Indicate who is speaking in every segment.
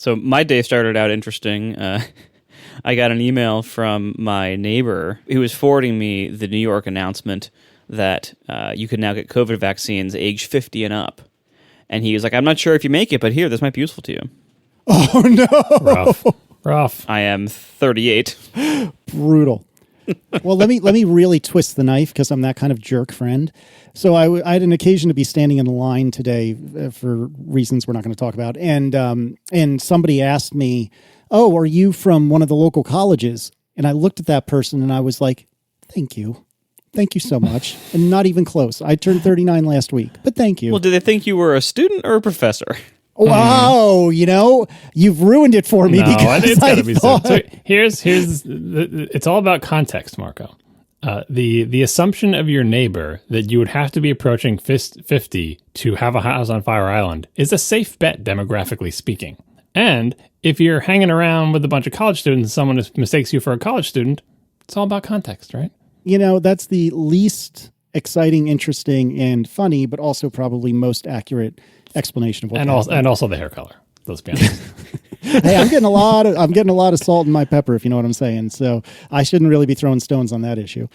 Speaker 1: So my day started out interesting. I got an email from my neighbor who was forwarding me the New York announcement that you can now get COVID vaccines age 50 and up. And he was like, I'm not sure if you make it, but here, this might be useful to you.
Speaker 2: Oh, no.
Speaker 3: Rough.
Speaker 1: I am 38.
Speaker 2: Brutal. Well, let me really twist the knife because I'm that kind of jerk friend. So I had an occasion to be standing in line today for reasons we're not going to talk about. And somebody asked me, oh, are you from one of the local colleges? And I looked at that person and I was like, thank you. Thank you so much. And not even close. I turned 39 last week, but thank you.
Speaker 1: Well, did they think you were a student or a professor?
Speaker 2: Wow, you've ruined it for me because
Speaker 3: it's gotta be
Speaker 2: thought...
Speaker 3: so here's it's all about context, Marco. The assumption of your neighbor that you would have to be approaching 50 to have a house on Fire Island is a safe bet, demographically speaking. And if you're hanging around with a bunch of college students and someone mistakes you for a college student, it's all about context, right?
Speaker 2: That's the least exciting, interesting, and funny, but also probably most accurate explanation of what happened.
Speaker 3: And also the hair color. Let's be honest.
Speaker 2: Hey, I'm getting a lot of salt in my pepper, if you know what I'm saying. So I shouldn't really be throwing stones on that issue.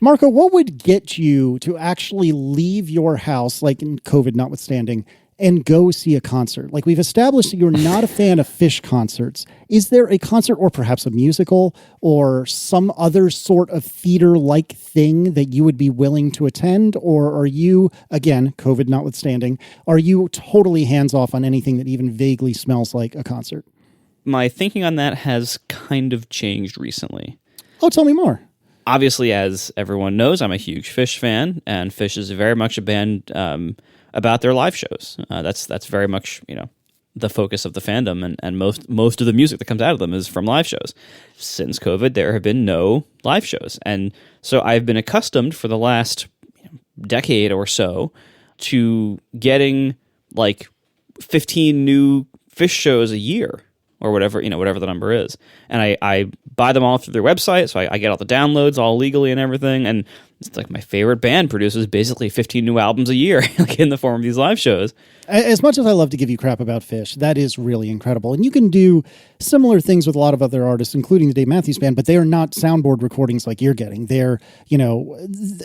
Speaker 2: Marco, what would get you to actually leave your house, like in COVID notwithstanding, and go see a concert? Like, we've established that you're not a fan of Phish concerts. Is there a concert or perhaps a musical or some other sort of theater-like thing that you would be willing to attend? Or are you, again, COVID notwithstanding, are you totally hands-off on anything that even vaguely smells like a concert?
Speaker 1: My thinking on that has kind of changed recently.
Speaker 2: Oh, tell me more.
Speaker 1: Obviously, as everyone knows, I'm a huge Phish fan, and Phish is very much a band about their live shows. That's very much, the focus of the fandom, and most of the music that comes out of them is from live shows. Since COVID, there have been no live shows, and so I've been accustomed for the last decade or so to getting like 15 new Phish shows a year or whatever the number is, and I buy them all through their website, so I get all the downloads all legally and everything, and it's like my favorite band produces basically 15 new albums a year, like in the form of these live shows.
Speaker 2: As much as I love to give you crap about Phish, that is really incredible. And you can do similar things with a lot of other artists, including the Dave Matthews Band, but they are not soundboard recordings like you're getting. They're,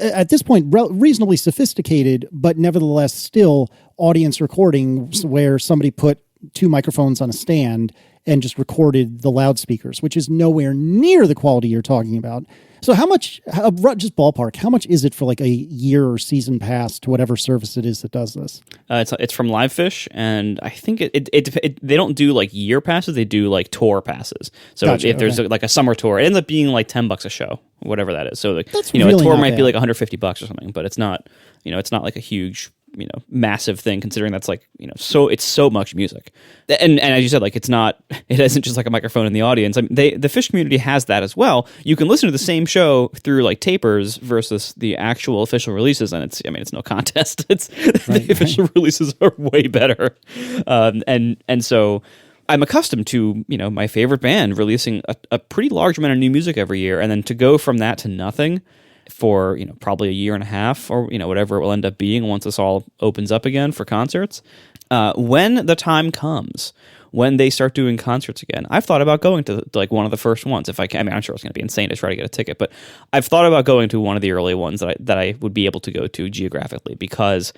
Speaker 2: at this point, reasonably sophisticated, but nevertheless still audience recordings where somebody put two microphones on a stand and just recorded the loudspeakers, which is nowhere near the quality you're talking about. So how much, just ballpark, how much is it for like a year or season pass to whatever service it is that does this?
Speaker 1: It's from LivePhish, and I think they don't do like year passes, they do like tour passes. So
Speaker 2: Gotcha,
Speaker 1: if there's like a summer tour, it ends up being like $10 a show, whatever that is. So like,
Speaker 2: That's
Speaker 1: a
Speaker 2: really
Speaker 1: tour
Speaker 2: not
Speaker 1: might
Speaker 2: bad.
Speaker 1: be like $150 or something, but it's not, it's not like a huge, massive thing, considering that's like, so it's so much music. And as you said, like it isn't just like a microphone in the audience. I mean, the Phish community has that as well. You can listen to the same show through like tapers versus the actual official releases, and it's no contest. The official releases are way better. And so I'm accustomed to, my favorite band releasing a pretty large amount of new music every year, and then to go from that to nothing for probably a year and a half, or whatever it will end up being once this all opens up again for concerts. When the time comes, when they start doing concerts again, I've thought about going to like one of the first ones if I can. I mean, I'm sure it's going to be insane to try to get a ticket, but I've thought about going to one of the early ones that I would be able to go to geographically, because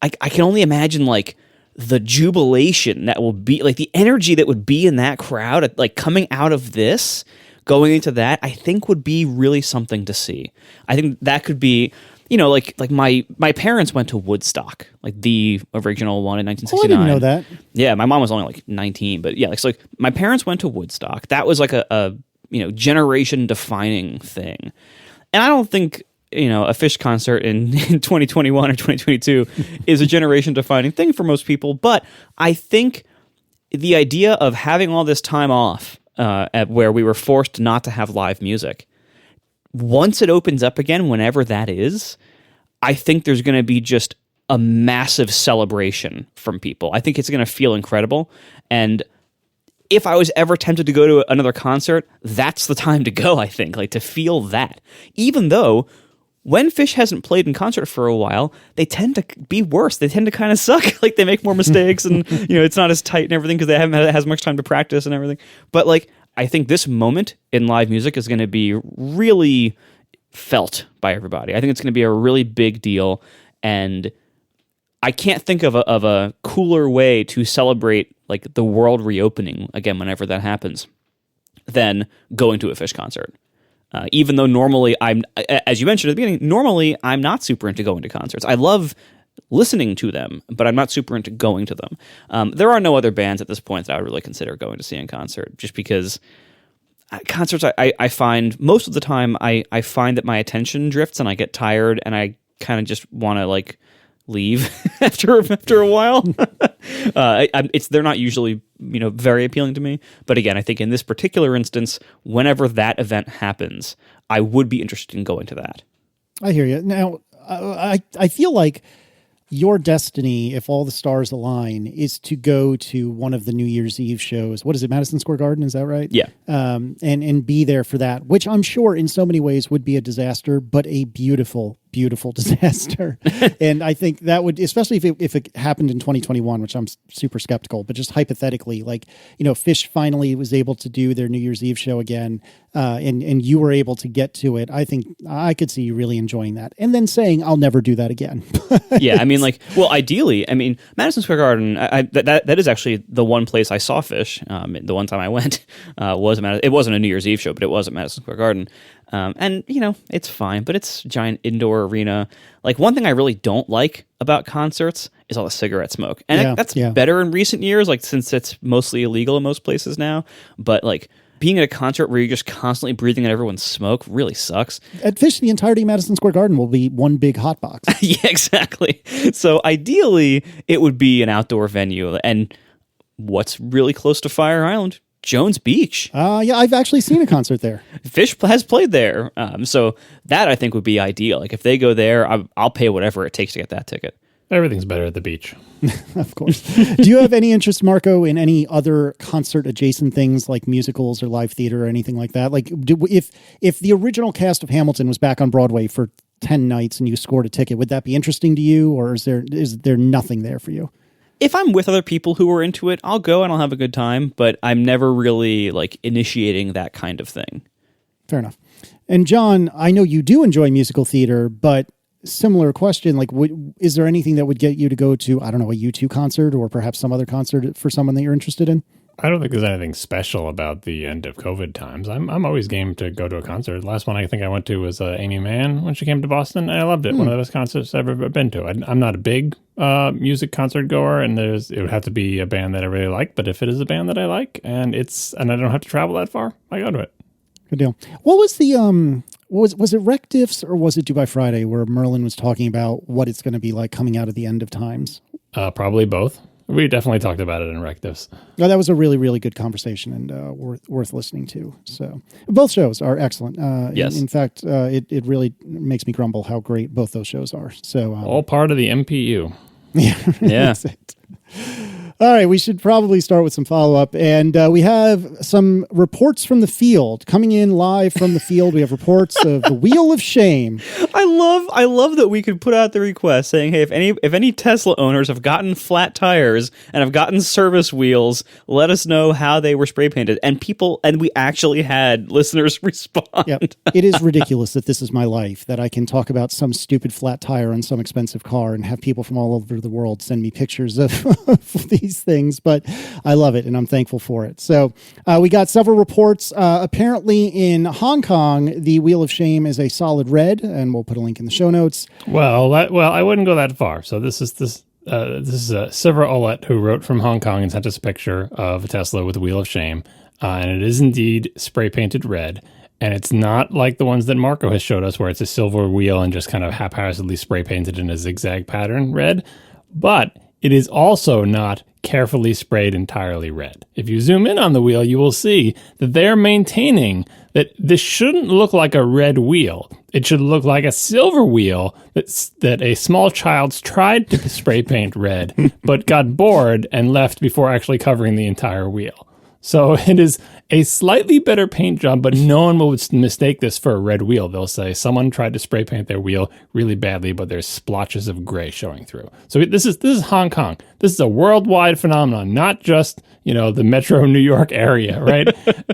Speaker 1: I can only imagine like the jubilation that will be, like the energy that would be in that crowd, like coming out of this. Going into that, I think would be really something to see. I think that could be, like my parents went to Woodstock, like the original one in 1969.
Speaker 2: Oh, I didn't know that.
Speaker 1: Yeah, my mom was only like 19, but yeah, like my parents went to Woodstock. That was like a generation defining thing. And I don't think, a Phish concert in 2021 or 2022 is a generation defining thing for most people, but I think the idea of having all this time off at where we were forced not to have live music, once it opens up again, whenever that is, I think there's going to be just a massive celebration from people. I think it's going to feel incredible. And if I was ever tempted to go to another concert, that's the time to go, I think, like to feel that. Even though when Fish hasn't played in concert for a while, they tend to be worse. They tend to kind of suck. Like, they make more mistakes, and it's not as tight and everything because they haven't had as much time to practice and everything. But like, I think this moment in live music is going to be really felt by everybody. I think it's going to be a really big deal, and I can't think of a cooler way to celebrate like the world reopening again whenever that happens than going to a Fish concert. Even though normally as you mentioned at the beginning, normally I'm not super into going to concerts. I love listening to them, but I'm not super into going to them. There are no other bands at this point that I would really consider going to see in concert, just because concerts, I find most of the time I find that my attention drifts and I get tired and I kind of just want to like leave after a while. They're not usually very appealing to me, but again, I think in this particular instance, whenever that event happens, I would be interested in going to that.
Speaker 2: I hear you. Now, I feel like your destiny, if all the stars align, is to go to one of the New Year's Eve shows. What is it, Madison Square Garden? Is that right?
Speaker 1: Yeah.
Speaker 2: And be there for that, which I'm sure in so many ways would be a disaster, but a beautiful, beautiful disaster. And I think that would, especially if it happened in 2021, which I'm super skeptical, but just hypothetically, like, Fish finally was able to do their New Year's Eve show again, and you were able to get to it. I think I could see you really enjoying that. And then saying, I'll never do that again.
Speaker 1: Yeah, I mean, ideally, Madison Square Garden, that is actually the one place I saw Fish. The one time I went it wasn't a New Year's Eve show, but it was at Madison Square Garden. And it's fine, but it's a giant indoor arena. Like, one thing I really don't like about concerts is all the cigarette smoke. And that's better in recent years, like, since it's mostly illegal in most places now. But like, being at a concert where you're just constantly breathing in everyone's smoke really sucks.
Speaker 2: At Fish, the entirety of Madison Square Garden will be one big hot box.
Speaker 1: Yeah, exactly. So ideally, it would be an outdoor venue. And what's really close to Fire Island? Jones Beach.
Speaker 2: Yeah, I've actually seen a concert there.
Speaker 1: Fish has played there. So that, I think, would be ideal. Like, if they go there, I'll pay whatever it takes to get that ticket.
Speaker 3: Everything's better at the beach.
Speaker 2: Of course. Do you have any interest, Marco, in any other concert adjacent things like musicals or live theater or anything like that? Like, if the original cast of Hamilton was back on Broadway for 10 nights and you scored a ticket, would that be interesting to you, or is there nothing there for you?
Speaker 1: If I'm with other people who are into it, I'll go and I'll have a good time, but I'm never really like initiating that kind of thing.
Speaker 2: Fair enough. And John, I know you do enjoy musical theater, but similar question, like, is there anything that would get you to go to, I don't know, a U2 concert or perhaps some other concert for someone that you're interested in?
Speaker 3: I don't think there's anything special about the end of COVID times. I'm always game to go to a concert. The last one I think I went to was Amy Mann when she came to Boston, and I loved it. One of the best concerts I've ever been to. I'm not a big music concert goer, and it would have to be a band that I really like. But if it is a band that I like, and I don't have to travel that far, I go to it.
Speaker 2: Good deal. What was the was it Rec Diffs or was it Dubai Friday where Merlin was talking about what it's going to be like coming out of the end of times?
Speaker 3: Probably both. We definitely talked about it in Rec Diffs.
Speaker 2: No, that was a really, really good conversation and worth listening to. So both shows are excellent.
Speaker 1: Yes.
Speaker 2: In fact, it really makes me grumble how great both those shows are. So
Speaker 3: all part of the MPU.
Speaker 2: Yeah.
Speaker 1: That's
Speaker 2: it. All right, we should probably start with some follow-up. And we have some reports from the field. Coming in live from the field, we have reports of the Wheel of Shame.
Speaker 1: I love that we could put out the request saying, hey, if any Tesla owners have gotten flat tires and have gotten service wheels, let us know how they were spray painted. And we actually had listeners respond.
Speaker 2: Yep. It is ridiculous that this is my life, that I can talk about some stupid flat tire on some expensive car and have people from all over the world send me pictures of these things, but I love it and I'm thankful for it. So we got several reports. Apparently in Hong Kong, the Wheel of Shame is a solid red, and we'll put a link in the show notes.
Speaker 3: Well, I wouldn't go that far. So this is Sivra Olet who wrote from Hong Kong and sent us a picture of a Tesla with a Wheel of Shame, and it is indeed spray painted red. And it's not like the ones that Marco has showed us where it's a silver wheel and just kind of haphazardly spray painted in a zigzag pattern red, but it is also not carefully sprayed entirely red. If you zoom in on the wheel, you will see that they're maintaining that this shouldn't look like a red wheel. It should look like a silver wheel that a small child's tried to spray paint red, but got bored and left before actually covering the entire wheel. So it is a slightly better paint job, but no one will mistake this for a red wheel. They'll say someone tried to spray paint their wheel really badly, but there's splotches of gray showing through. So this is Hong Kong. This is a worldwide phenomenon, not just, the metro New York area, right?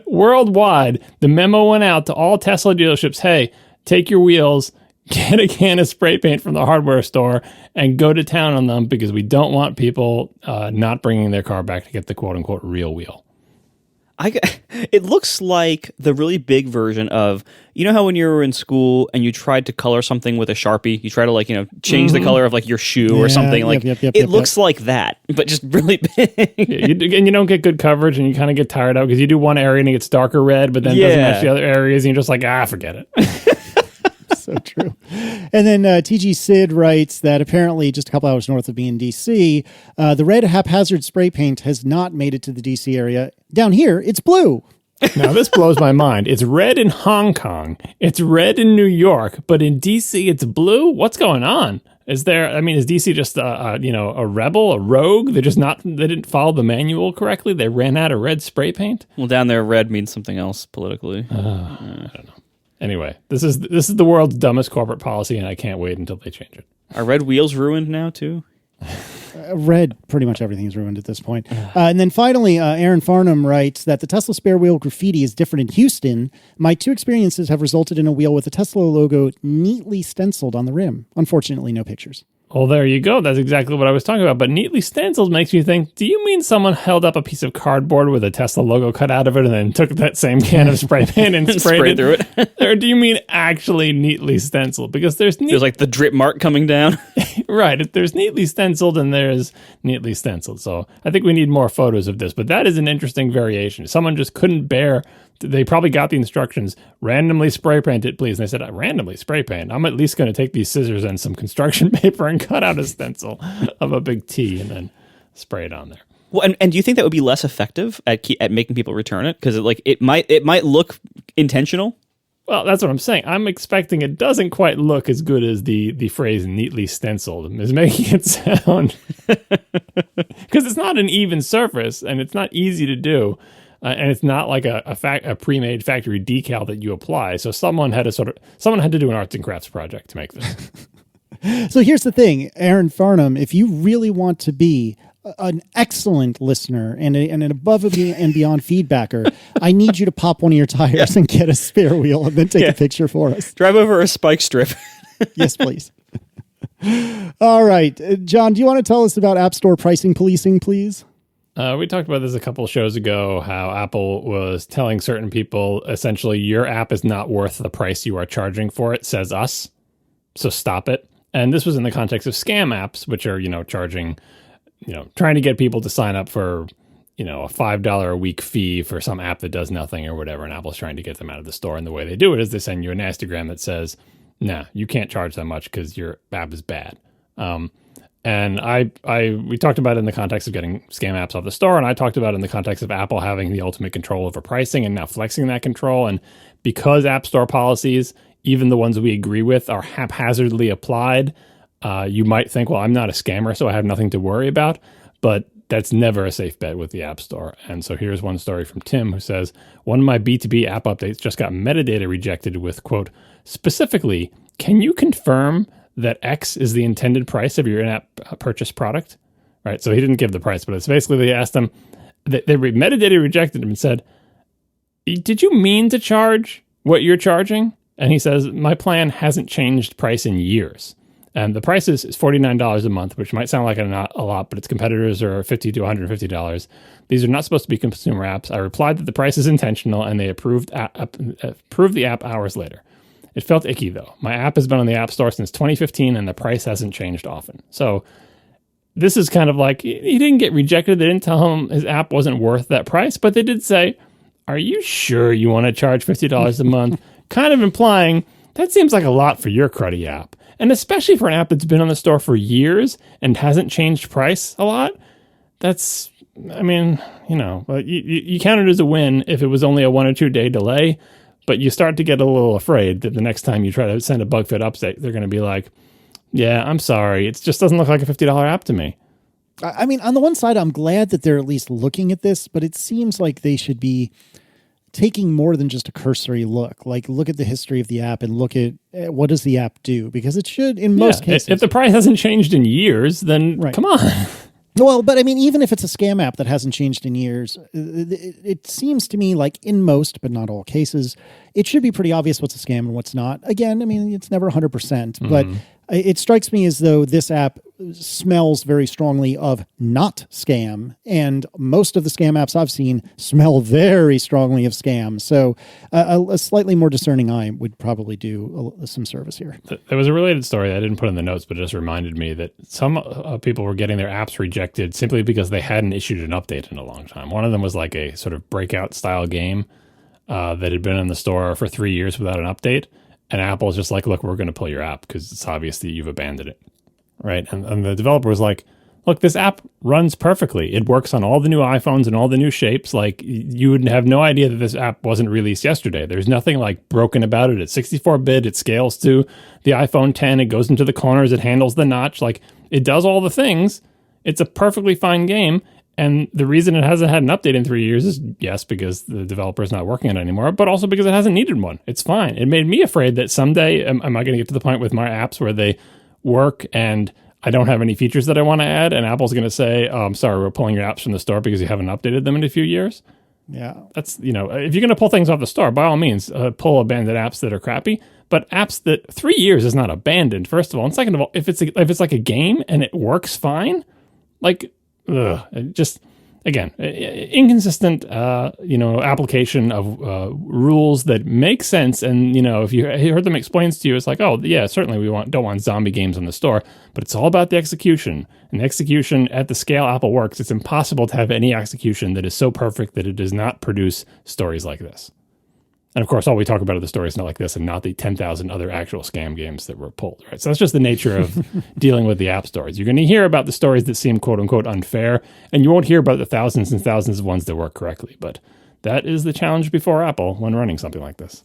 Speaker 3: Worldwide, the memo went out to all Tesla dealerships. Hey, take your wheels, get a can of spray paint from the hardware store, and go to town on them because we don't want people not bringing their car back to get the quote unquote real wheel.
Speaker 1: It looks like the really big version of, how when you were in school and you tried to color something with a Sharpie, you try to change the color of your shoe or something. It looks like that, but just really big.
Speaker 3: And you don't get good coverage and you kind of get tired out because you do one area and it gets darker red, but then it doesn't match the other areas and you're just like, forget it.
Speaker 2: So true. And then TG Sid writes that apparently just a couple hours north of me in DC, the red haphazard spray paint has not made it to the DC area. Down here, it's blue.
Speaker 3: Now, this blows my mind. It's red in Hong Kong. It's red in New York, but in DC, it's blue? What's going on? Is DC just a rebel, a rogue? They didn't follow the manual correctly? They ran out of red spray paint?
Speaker 1: Well, down there, red means something else politically.
Speaker 3: I don't know. Anyway, this is the world's dumbest corporate policy, and I can't wait until they change it.
Speaker 1: Are red wheels ruined now, too?
Speaker 2: Red, pretty much everything is ruined at this point. And then finally, Aaron Farnham writes that the Tesla spare wheel graffiti is different in Houston. My two experiences have resulted in a wheel with the Tesla logo neatly stenciled on the rim. Unfortunately, no pictures.
Speaker 3: Well, there you go. That's exactly what I was talking about. But neatly stenciled makes me think, do you mean someone held up a piece of cardboard with a Tesla logo cut out of it and then took that same can of spray paint and sprayed
Speaker 1: through it?
Speaker 3: Or do you mean actually neatly stenciled? Because there's
Speaker 1: the drip mark coming down.
Speaker 3: Right. There's neatly stenciled and there's neatly stenciled. So I think we need more photos of this. But that is an interesting variation. Someone just couldn't bear... They probably got the instructions, randomly spray paint it, please. And they said, randomly spray paint? I'm at least going to take these scissors and some construction paper and cut out a stencil of a big T and then spray it on there.
Speaker 1: Well, and do you think that would be less effective at making people return it? Because it might look intentional.
Speaker 3: Well, that's what I'm saying. I'm expecting it doesn't quite look as good as the phrase neatly stenciled is making it sound. Because it's not an even surface and it's not easy to do. And it's not like a pre-made factory decal that you apply. So someone had to do an arts and crafts project to make this.
Speaker 2: So here's the thing, Aaron Farnham, if you really want to be an excellent listener and an above and beyond feedbacker, I need you to pop one of your tires and get a spare wheel and then take a picture for us.
Speaker 1: Drive over a spike strip.
Speaker 2: Yes, please. All right. John, do you want to tell us about App Store pricing policing, please?
Speaker 3: We talked about this a couple of shows ago, how Apple was telling certain people, essentially, your app is not worth the price you are charging for it, says us. So stop it. And this was in the context of scam apps, which are, charging, trying to get people to sign up for, a $5 a week fee for some app that does nothing or whatever. And Apple's trying to get them out of the store. And the way they do it is they send you a nastygram that says, nah, you can't charge that much because your app is bad. And we talked about it in the context of getting scam apps off the store, and I talked about it in the context of Apple having the ultimate control over pricing and now flexing that control. And because App Store policies, even the ones we agree with, are haphazardly applied, you might think, well, I'm not a scammer, so I have nothing to worry about. But that's never a safe bet with the App Store. And so here's one story from Tim who says, one of my B2B app updates just got metadata rejected with, quote, specifically, can you confirm that X is the intended price of your in-app purchase product, right? So he didn't give the price, but it's basically they asked him, they metadata rejected him and said, did you mean to charge what you're charging? And he says, my plan hasn't changed price in years. And the price is $49 a month, which might sound like not a lot, but its competitors are $50 to $150. These are not supposed to be consumer apps. I replied that the price is intentional, and they approved the app hours later. It felt icky, though. My app has been on the App Store since 2015, and the price hasn't changed often. So this is kind of like, he didn't get rejected. They didn't tell him his app wasn't worth that price, but they did say, are you sure you want to charge $50 a month? Kind of implying, that seems like a lot for your cruddy app. And especially for an app that's been on the store for years and hasn't changed price a lot, that's, you count it as a win if it was only a 1 or 2 day delay. But you start to get a little afraid that the next time you try to send a bug fit update, they're going to be like, yeah, I'm sorry. It just doesn't look like a $50 app to me.
Speaker 2: I mean, on the one side, I'm glad that they're at least looking at this, but it seems like they should be taking more than just a cursory look. Like, look at the history of the app and look at what does the app do? Because it should, in most cases.
Speaker 3: If the price hasn't changed in years, then come on.
Speaker 2: Well, but I mean, even if it's a scam app that hasn't changed in years, it seems to me like in most, but not all cases, it should be pretty obvious what's a scam and what's not. Again, I mean, it's never 100%, but it strikes me as though this app smells very strongly of not scam, and most of the scam apps I've seen smell very strongly of scam. So a slightly more discerning eye would probably do some service here.
Speaker 3: There was a related story I didn't put in the notes, but it just reminded me that some people were getting their apps rejected simply because they hadn't issued an update in a long time. One of them was like a sort of breakout style game that had been in the store for 3 years without an update. And Apple's just like, look, we're going to pull your app because it's obvious that you've abandoned it, right? And the developer was like, look, this app runs perfectly. It works on all the new iPhones and all the new shapes. Like, you would have no idea that this app wasn't released yesterday. There's nothing like broken about it. It's 64-bit. It scales to the iPhone 10. It goes into the corners. It handles the notch. Like, it does all the things. It's a perfectly fine game. And the reason it hasn't had an update in 3 years is, yes, because the developer is not working on it anymore, but also because it hasn't needed one. It's fine. It made me afraid that someday, am I going to get to the point with my apps where they work and I don't have any features that I want to add, and Apple's going to say, oh, I'm sorry, we're pulling your apps from the store because you haven't updated them in a few years?
Speaker 2: Yeah.
Speaker 3: That's, if you're going to pull things off the store, by all means, pull abandoned apps that are crappy, but apps that 3 years is not abandoned, first of all. And second of all, if it's like a game and it works fine, like, just, again, inconsistent, application of rules that make sense. And, if you heard them explained to you, it's like, oh, yeah, certainly we don't want zombie games in the store, but it's all about the execution. And the execution at the scale Apple works, it's impossible to have any execution that is so perfect that it does not produce stories like this. And of course, all we talk about are the stories not like this and not the 10,000 other actual scam games that were pulled, right? So that's just the nature of dealing with the app stores. You're going to hear about the stories that seem quote unquote unfair, and you won't hear about the thousands and thousands of ones that work correctly. But that is the challenge before Apple when running something like this.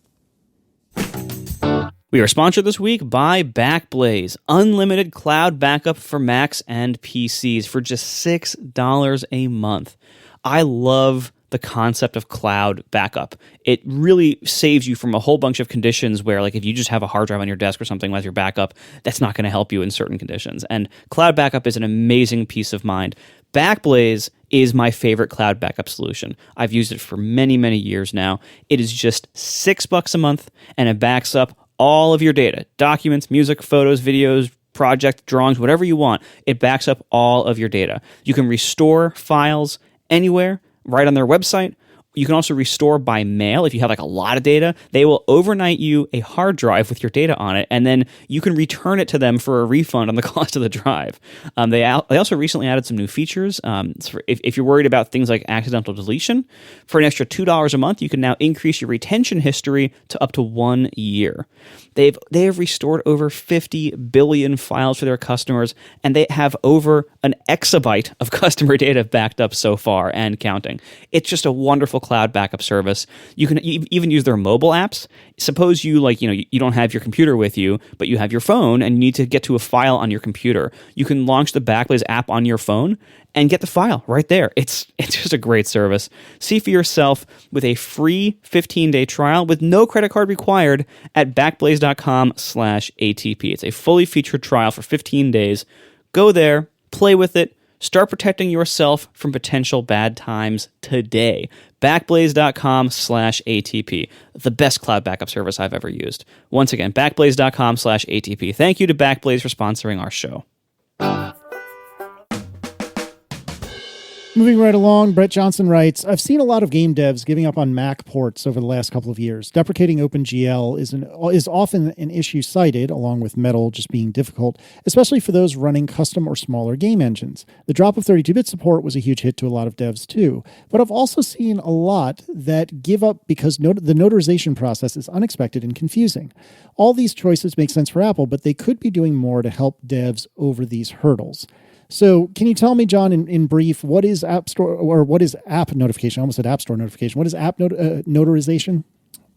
Speaker 1: We are sponsored this week by Backblaze, unlimited cloud backup for Macs and PCs for just $6 a month. I love the concept of cloud backup. It really saves you from a whole bunch of conditions where, like, if you just have a hard drive on your desk or something as your backup, that's not going to help you in certain conditions. And cloud backup is an amazing peace of mind. Backblaze is my favorite cloud backup solution. I've used it for many, many years now. It is just $6 a month, and it backs up all of your data, documents, music, photos, videos, project, drawings, whatever you want. It backs up all of your data. You can restore files anywhere, right on their website. You can also restore by mail. If you have like a lot of data, they will overnight you a hard drive with your data on it, and then you can return it to them for a refund on the cost of the drive. They also recently added some new features. If you're worried about things like accidental deletion, for an extra $2 a month, you can now increase your retention history to up to 1 year. They have restored over 50 billion files for their customers, and they have over an exabyte of customer data backed up so far and counting. It's just a wonderful cloud backup service. You can even use their mobile apps. Suppose you don't have your computer with you, but you have your phone and you need to get to a file on your computer. You can launch the Backblaze app on your phone and get the file right there. It's just a great service. See for yourself with a free 15-day trial with no credit card required at backblaze.com/ATP. It's a fully featured trial for 15 days. Go there, play with it, start protecting yourself from potential bad times today. Backblaze.com/ATP. The best cloud backup service I've ever used. Once again, backblaze.com/ATP. Thank you to Backblaze for sponsoring our show.
Speaker 2: Moving right along, Brett Johnson writes, I've seen a lot of game devs giving up on Mac ports over the last couple of years. Deprecating OpenGL is often an issue cited, along with Metal just being difficult, especially for those running custom or smaller game engines. The drop of 32-bit support was a huge hit to a lot of devs too. But I've also seen a lot that give up because the notarization process is unexpected and confusing. All these choices make sense for Apple, but they could be doing more to help devs over these hurdles. So can you tell me, John, in brief, what is App Store or what is app notification? I almost said App Store notification. What is app notarization?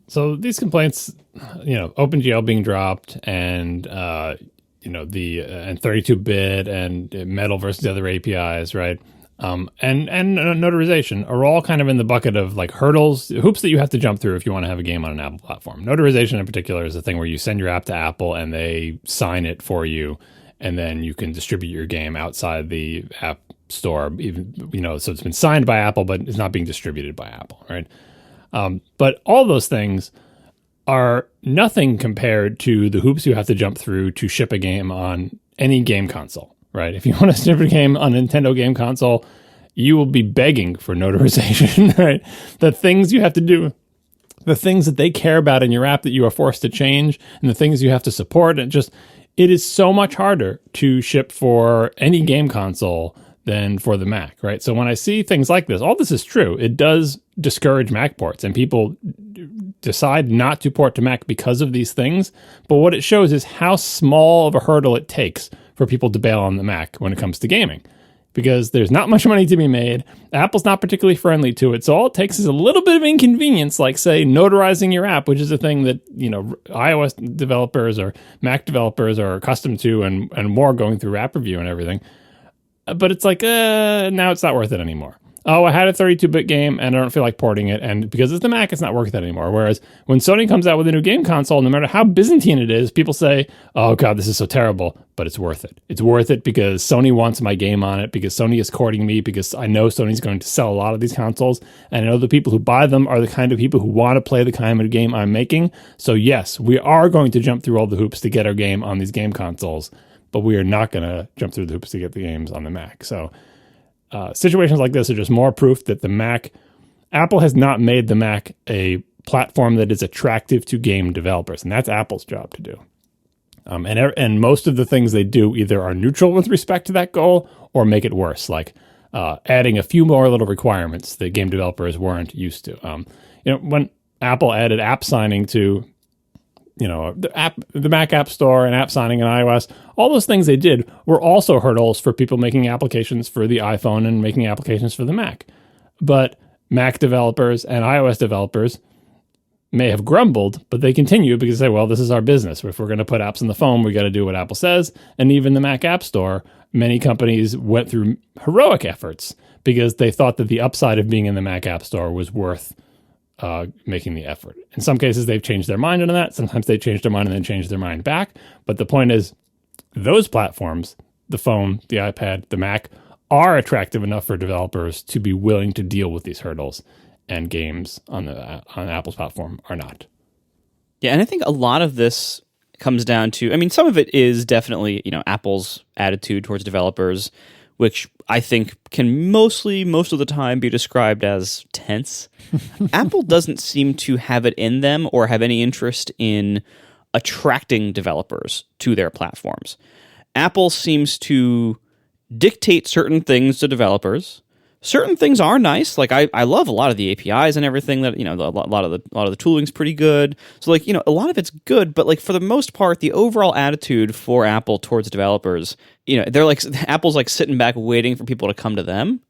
Speaker 3: So these complaints, OpenGL being dropped and and 32-bit and Metal versus the other APIs, right? And notarization are all kind of in the bucket of like hoops that you have to jump through if you want to have a game on an Apple platform. Notarization in particular is the thing where you send your app to Apple and they sign it for you, and then you can distribute your game outside the App Store, even so it's been signed by Apple, but it's not being distributed by Apple, right? But all those things are nothing compared to the hoops you have to jump through to ship a game on any game console. Right. If you want to ship a game on a Nintendo game console, you will be begging for notarization, right? The things you have to do, the things that they care about in your app that you are forced to change, and the things you have to support. It is so much harder to ship for any game console than for the Mac, right? So when I see things like this, all this is true. It does discourage Mac ports, and people decide not to port to Mac because of these things. But what it shows is how small of a hurdle it takes for people to bail on the Mac when it comes to gaming, because there's not much money to be made. Apple's not particularly friendly to it. So all it takes is a little bit of inconvenience, like, say, notarizing your app, which is a thing that, iOS developers or Mac developers are accustomed to and more going through app review and everything. But it's like, now it's not worth it anymore. Oh, I had a 32-bit game and I don't feel like porting it. And because it's the Mac, it's not worth it anymore. Whereas when Sony comes out with a new game console, no matter how Byzantine it is, people say, oh, God, this is so terrible, but it's worth it. It's worth it because Sony wants my game on it, because Sony is courting me, because I know Sony's going to sell a lot of these consoles. And I know the people who buy them are the kind of people who want to play the kind of game I'm making. So yes, we are going to jump through all the hoops to get our game on these game consoles, but we are not going to jump through the hoops to get the games on the Mac. So situations like this are just more proof that Apple has not made the Mac a platform that is attractive to game developers, and that's Apple's job to do. And most of the things they do either are neutral with respect to that goal or make it worse, like adding a few more little requirements that game developers weren't used to. When Apple added app signing to the Mac App Store and app signing in iOS, all those things they did were also hurdles for people making applications for the iPhone and making applications for the Mac. But Mac developers and iOS developers may have grumbled, but they continue because they say, well, this is our business. If we're going to put apps on the phone, we got to do what Apple says. And even the Mac App Store, many companies went through heroic efforts because they thought that the upside of being in the Mac App Store was worth making the effort. In some cases, they've changed their mind on that. Sometimes they change their mind and then change their mind back. But the point is, those platforms, the phone, the iPad, the Mac, are attractive enough for developers to be willing to deal with these hurdles, and games on Apple's platform are not.
Speaker 1: Yeah, and I think a lot of this comes down to, some of it is definitely, Apple's attitude towards developers, which I think can most of the time be described as tense. Apple doesn't seem to have it in them or have any interest in attracting developers to their platforms. Apple seems to dictate certain things to developers. Certain things are nice. Like I love a lot of the APIs and everything that, a lot of the tooling's pretty good. So a lot of it's good, but for the most part, the overall attitude for Apple towards developers, they're Apple's sitting back waiting for people to come to them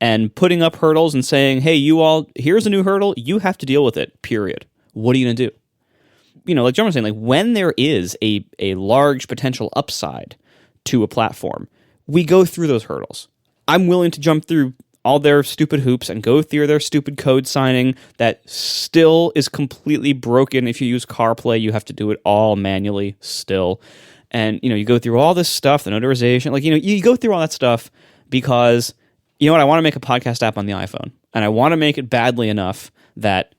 Speaker 1: and putting up hurdles and saying, hey, you all, here's a new hurdle. You have to deal with it, period. What are you going to do? Like John was saying, when there is a large potential upside to a platform, we go through those hurdles. I'm willing to jump through all their stupid hoops and go through their stupid code signing that still is completely broken. If you use CarPlay, you have to do it all manually still. And, you go through all this stuff, the notarization, you go through all that stuff because, I want to make a podcast app on the iPhone, and I want to make it badly enough that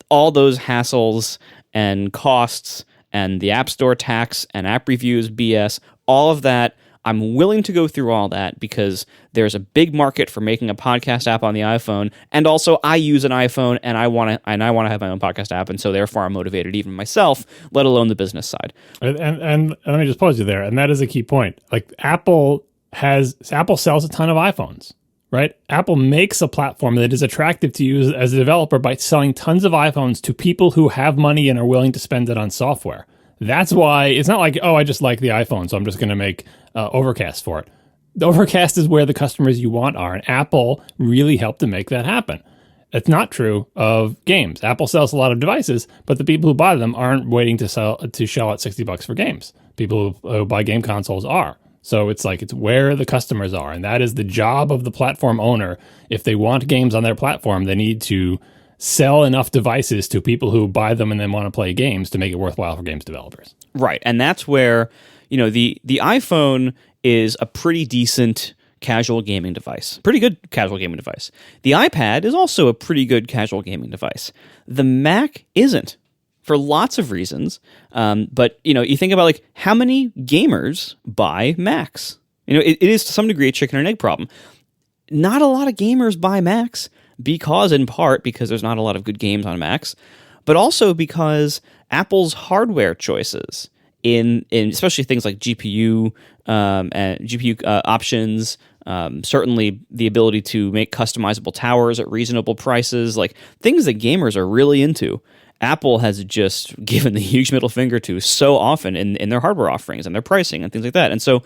Speaker 1: all those hassles and costs and the App Store tax and app reviews, BS, all of that, I'm willing to go through all that because there's a big market for making a podcast app on the iPhone, and also I use an iPhone and I want to have my own podcast app, and so therefore I'm motivated even myself, let alone the business side.
Speaker 3: And let me just pause you there, and that is a key point. Apple sells a ton of iPhones, right? Apple makes a platform that is attractive to you as a developer by selling tons of iPhones to people who have money and are willing to spend it on software. That's why it's not like, oh, I just like the iPhone, so I'm just going to make Overcast for it. The Overcast is where the customers you want are, and Apple really helped to make that happen. It's not true of games. Apple sells a lot of devices, but the people who buy them aren't waiting to shell out $60 for games. People who buy game consoles are. So it's where the customers are, and that is the job of the platform owner. If they want games on their platform, they need to sell enough devices to people who buy them and then want to play games to make it worthwhile for games developers.
Speaker 1: Right, and that's where the iPhone is a pretty decent casual gaming device, pretty good casual gaming device. The iPad is also a pretty good casual gaming device. The Mac isn't, for lots of reasons. But you think about how many gamers buy Macs. It is to some degree a chicken and egg problem. Not a lot of gamers buy Macs in part because there's not a lot of good games on Macs, but also because Apple's hardware choices in especially things like GPU and GPU options. Certainly the ability to make customizable towers at reasonable prices, things that gamers are really into. Apple has just given the huge middle finger to so often in their hardware offerings and their pricing and things like that. And so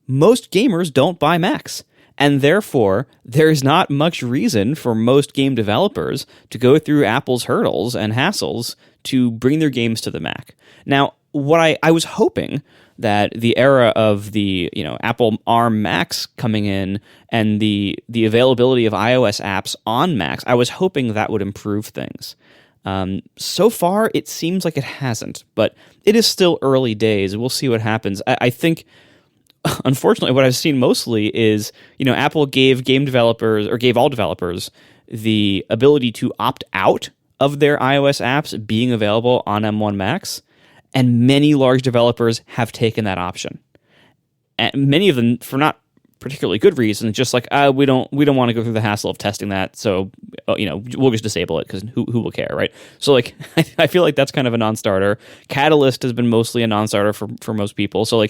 Speaker 1: most gamers don't buy Macs. And therefore, there's not much reason for most game developers to go through Apple's hurdles and hassles to bring their games to the Mac. Now, what I was hoping that the era of the Apple ARM Macs coming in and the availability of iOS apps on Macs, I was hoping that would improve things. So far, it seems like it hasn't, but it is still early days. We'll see what happens. I think, unfortunately, what I've seen mostly is, Apple gave all developers the ability to opt out of their iOS apps being available on M1 Macs, and many large developers have taken that option. And many of them for not particularly good reasons, just we don't want to go through the hassle of testing that, so we'll just disable it because who will care, right? So I feel like that's kind of a non-starter. Catalyst has been mostly a non-starter for most people. So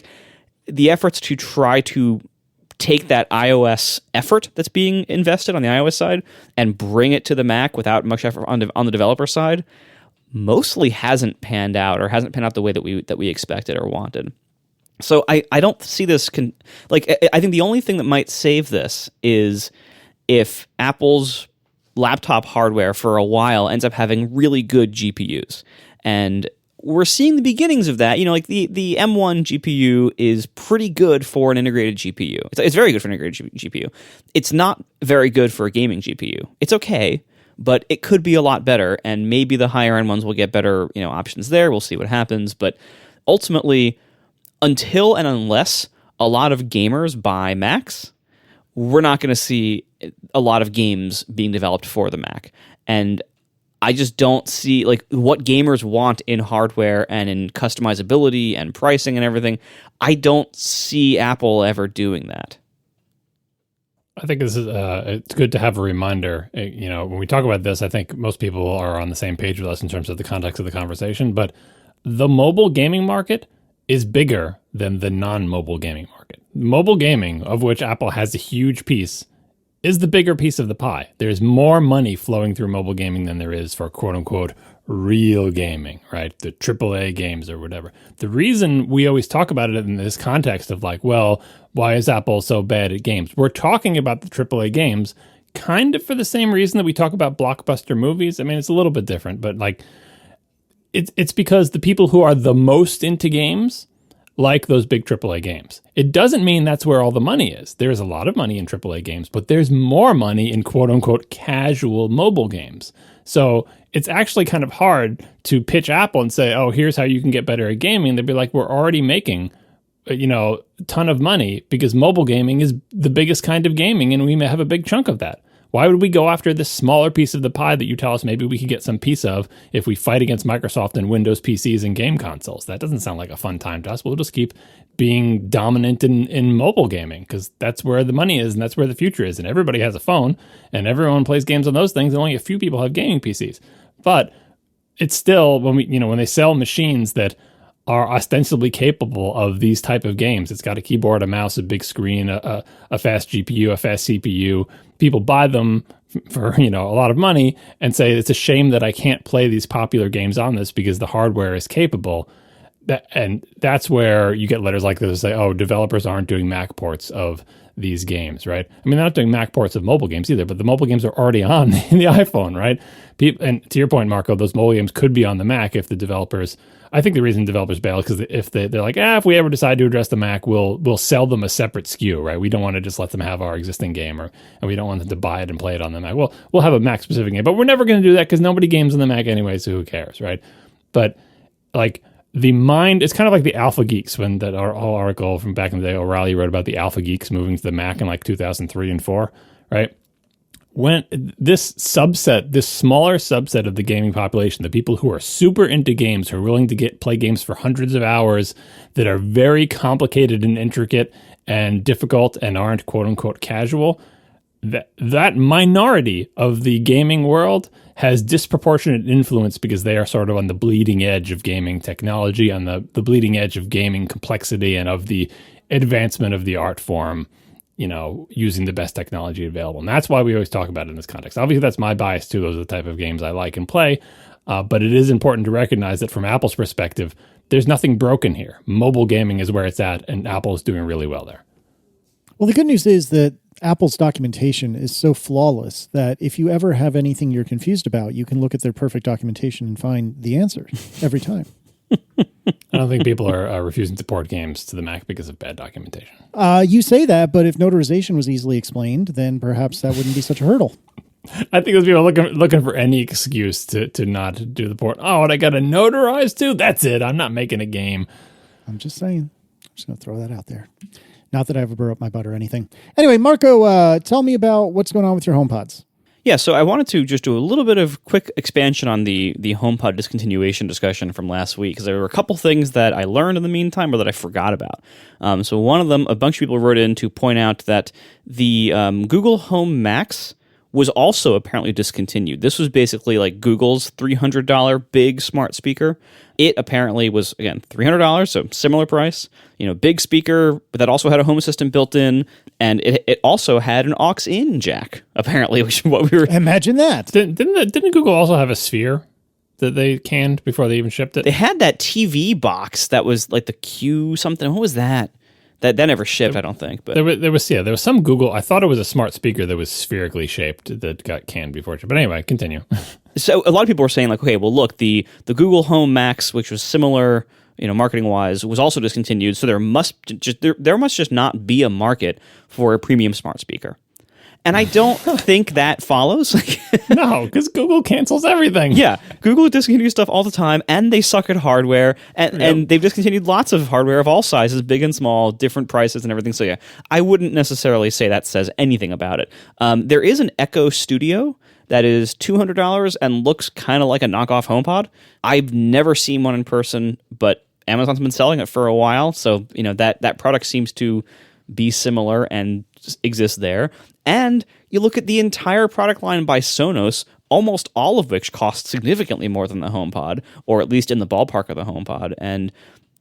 Speaker 1: the efforts to try to take that iOS effort that's being invested on the iOS side and bring it to the Mac without much effort on the developer side mostly hasn't panned out, or hasn't panned out the way that we expected or wanted. So I don't see this. I think the only thing that might save this is if Apple's laptop hardware for a while ends up having really good GPUs. And we're seeing the beginnings of that. The M1 GPU is pretty good for an integrated GPU. It's very good for an integrated GPU. It's not very good for a gaming GPU. It's okay, but it could be a lot better. And maybe the higher end ones will get better options there. We'll see what happens. But ultimately, until and unless a lot of gamers buy Macs, we're not going to see a lot of games being developed for the Mac. And I just don't see what gamers want in hardware and in customizability and pricing and everything. I don't see Apple ever doing that.
Speaker 3: I think this is it's good to have a reminder. When we talk about this, I think most people are on the same page with us in terms of the context of the conversation. But the mobile gaming market is bigger than the non-mobile gaming market. Mobile gaming, of which Apple has a huge piece, is the bigger piece of the pie. There's more money flowing through mobile gaming than there is for quote-unquote real gaming, right? The AAA games or whatever. The reason we always talk about it in this context of why is Apple so bad at games? We're talking about the AAA games kind of for the same reason that we talk about blockbuster movies. I mean, it's a little bit different, but it's because the people who are the most into games like those big AAA games. It doesn't mean that's where all the money is. There's a lot of money in AAA games, but there's more money in quote-unquote casual mobile games. So it's actually kind of hard to pitch Apple and say, oh, here's how you can get better at gaming. They'd be like, we're already making a ton of money because mobile gaming is the biggest kind of gaming and we may have a big chunk of that. Why would we go after this smaller piece of the pie that you tell us maybe we could get some piece of if we fight against Microsoft and Windows PCs and game consoles? That doesn't sound like a fun time to us. We'll just keep being dominant in mobile gaming because that's where the money is and that's where the future is. And everybody has a phone and everyone plays games on those things and only a few people have gaming PCs. But it's still, when they sell machines that are ostensibly capable of these type of games, it's got a keyboard, a mouse, a big screen, a fast GPU, a fast CPU. People buy them for a lot of money and say it's a shame that I can't play these popular games on this because the hardware is capable. and that's where you get letters like this that say, oh, developers aren't doing Mac ports of these games, right? I mean, they're not doing Mac ports of mobile games either, but the mobile games are already on in the iPhone, right? And to your point, Marco, those mobile games could be on the Mac if the developers, I think the reason developers bail is because if they're like, if we ever decide to address the Mac, we'll sell them a separate SKU, right? We don't want to just let them have our existing game, and we don't want them to buy it and play it on the Mac. Well, we'll have a Mac specific game, but we're never going to do that because nobody games on the Mac anyway, so who cares, right? But like, it's kind of like the Alpha Geeks when that whole article from back in the day, O'Reilly wrote about the Alpha Geeks moving to the Mac in like 2003 and 4, right? When this smaller subset of the gaming population, the people who are super into games, who are willing to play games for hundreds of hours, that are very complicated and intricate and difficult and aren't quote unquote casual, that minority of the gaming world has disproportionate influence because they are sort of on the bleeding edge of gaming technology, on the bleeding edge of gaming complexity and of the advancement of the art form, using the best technology available. And that's why we always talk about it in this context. Obviously, that's my bias too. Those are the type of games I like and play. But it is important to recognize that from Apple's perspective, there's nothing broken here. Mobile gaming is where it's at, and Apple is doing really well there.
Speaker 2: Well, the good news is that Apple's documentation is so flawless that if you ever have anything you're confused about, you can look at their perfect documentation and find the answer every time.
Speaker 3: I don't think people are refusing to port games to the Mac because of bad documentation.
Speaker 2: You say that, but if notarization was easily explained, then perhaps that wouldn't be such a hurdle.
Speaker 3: I think those people are looking for any excuse to not do the port. Oh, and I got to notarize too? That's it. I'm not making a game.
Speaker 2: I'm just saying. I'm just going to throw that out there. Not that I ever burr up my butt or anything. Anyway, Marco, tell me about what's going on with your HomePods.
Speaker 1: Yeah, so I wanted to just do a little bit of quick expansion on the HomePod discontinuation discussion from last week, because there were a couple things that I learned in the meantime or that I forgot about. So one of them, a bunch of people wrote in to point out that the Google Home Max was also apparently discontinued. This was basically like Google's $300 big smart speaker. It apparently was, again, $300, so similar price. Big speaker, but that also had a Home Assistant built in, and it also had an aux-in jack, apparently, which is what we were...
Speaker 2: Imagine that.
Speaker 3: Didn't Google also have a Sphere that they canned before they even shipped it?
Speaker 1: They had that TV box that was like the Q something. What was that? That never shipped, I don't think. But
Speaker 3: there was some Google. I thought it was a smart speaker that was spherically shaped that got canned before. But anyway, continue.
Speaker 1: So a lot of people were saying like, okay, well, look, the Google Home Max, which was similar, marketing wise, was also discontinued. So there must just not be a market for a premium smart speaker. And I don't think that follows.
Speaker 3: No, because Google cancels everything.
Speaker 1: Yeah, Google discontinues stuff all the time, and they suck at hardware, and they've discontinued lots of hardware of all sizes, big and small, different prices and everything. So yeah, I wouldn't necessarily say that says anything about it. There is an Echo Studio that is $200 and looks kind of like a knockoff HomePod. I've never seen one in person, but Amazon's been selling it for a while, so that product seems to be similar and exist there. And you look at the entire product line by Sonos, almost all of which cost significantly more than the HomePod, or at least in the ballpark of the HomePod. And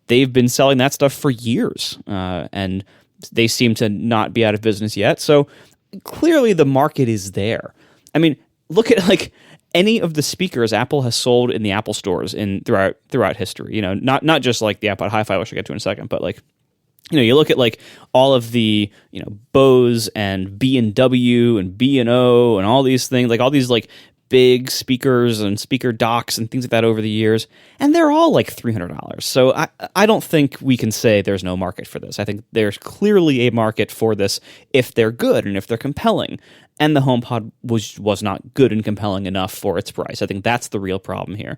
Speaker 1: they've been selling that stuff for years, and they seem to not be out of business yet. So clearly the market is there. I mean, look at like any of the speakers Apple has sold in the Apple stores throughout history. Not just like the iPod Hi-Fi, which I'll get to in a second, but like, you look at like all of the, Bose and B&W and B&O and all these things, like all these like big speakers and speaker docks and things like that over the years, and they're all like $300. So I don't think we can say there's no market for this. I think there's clearly a market for this if they're good and if they're compelling. And the HomePod was not good and compelling enough for its price. I think that's the real problem here.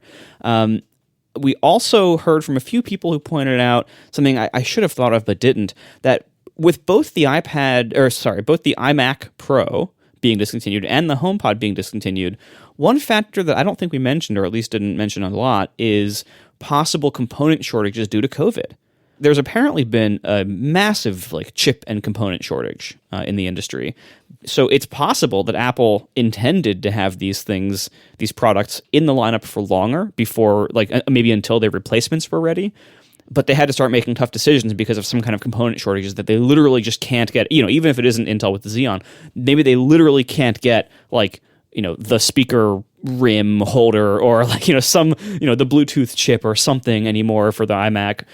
Speaker 1: We also heard from a few people who pointed out something I should have thought of but didn't, that with both the both the iMac Pro being discontinued and the HomePod being discontinued, one factor that I don't think we mentioned, or at least didn't mention a lot, is possible component shortages due to COVID. There's apparently been a massive chip and component shortage in the industry. So it's possible that Apple intended to have these products in the lineup for longer, before maybe until their replacements were ready. But they had to start making tough decisions because of some kind of component shortages that they literally just can't get. Even if it isn't Intel with the Xeon, maybe they literally can't get the speaker rim holder or like, some, the Bluetooth chip or something anymore for the iMac,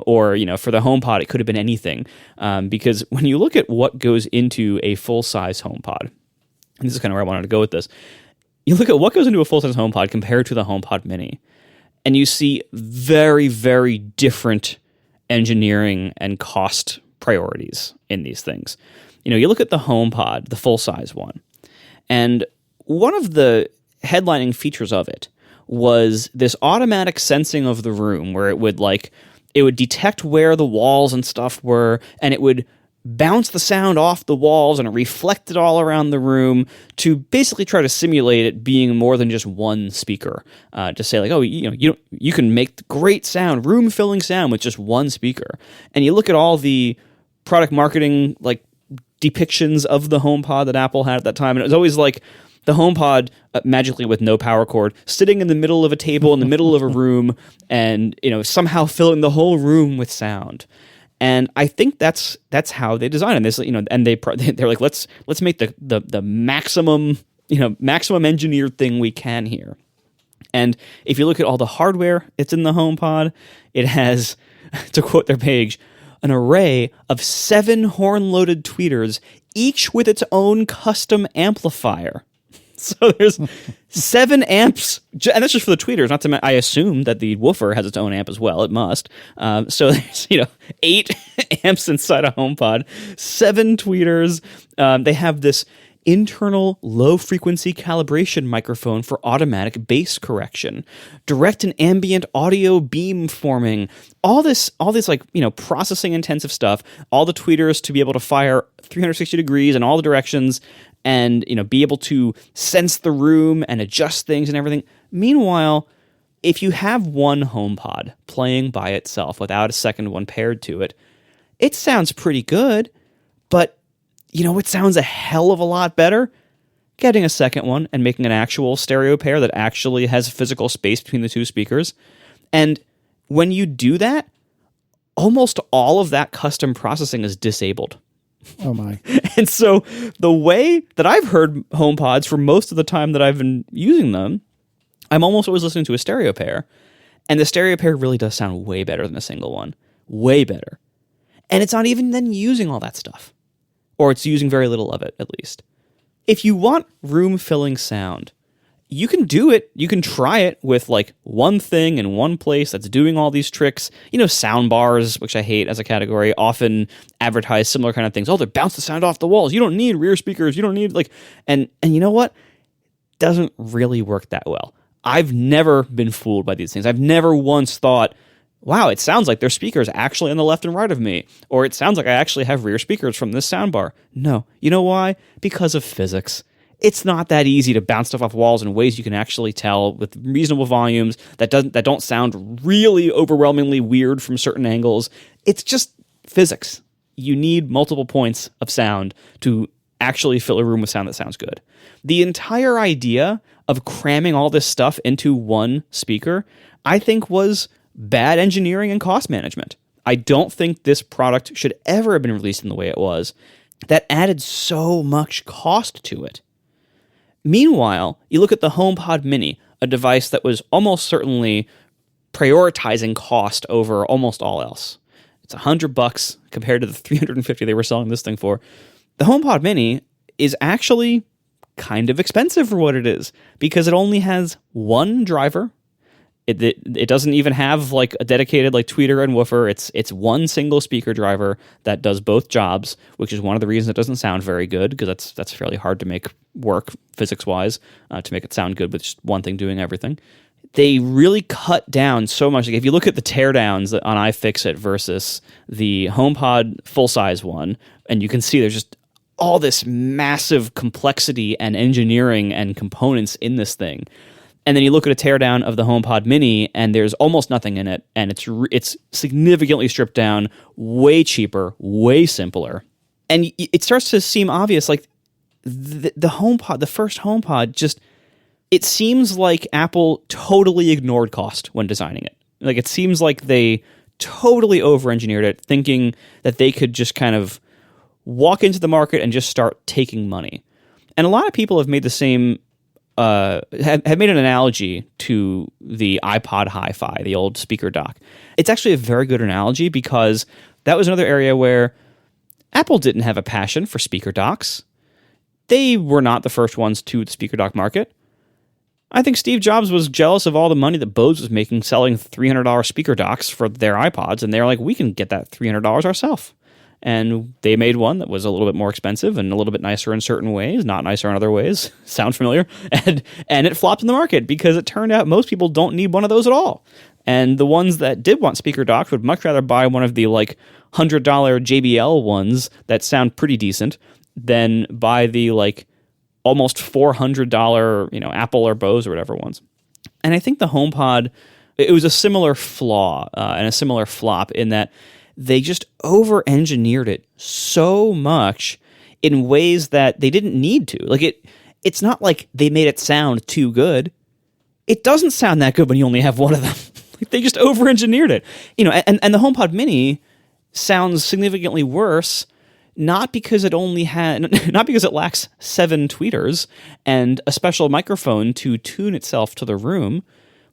Speaker 1: or, for the HomePod, it could have been anything. Because when you look at what goes into a full-size HomePod, and this is kind of where I wanted to go with this, you look at what goes into a full-size HomePod compared to the HomePod Mini, and you see very, very different engineering and cost priorities in these things. You look at the HomePod, the full-size one, and one of the headlining features of it was this automatic sensing of the room where it would detect where the walls and stuff were, and it would bounce the sound off the walls and reflect it all around the room to basically try to simulate it being more than just one speaker. To say like, oh, you can make great sound, room-filling sound with just one speaker. And you look at all the product marketing like depictions of the HomePod that Apple had at that time, and it was always like the HomePod magically with no power cord, sitting in the middle of a table in the middle of a room, and somehow filling the whole room with sound. And I think that's how they designed this, and they're like, let's make the maximum engineered thing we can here. And if you look at all the hardware it's in the HomePod, it has, to quote their page, an array of 7 horn-loaded tweeters, each with its own custom amplifier. So there's 7 amps, and that's just for the tweeters. Not to I assume that the woofer has its own amp as well. It must. So there's 8 amps inside a HomePod, 7 tweeters. They have this internal low-frequency calibration microphone for automatic bass correction, direct and ambient audio beam forming, all this processing-intensive stuff, all the tweeters to be able to fire 360 degrees in all the directions, and be able to sense the room and adjust things and everything. Meanwhile, if you have one HomePod playing by itself without a second one paired to it, it sounds pretty good, but it sounds a hell of a lot better getting a second one and making an actual stereo pair that actually has physical space between the two speakers. And when you do that, almost all of that custom processing is disabled.
Speaker 2: Oh my.
Speaker 1: And so the way that I've heard HomePods for most of the time that I've been using them, I'm almost always listening to a stereo pair. And the stereo pair really does sound way better than a single one. Way better. And it's not even then using all that stuff. Or it's using very little of it, at least. If you want room-filling sound, you can do it. You can try it with like one thing in one place that's doing all these tricks. Sound bars, which I hate as a category, often advertise similar kind of things. Oh, they bounce the sound off the walls. You don't need rear speakers. You don't need and you know what? Doesn't really work that well. I've never been fooled by these things. I've never once thought, wow, it sounds like there's speakers actually on the left and right of me. Or it sounds like I actually have rear speakers from this soundbar. No. You know why? Because of physics. It's not that easy to bounce stuff off walls in ways you can actually tell with reasonable volumes that don't sound really overwhelmingly weird from certain angles. It's just physics. You need multiple points of sound to actually fill a room with sound that sounds good. The entire idea of cramming all this stuff into one speaker, I think, was bad engineering and cost management. I don't think this product should ever have been released in the way it was. That added so much cost to it. Meanwhile, you look at the HomePod Mini, a device that was almost certainly prioritizing cost over almost all else. It's $100 compared to the $350 they were selling this thing for. The HomePod Mini is actually kind of expensive for what it is because it only has one driver. It doesn't even have like a dedicated like tweeter and woofer. It's one single speaker driver that does both jobs, which is one of the reasons it doesn't sound very good because that's fairly hard to make work physics wise to make it sound good with just one thing doing everything. They really cut down so much. Like if you look at the teardowns on iFixit versus the HomePod full size one, and you can see there's just all this massive complexity and engineering and components in this thing. And then you look at a teardown of the HomePod Mini, and there's almost nothing in it, and it's significantly stripped down, way cheaper, way simpler. And it starts to seem obvious, like the HomePod, the first HomePod, just it seems like Apple totally ignored cost when designing it. Like it seems like they totally over-engineered it, thinking that they could just kind of walk into the market and just start taking money. And a lot of people have made the same have made an analogy to the iPod Hi-Fi, the old speaker dock. It's actually a very good analogy because that was another area where Apple didn't have a passion for speaker docks. They were not the first ones to the speaker dock market. I think Steve Jobs was jealous of all the money that Bose was making selling $300 speaker docks for their iPods, and they were like, we can get that $300 ourselves. And they made one that was a little bit more expensive and a little bit nicer in certain ways, not nicer in other ways. Sound familiar? And it flopped in the market because it turned out most people don't need one of those at all. And the ones that did want speaker docks would much rather buy one of the like $100 JBL ones that sound pretty decent than buy the like almost $400, Apple or Bose or whatever ones. And I think the HomePod, it was a similar flaw and a similar flop in that they just over-engineered it so much in ways that they didn't need to. Like it's not like they made it sound too good. It doesn't sound that good when you only have one of them. They just over-engineered it. And the HomePod Mini sounds significantly worse, not because it lacks 7 tweeters and a special microphone to tune itself to the room.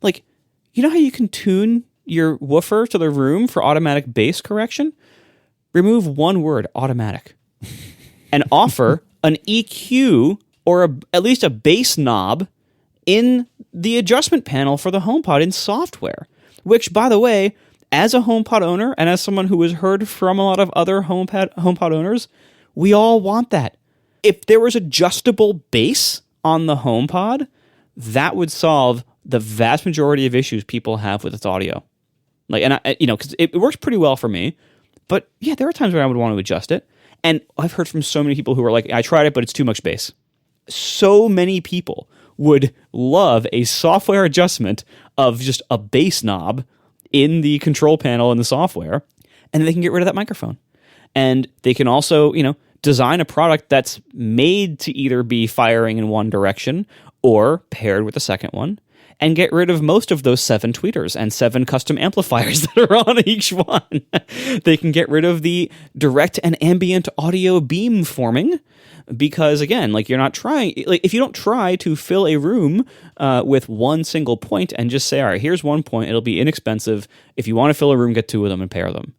Speaker 1: Like, you know how you can tune your woofer to the room for automatic bass correction? Remove one word, automatic, and offer an EQ or at least a bass knob in the adjustment panel for the HomePod in software, which, by the way, as a HomePod owner and as someone who has heard from a lot of other HomePod owners, we all want that. If there was adjustable bass on the HomePod, that would solve the vast majority of issues people have with its audio. Because it works pretty well for me, but yeah, there are times where I would want to adjust it. And I've heard from so many people who are like, I tried it, but it's too much bass. So many people would love a software adjustment of just a bass knob in the control panel in the software, and they can get rid of that microphone. And they can also, design a product that's made to either be firing in one direction or paired with the second one, and get rid of most of those 7 tweeters and 7 custom amplifiers that are on each one. They can get rid of the direct and ambient audio beam forming, because again, you're not trying, if you don't try to fill a room with one single point and just say, all right, here's one point, it'll be inexpensive. If you want to fill a room, get 2 of them and pair them.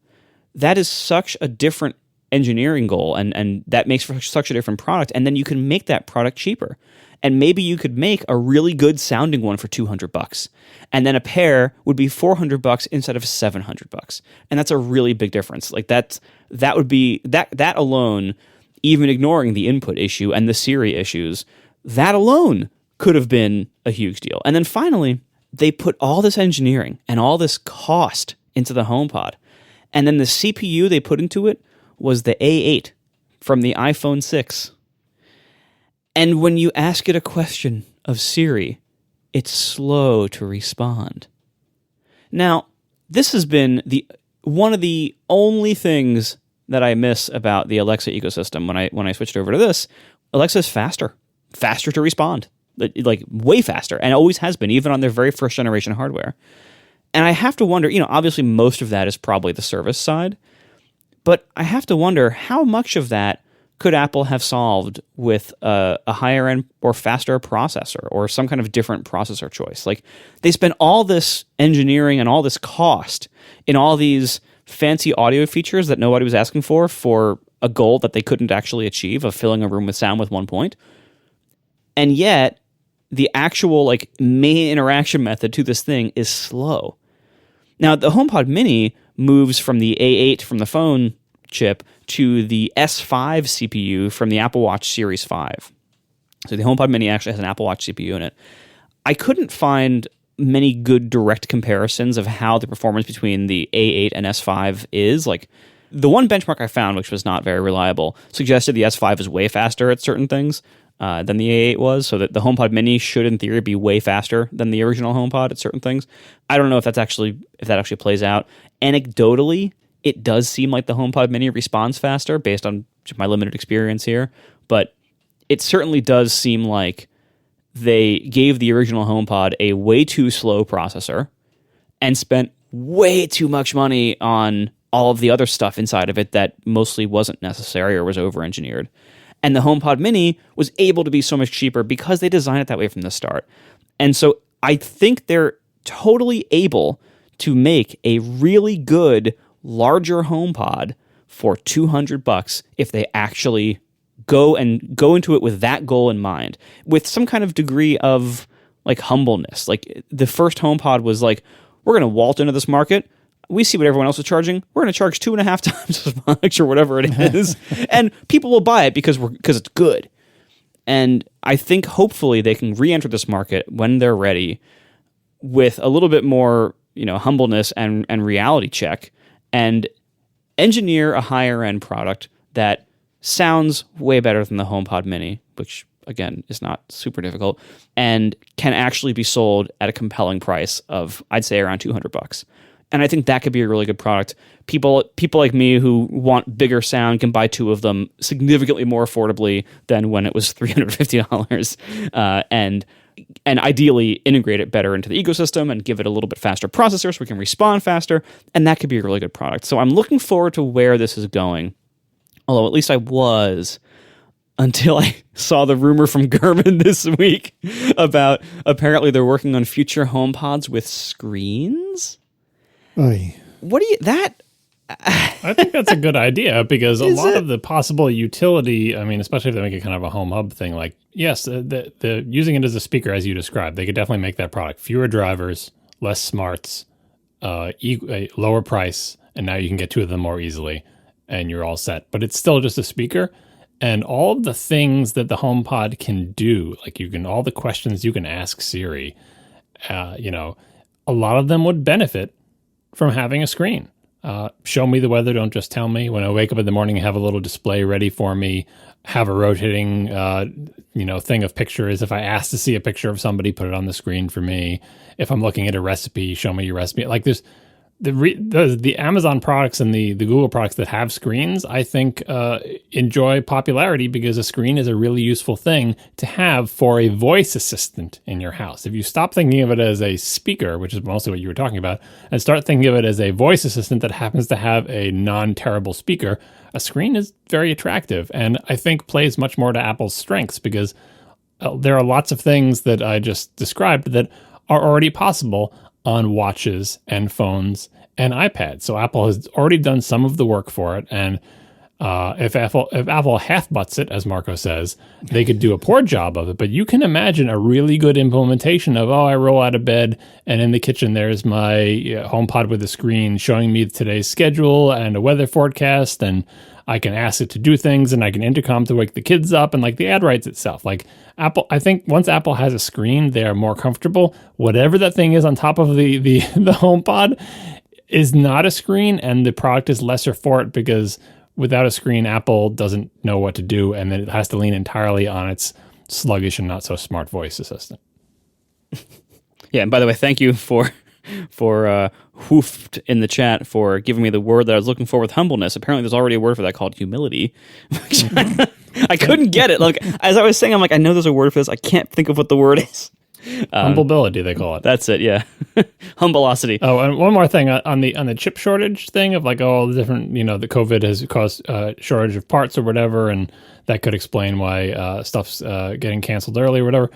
Speaker 1: That is such a different engineering goal, and that makes for such a different product. And then you can make that product cheaper. And maybe you could make a really good sounding one for $200, and then a pair would be $400 instead of $700. And that's a really big difference. That would be that alone, even ignoring the input issue and the Siri issues, that alone could have been a huge deal. And then finally, they put all this engineering and all this cost into the HomePod. And then the CPU they put into it was the A8 from the iPhone 6. And when you ask it a question of Siri, it's slow to respond. Now, this has been one of the only things that I miss about the Alexa ecosystem when I switched over to this. Alexa's faster to respond, way faster, and always has been, even on their very first generation hardware. And I have to wonder, obviously most of that is probably the service side, but I have to wonder how much of that could Apple have solved with a higher end or faster processor or some kind of different processor choice? They spent all this engineering and all this cost in all these fancy audio features that nobody was asking for a goal that they couldn't actually achieve of filling a room with sound with 1 point. And yet, the actual main interaction method to this thing is slow. Now, the HomePod Mini moves from the A8 from the phone chip to the S5 CPU from the Apple Watch Series 5. So the HomePod Mini actually has an Apple Watch CPU in it. I couldn't find many good direct comparisons of how the performance between the A8 and S5 is. The one benchmark I found, which was not very reliable, suggested the S5 is way faster at certain things than the A8 was, so that the HomePod Mini should, in theory, be way faster than the original HomePod at certain things. I don't know if that actually plays out. Anecdotally, it does seem like the HomePod Mini responds faster based on my limited experience here, but it certainly does seem like they gave the original HomePod a way too slow processor and spent way too much money on all of the other stuff inside of it that mostly wasn't necessary or was over-engineered. And the HomePod Mini was able to be so much cheaper because they designed it that way from the start. And so I think they're totally able to make a really good, larger HomePod for $200 if they actually go into it with that goal in mind, with some kind of degree of like humbleness. Like the first HomePod was like, we're going to waltz into this market. We see what everyone else is charging. We're going to charge 2.5 times as much or whatever it is. And people will buy it because it's good. And I think hopefully they can re-enter this market when they're ready with a little bit more, humbleness and reality check, and engineer a higher end product that sounds way better than the HomePod Mini, which again is not super difficult, and can actually be sold at a compelling price of, I'd say, around $200. And I think that could be a really good product. People like me who want bigger sound can buy 2 of them significantly more affordably than when it was $350, and ideally integrate it better into the ecosystem and give it a little bit faster processor so we can respond faster. And that could be a really good product. So I'm looking forward to where this is going. Although at least I was, until I saw the rumor from Gurman this week about apparently they're working on future HomePods with screens.
Speaker 2: Oy.
Speaker 1: What do you that?
Speaker 3: I think that's a good idea because a lot of the possible utility, I mean, especially if they make it kind of a home hub thing, like, yes, the using it as a speaker, as you described, they could definitely make that product. Fewer drivers, less smarts, a lower price, and now you can get 2 of them more easily, and you're all set. But it's still just a speaker, and all of the things that the HomePod can do, like all the questions you can ask Siri, a lot of them would benefit from having a screen. Show me the weather, don't just tell me. When I wake up in the morning, have a little display ready for me, have a rotating, thing of pictures. If I ask to see a picture of somebody, put it on the screen for me. If I'm looking at a recipe, show me your recipe. Like there's the Amazon products and the Google products that have screens, I think, enjoy popularity because a screen is a really useful thing to have for a voice assistant in your house. If you stop thinking of it as a speaker, which is mostly what you were talking about, and start thinking of it as a voice assistant that happens to have a non-terrible speaker, a screen is very attractive and I think plays much more to Apple's strengths because there are lots of things that I just described that are already possible on watches and phones and iPads. So Apple has already done some of the work for it. And if Apple half-butts it, as Marco says, they could do a poor job of it. But you can imagine a really good implementation of, I roll out of bed and in the kitchen there's my HomePod with a screen showing me today's schedule and a weather forecast, and I can ask it to do things, and I can intercom to wake the kids up, and like the ad writes itself. Like Apple, I think once Apple has a screen, they are more comfortable. Whatever that thing is on top of the HomePod is not a screen, and the product is lesser for it because without a screen, Apple doesn't know what to do, and then it has to lean entirely on its sluggish and not so smart voice assistant.
Speaker 1: Yeah, and by the way, thank you for hoofed in the chat for giving me the word that I was looking for with humbleness. Apparently there's already a word for that called humility. I couldn't get it. Like, as I was saying, I'm like, I know there's a word for this. I can't think of what the word is.
Speaker 3: Humblability, they call it.
Speaker 1: That's it, yeah. Humbleosity.
Speaker 3: Oh, and one more thing on the chip shortage thing of like all the different, the COVID has caused shortage of parts or whatever, and that could explain why stuff's getting canceled early or whatever.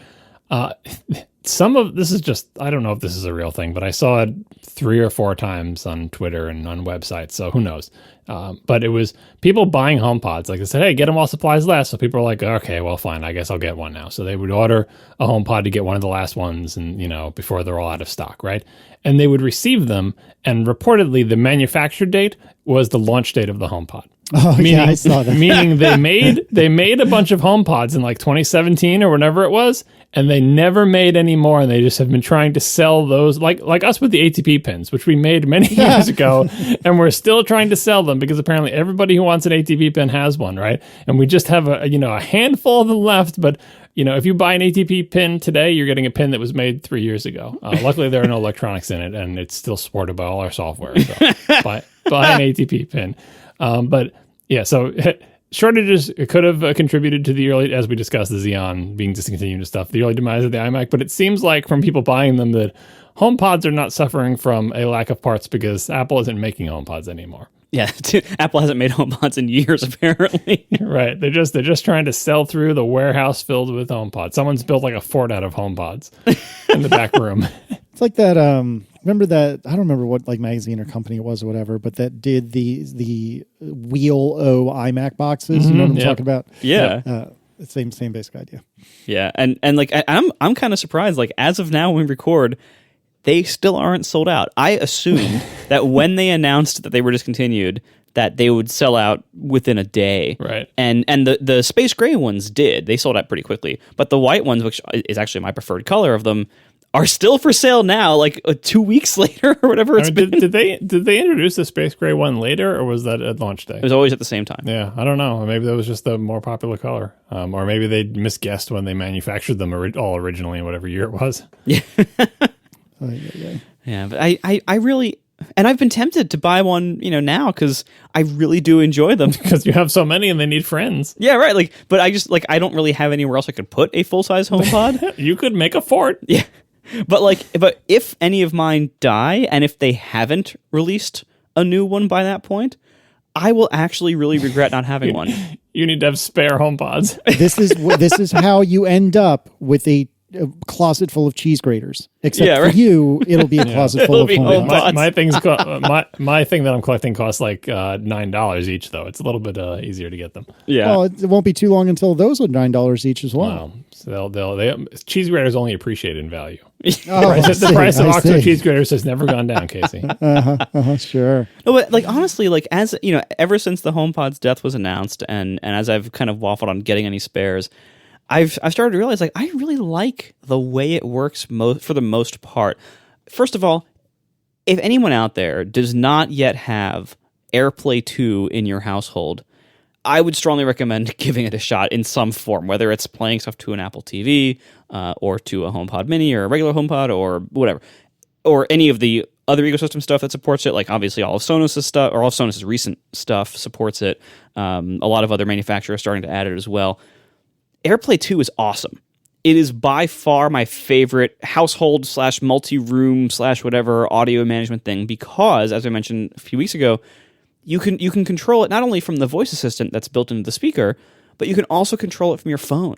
Speaker 3: Some of this is just, I don't know if this is a real thing, but I saw it 3 or 4 times on Twitter and on websites, so who knows. But it was people buying HomePods. Like they said, hey, get them while supplies last. So people are like, okay, well, fine, I guess I'll get one now. So they would order a HomePod to get one of the last ones and, before they're all out of stock, right? And they would receive them, and reportedly the manufacture date was the launch date of the HomePod.
Speaker 2: Oh, yeah, I saw that.
Speaker 3: Meaning they made a bunch of HomePods in like 2017 or whenever it was, and they never made any more, and they just have been trying to sell those, like us with the ATP pins, which we made many years ago, and we're still trying to sell them because apparently everybody who wants an ATP pin has one, right? And we just have a handful of them left, but if you buy an ATP pin today, you're getting a pin that was made 3 years ago. Luckily, there are no electronics in it, and it's still supported by all our software. So buy an ATP pin. But yeah, so shortages could have contributed to the early, as we discussed, the Xeon being discontinued and stuff, the early demise of the iMac. But it seems like from people buying them that HomePods are not suffering from a lack of parts because Apple isn't making HomePods anymore.
Speaker 1: Yeah, Apple hasn't made HomePods in years, apparently.
Speaker 3: Right. They're just trying to sell through the warehouse filled with HomePods. Someone's built like a fort out of HomePods in the back room.
Speaker 2: It's like that. Remember that? I don't remember what like magazine or company it was or whatever, but that did the Wheel O iMac boxes. You know what I'm talking about?
Speaker 1: Yeah.
Speaker 2: Same basic idea.
Speaker 1: Yeah, and like I'm kind of surprised. Like as of now, when we record, they still aren't sold out. I assumed that when they announced that they were discontinued, that they would sell out within a day.
Speaker 3: Right.
Speaker 1: And the space gray ones did. They sold out pretty quickly. But the white ones, which is actually my preferred color of them, are still for sale now, like 2 weeks later or whatever it's been.
Speaker 3: Did they introduce the space gray one later, or was that at launch day?
Speaker 1: It was always at the same time.
Speaker 3: Yeah, I don't know. Maybe that was just the more popular color, or maybe they misguessed when they manufactured them all originally in whatever year it was.
Speaker 1: Yeah. Yeah, but I really, and I've been tempted to buy one, now because I really do enjoy them.
Speaker 3: Because you have so many and they need friends.
Speaker 1: Yeah, right. Like, but I just I don't really have anywhere else I could put a full size HomePod.
Speaker 3: You could make a fort.
Speaker 1: Yeah. But if any of mine die, and if they haven't released a new one by that point, I will actually really regret not having one.
Speaker 3: You need to have spare HomePods.
Speaker 2: This is how you end up with a closet full of cheese graters. Except for you, it'll be a closet full of HomePods.
Speaker 3: My things my thing that I'm collecting costs like $9 each, though. It's a little bit easier to get them.
Speaker 1: Yeah.
Speaker 2: Well, it won't be too long until those are $9 each as well.
Speaker 3: Wow. So they cheese graters only appreciate in value.
Speaker 2: Oh,
Speaker 3: The price of OXO cheese graters has never gone down, Casey.
Speaker 2: Sure.
Speaker 1: No, but honestly, as ever since the HomePod's death was announced, and as I've kind of waffled on getting any spares, I've started to realize I really like the way it works for the most part. First of all, if anyone out there does not yet have AirPlay 2 in your household, I would strongly recommend giving it a shot in some form, whether it's playing stuff to an Apple TV or to a HomePod Mini or a regular HomePod or whatever, or any of the other ecosystem stuff that supports it. Like obviously all of Sonos' stuff, or all of Sonos' recent stuff supports it. A lot of other manufacturers are starting to add it as well. AirPlay 2 is awesome. It is by far my favorite household / multi-room / whatever audio management thing because, as I mentioned a few weeks ago, you can control it not only from the voice assistant that's built into the speaker, but you can also control it from your phone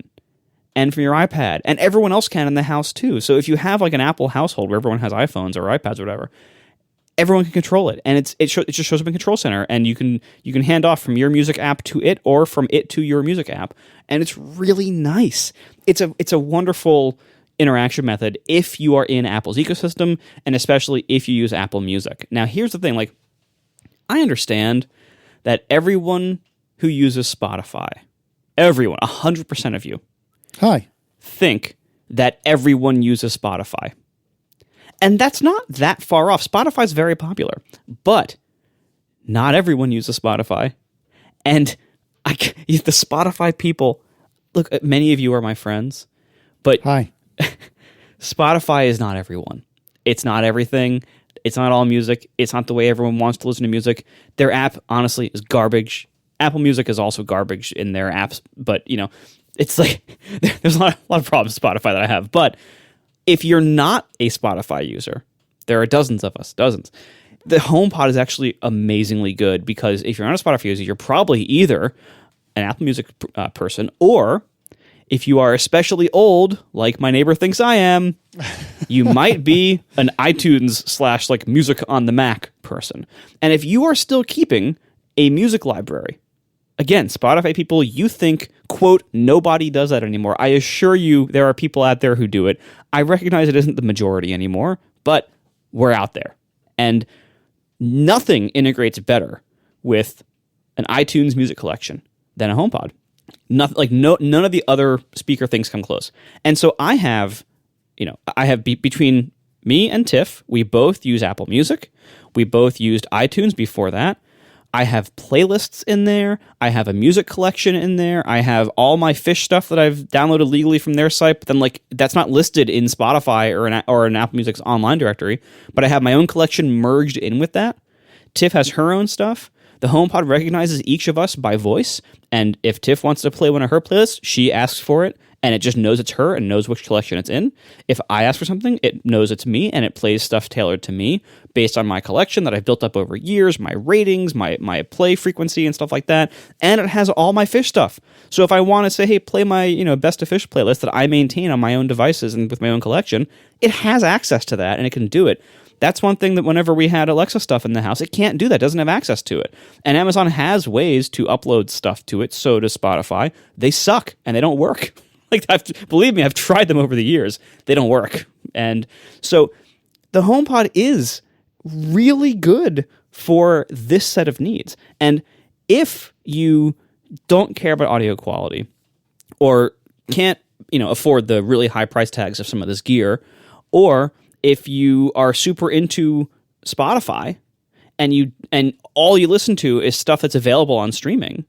Speaker 1: and from your iPad, and everyone else can in the house too. So if you have like an Apple household where everyone has iPhones or iPads or whatever, everyone can control it, and it just shows up in Control Center, and you can hand off from your music app to it or from it to your music app, and it's really nice. It's a wonderful interaction method if you are in Apple's ecosystem, and especially if you use Apple Music. Now, here's the thing: I understand that everyone who uses Spotify, everyone, 100% of you, think that everyone uses Spotify. And that's not that far off. Spotify's very popular, but not everyone uses Spotify. And the Spotify people, look, many of you are my friends, but Spotify is not everyone. It's not everything. It's not all music. It's not the way everyone wants to listen to music. Their app, honestly, is garbage. Apple Music is also garbage in their apps, but, it's like, there's a lot of problems with Spotify that I have. But if you're not a Spotify user, there are dozens of us, dozens. The HomePod is actually amazingly good because if you're not a Spotify user, you're probably either an Apple Music person, or if you are especially old, like my neighbor thinks I am, you might be an iTunes / music on the Mac person. And if you are still keeping a music library, again, Spotify people, you think, quote, nobody does that anymore. I assure you there are people out there who do it. I recognize it isn't the majority anymore, but we're out there. And nothing integrates better with an iTunes music collection than a HomePod. Nothing, none of the other speaker things come close. And so I have between me and Tiff, we both use Apple Music. We both used iTunes before that. I have playlists in there. I have a music collection in there. I have all my Fish stuff that I've downloaded legally from their site, but then that's not listed in Spotify or in Apple Music's online directory. But I have my own collection merged in with that. Tiff has her own stuff. The HomePod recognizes each of us by voice, and if Tiff wants to play one of her playlists, she asks for it, and it just knows it's her and knows which collection it's in. If I ask for something, it knows it's me, and it plays stuff tailored to me based on my collection that I've built up over years, my ratings, my play frequency and stuff like that. And it has all my fish stuff. So if I want to say, hey, play my best of fish playlist that I maintain on my own devices and with my own collection, it has access to that and it can do it. That's one thing that whenever we had Alexa stuff in the house, it can't do that, doesn't have access to it. And Amazon has ways to upload stuff to it, so does Spotify. They suck, and they don't work. Believe me, I've tried them over the years. They don't work. And so the HomePod is really good for this set of needs. And if you don't care about audio quality or can't afford the really high price tags of some of this gear, or if you are super into Spotify and all you listen to is stuff that's available on streaming,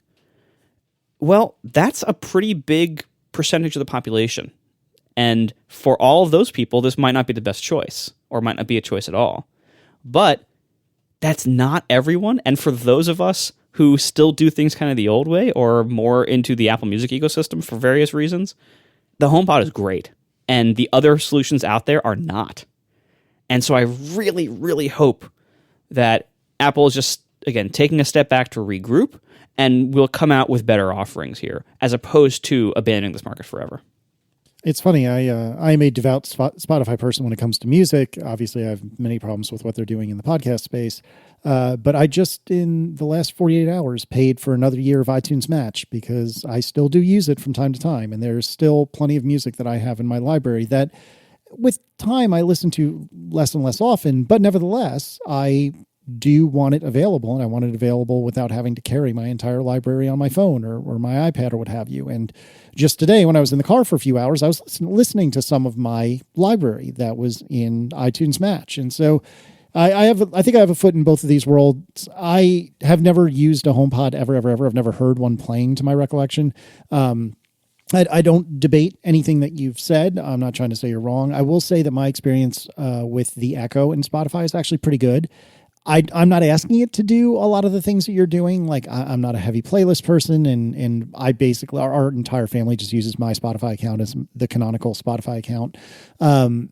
Speaker 1: well, that's a pretty big percentage of the population. And for all of those people, this might not be the best choice, or might not be a choice at all. But that's not everyone. And for those of us who still do things kind of the old way, or more into the Apple Music ecosystem for various reasons, the HomePod is great. And the other solutions out there are not. And so I really, really hope that Apple is just, again, taking a step back to regroup, and will come out with better offerings here, as opposed to abandoning this market forever.
Speaker 2: It's funny. I am a devout Spotify person when it comes to music. Obviously, I have many problems with what they're doing in the podcast space. But I just, in the last 48 hours, paid for another year of iTunes Match, because I still do use it from time to time. And there's still plenty of music that I have in my library that, with time, I listen to less and less often. But nevertheless, I do want it available, and I want it available without having to carry my entire library on my phone or my iPad or what have you. And just today, when I was in the car for a few hours, I was listening to some of my library that was in iTunes Match. And so I think I have a foot in both of these worlds. I have never used a HomePod ever. I've never heard one playing to my recollection. I don't debate anything that you've said. I'm not trying to say you're wrong. I will say that my experience with the Echo in Spotify is actually pretty good. I'm not asking it to do a lot of the things that you're doing. Like, I'm not a heavy playlist person, and I basically, our entire family just uses my Spotify account as the canonical Spotify account. And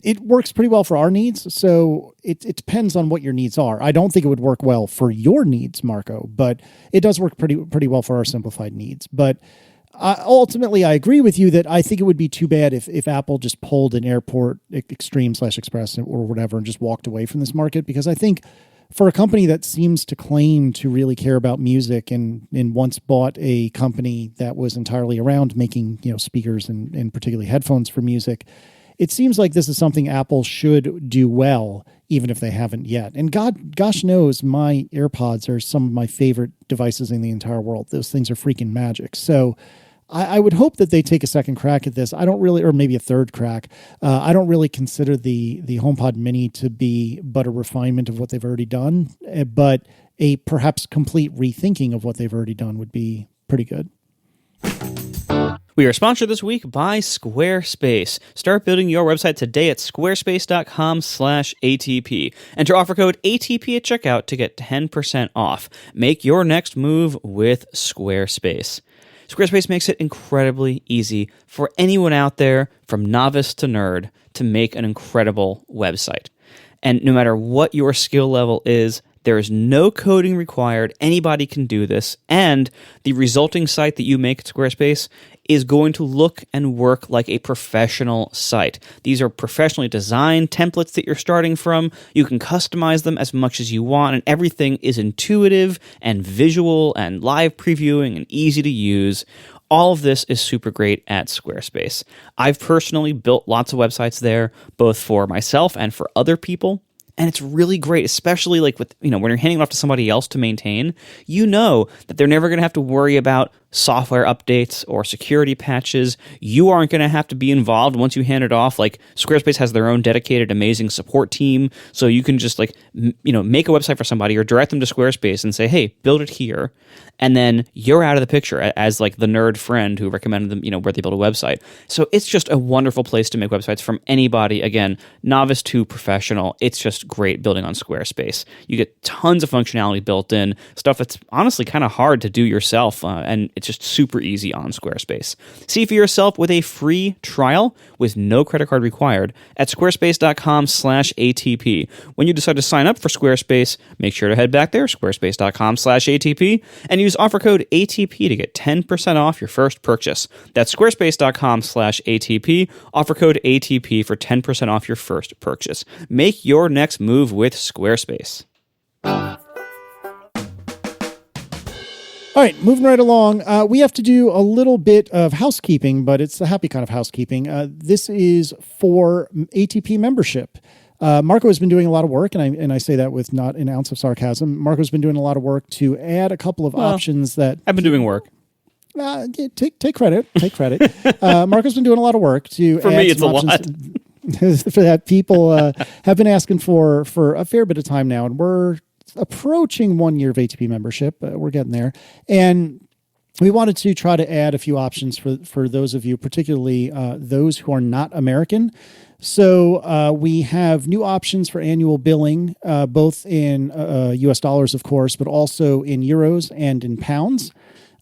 Speaker 2: it works pretty well for our needs. So it depends on what your needs are. I don't think it would work well for your needs, Marco, but it does work pretty well for our simplified needs. But ultimately, I agree with you that I think it would be too bad if Apple just pulled an Airport Extreme / Express or whatever and just walked away from this market, because I think for a company that seems to claim to really care about music and once bought a company that was entirely around making speakers and particularly headphones for music, it seems like this is something Apple should do well, even if they haven't yet. And gosh knows, my AirPods are some of my favorite devices in the entire world. Those things are freaking magic. So I would hope that they take a second crack at this. I don't really, or maybe a third crack. I don't really consider the HomePod Mini to be but a refinement of what they've already done, but a perhaps complete rethinking of what they've already done would be pretty good.
Speaker 1: We are sponsored this week by Squarespace. Start building your website today at squarespace.com/ATP. Enter offer code ATP at checkout to get 10% off. Make your next move with Squarespace. Squarespace makes it incredibly easy for anyone out there, from novice to nerd, to make an incredible website. And no matter what your skill level is, there is no coding required. Anybody can do this. And the resulting site that you make at Squarespace is going to look and work like a professional site. These are professionally designed templates that you're starting from. You can customize them as much as you want, and everything is intuitive and visual and live previewing and easy to use. All of this is super great at Squarespace. I've personally built lots of websites there, both for myself and for other people. And it's really great, especially like with, when you're handing it off to somebody else to maintain, that they're never going to have to worry about software updates or security patches. You aren't going to have to be involved once you hand it off. Like, Squarespace has their own dedicated, amazing support team. So you can just make a website for somebody or direct them to Squarespace and say, hey, build it here. And then you're out of the picture as like the nerd friend who recommended them, where they build a website. So it's just a wonderful place to make websites from anybody. Again, novice to professional. It's just great building on Squarespace. You get tons of functionality built in, stuff that's honestly kind of hard to do yourself. And It's just super easy on Squarespace. See for yourself with a free trial with no credit card required at squarespace.com/ATP. When you decide to sign up for Squarespace, make sure to head back there, squarespace.com/ATP, and use offer code ATP to get 10% off your first purchase. That's squarespace.com/ATP, offer code ATP for 10% off your first purchase. Make your next move with Squarespace.
Speaker 2: All right, moving right along. We have to do a little bit of housekeeping, but it's the happy kind of housekeeping. This is for ATP membership. Marco has been doing a lot of work, and I say that with not an ounce of sarcasm. Marco's been doing a lot of work to add a couple of options that...
Speaker 1: I've been doing work.
Speaker 2: Take credit. Take credit. Marco's been doing a lot of work to
Speaker 1: For
Speaker 2: add
Speaker 1: me, it's a
Speaker 2: options
Speaker 1: lot.
Speaker 2: for that people have been asking for a fair bit of time now, and we're approaching 1 year of ATP membership. We're getting there. And we wanted to try to add a few options for those of you, particularly those who are not American. So we have new options for annual billing, both in US dollars, of course, but also in euros and in pounds.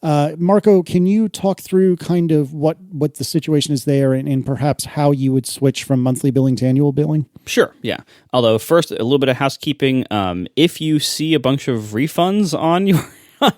Speaker 2: Marco, can you talk through kind of what the situation is there and perhaps how you would switch from monthly billing to annual billing?
Speaker 1: Sure, yeah. Although first, a little bit of housekeeping. If you see a bunch of refunds on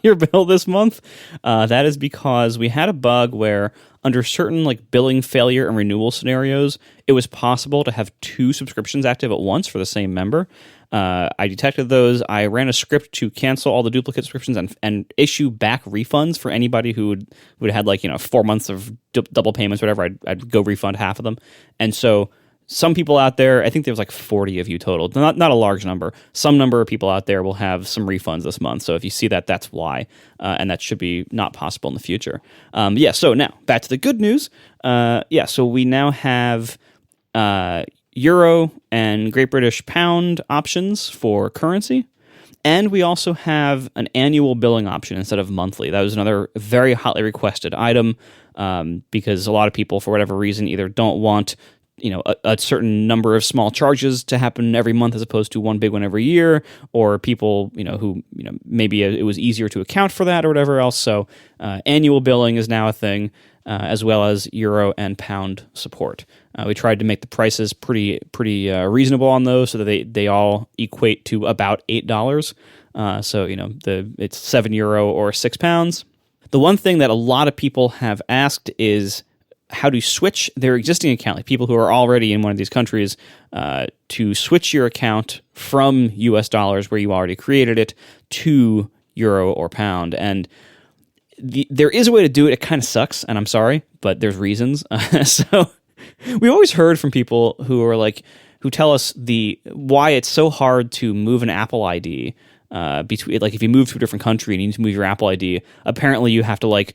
Speaker 1: your bill this month, that is because we had a bug where under certain like billing failure and renewal scenarios, it was possible to have 2 subscriptions active at once for the same member. I detected those. I ran a script to cancel all the duplicate subscriptions and issue back refunds for anybody who would had 4 months of double payments, whatever. I'd go refund half of them. And so some people out there, I think there was 40 of you total, not a large number. Some number of people out there will have some refunds this month. So if you see that, that's why. And that should be not possible in the future. So now back to the good news. So we now have Euro and Great British Pound options for currency. And we also have an annual billing option instead of monthly. That was another very hotly requested item because a lot of people, for whatever reason, either don't want a certain number of small charges to happen every month as opposed to one big one every year, or people, who, maybe it was easier to account for that or whatever else. So annual billing is now a thing, as well as Euro and Pound support. We tried to make the prices pretty reasonable on those so that they all equate to about $8. It's €7 or £6. The one thing that a lot of people have asked is how to switch their existing account, like people who are already in one of these countries, to switch your account from US dollars where you already created it to Euro or Pound. And there is a way to do it. It kind of sucks, and I'm sorry, but there's reasons. So we've always heard from people who are who tell us why it's so hard to move an Apple ID between, if you move to a different country and you need to move your Apple ID, apparently you have to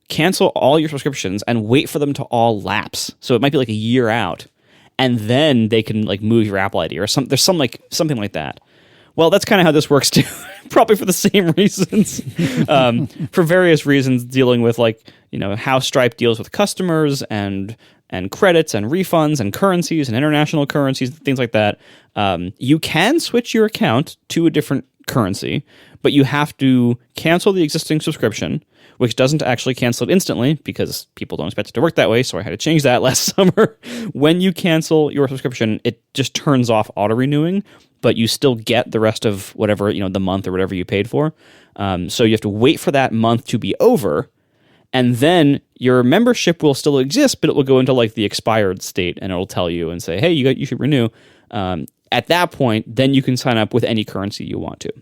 Speaker 1: cancel all your subscriptions and wait for them to all lapse. So it might be a year out, and then they can move your Apple ID or something like that. Well, that's kind of how this works too. Probably for the same reasons, for various reasons, dealing with how Stripe deals with customers and credits and refunds and currencies and international currencies, things like that. You can switch your account to a different currency, but you have to cancel the existing subscription, which doesn't actually cancel it instantly because people don't expect it to work that way. So I had to change that last summer. When you cancel your subscription, it just turns off auto renewing, but you still get the rest of whatever, the month or whatever you paid for. So you have to wait for that month to be over, and then your membership will still exist, but it will go into the expired state, and it'll tell you and say, hey, you should renew. At that point, then you can sign up with any currency you want to.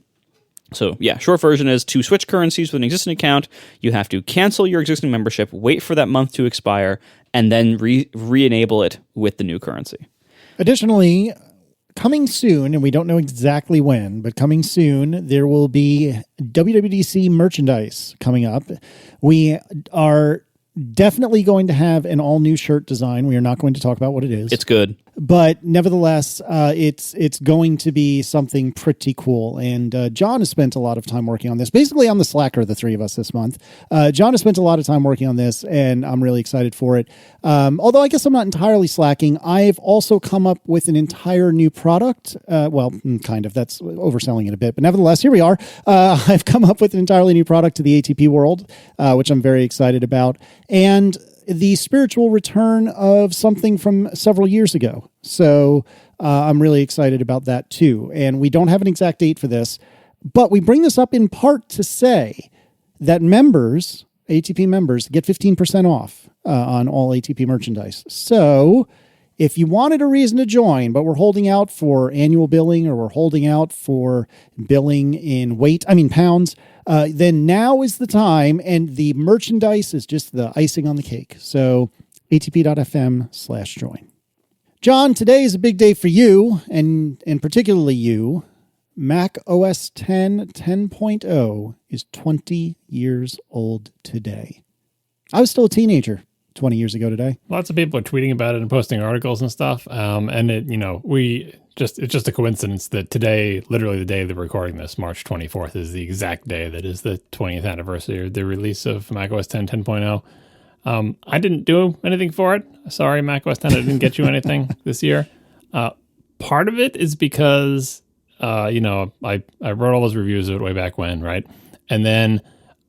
Speaker 1: So yeah, short version is to switch currencies with an existing account, you have to cancel your existing membership, wait for that month to expire, and then re-enable it with the new currency.
Speaker 2: Additionally, coming soon, and we don't know exactly when, but coming soon, there will be WWDC merchandise coming up. We are definitely going to have an all-new shirt design. We are not going to talk about what it is.
Speaker 1: It's good.
Speaker 2: but nevertheless, it's going to be something pretty cool. And John has spent a lot of time working on this. Basically, I'm the slacker of the three of us this month. John has spent a lot of time working on this, and I'm really excited for it. Although I guess I'm not entirely slacking. I've also come up with an entire new product. Well, kind of. That's overselling it a bit. But nevertheless, here we are. I've come up with an entirely new product to the ATP world, which I'm very excited about. And the spiritual return of something from several years ago. So I'm really excited about that too. And we don't have an exact date for this, but we bring this up in part to say that members, ATP members, get 15% off on all ATP merchandise. So if you wanted a reason to join, but we're holding out for annual billing or we're holding out for billing in pounds, then now is the time, and the merchandise is just the icing on the cake. So atp.fm/join. John, today is a big day for you, and particularly you. Mac OS 10 10.0 is 20 years old today. I was still a teenager 20 years ago today.
Speaker 3: Lots of people are tweeting about it and posting articles and stuff. And it's just a coincidence that today, literally the day that we're recording this, March 24th, is the exact day that is the 20th anniversary of the release of macOS 10 10.0. I didn't do anything for it. Sorry, macOS 10, I didn't get you anything this year. Part of it is because, I wrote all those reviews of it way back when, right? And then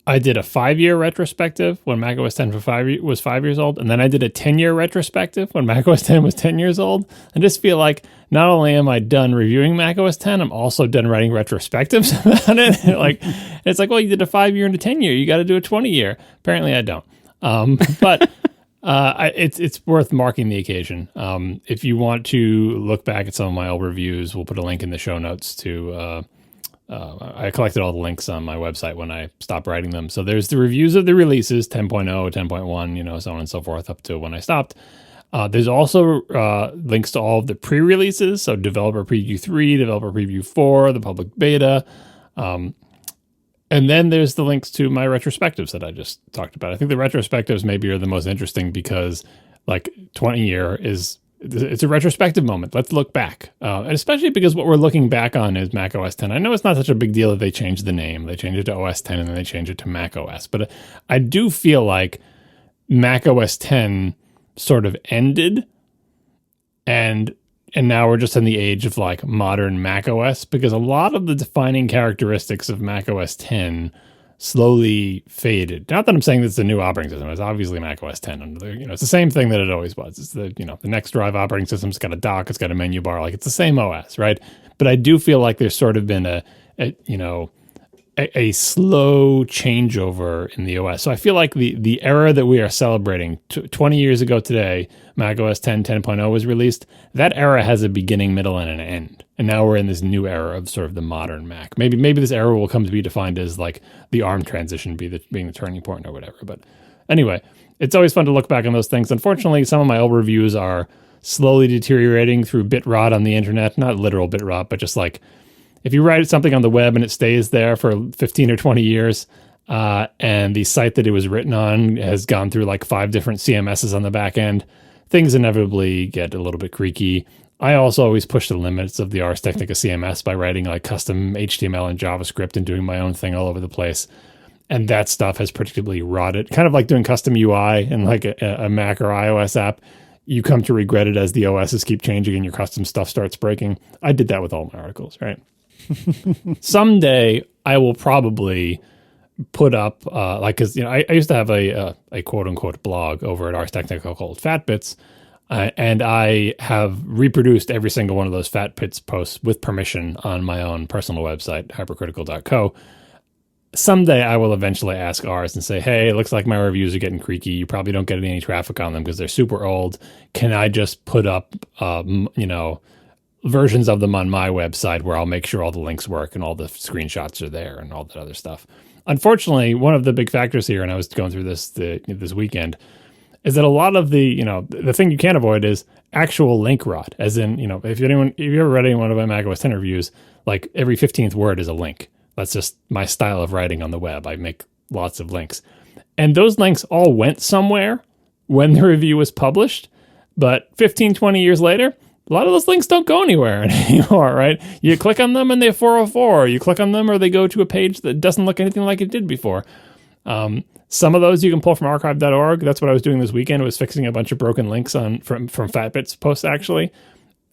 Speaker 3: I did a 5-year retrospective when macOS 10 was 5 years old, and then I did a 10-year retrospective when macOS 10 was 10 years old. I just feel like not only am I done reviewing macOS 10, I'm also done writing retrospectives about it. It's like, well, you did a 5-year and a 10-year. You got to do a 20-year. Apparently, I don't. But it's worth marking the occasion. If you want to look back at some of my old reviews, we'll put a link in the show notes to. I collected all the links on my website when I stopped writing them. So there's the reviews of the releases, 10.0, 10.1, so on and so forth, up to when I stopped. There's also links to all of the pre-releases, so Developer Preview 3, Developer Preview 4, the public beta. And then there's the links to my retrospectives that I just talked about. I think the retrospectives maybe are the most interesting because 20 year it's a retrospective moment. Let's look back. And especially because what we're looking back on is Mac OS 10. I know it's not such a big deal that they changed the name. They changed it to OS 10 and then they changed it to Mac OS. But I do feel like Mac OS 10 sort of ended and now we're just in the age of modern Mac OS, because a lot of the defining characteristics of Mac OS 10 slowly faded. Not that I'm saying this is a new operating system. It's obviously Mac OS 10. It's the same thing that it always was. It's the next drive operating system. It's got a dock. It's got a menu bar. It's the same OS, right? But I do feel like there's sort of been a slow changeover in the OS. So I feel like the era that we are celebrating 20 years ago today, Mac OS 10 10.0 was released. That era has a beginning, middle, and an end. And now we're in this new era of sort of the modern Mac. Maybe this era will come to be defined as the ARM transition being the turning point or whatever. But anyway, it's always fun to look back on those things. Unfortunately, some of my old reviews are slowly deteriorating through bit rot on the internet. Not literal bit rot, but just if you write something on the web and it stays there for 15 or 20 years, and the site that it was written on has gone through 5 different CMSs on the back end, things inevitably get a little bit creaky. I also always push the limits of the Ars Technica CMS by writing custom HTML and JavaScript and doing my own thing all over the place. And that stuff has particularly rotted. Kind of like doing custom UI in a Mac or iOS app. You come to regret it as the OSs keep changing and your custom stuff starts breaking. I did that with all my articles, right? Someday I will probably put up, because I used to have a quote unquote blog over at Ars Technica called Fat Bits, and I have reproduced every single one of those Fat Bits posts with permission on my own personal website, hypercritical.co. Someday I will eventually ask Ars and say, hey, it looks like my reviews are getting creaky. You probably don't get any traffic on them because they're super old. Can I just put up, versions of them on my website where I'll make sure all the links work and all the screenshots are there and all that other stuff? Unfortunately, one of the big factors here, and I was going through this this weekend, is that a lot of the thing you can't avoid is actual link rot. As in, if you ever read any one of my macOS 10 reviews, every 15th word is a link. That's just my style of writing on the web. I make lots of links. And those links all went somewhere when the review was published. But 15, 20 years later, a lot of those links don't go anywhere anymore, right? You click on them and they're 404. You click on them or they go to a page that doesn't look anything like it did before. Some of those you can pull from archive.org. That's what I was doing this weekend, was fixing a bunch of broken links from Fatbit's posts, actually.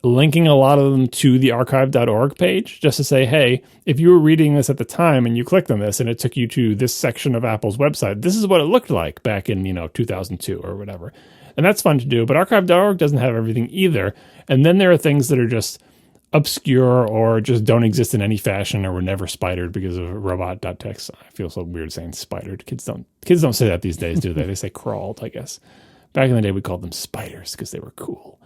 Speaker 3: Linking a lot of them to the archive.org page, just to say, hey, if you were reading this at the time and you clicked on this and it took you to this section of Apple's website, this is what it looked like back in 2002 or whatever. And that's fun to do, but archive.org doesn't have everything either. And then there are things that are just obscure or just don't exist in any fashion or were never spidered because of robot.txt. I feel so weird saying spidered. Kids don't say that these days, do they? They say crawled, I guess. Back in the day, we called them spiders because they were cool.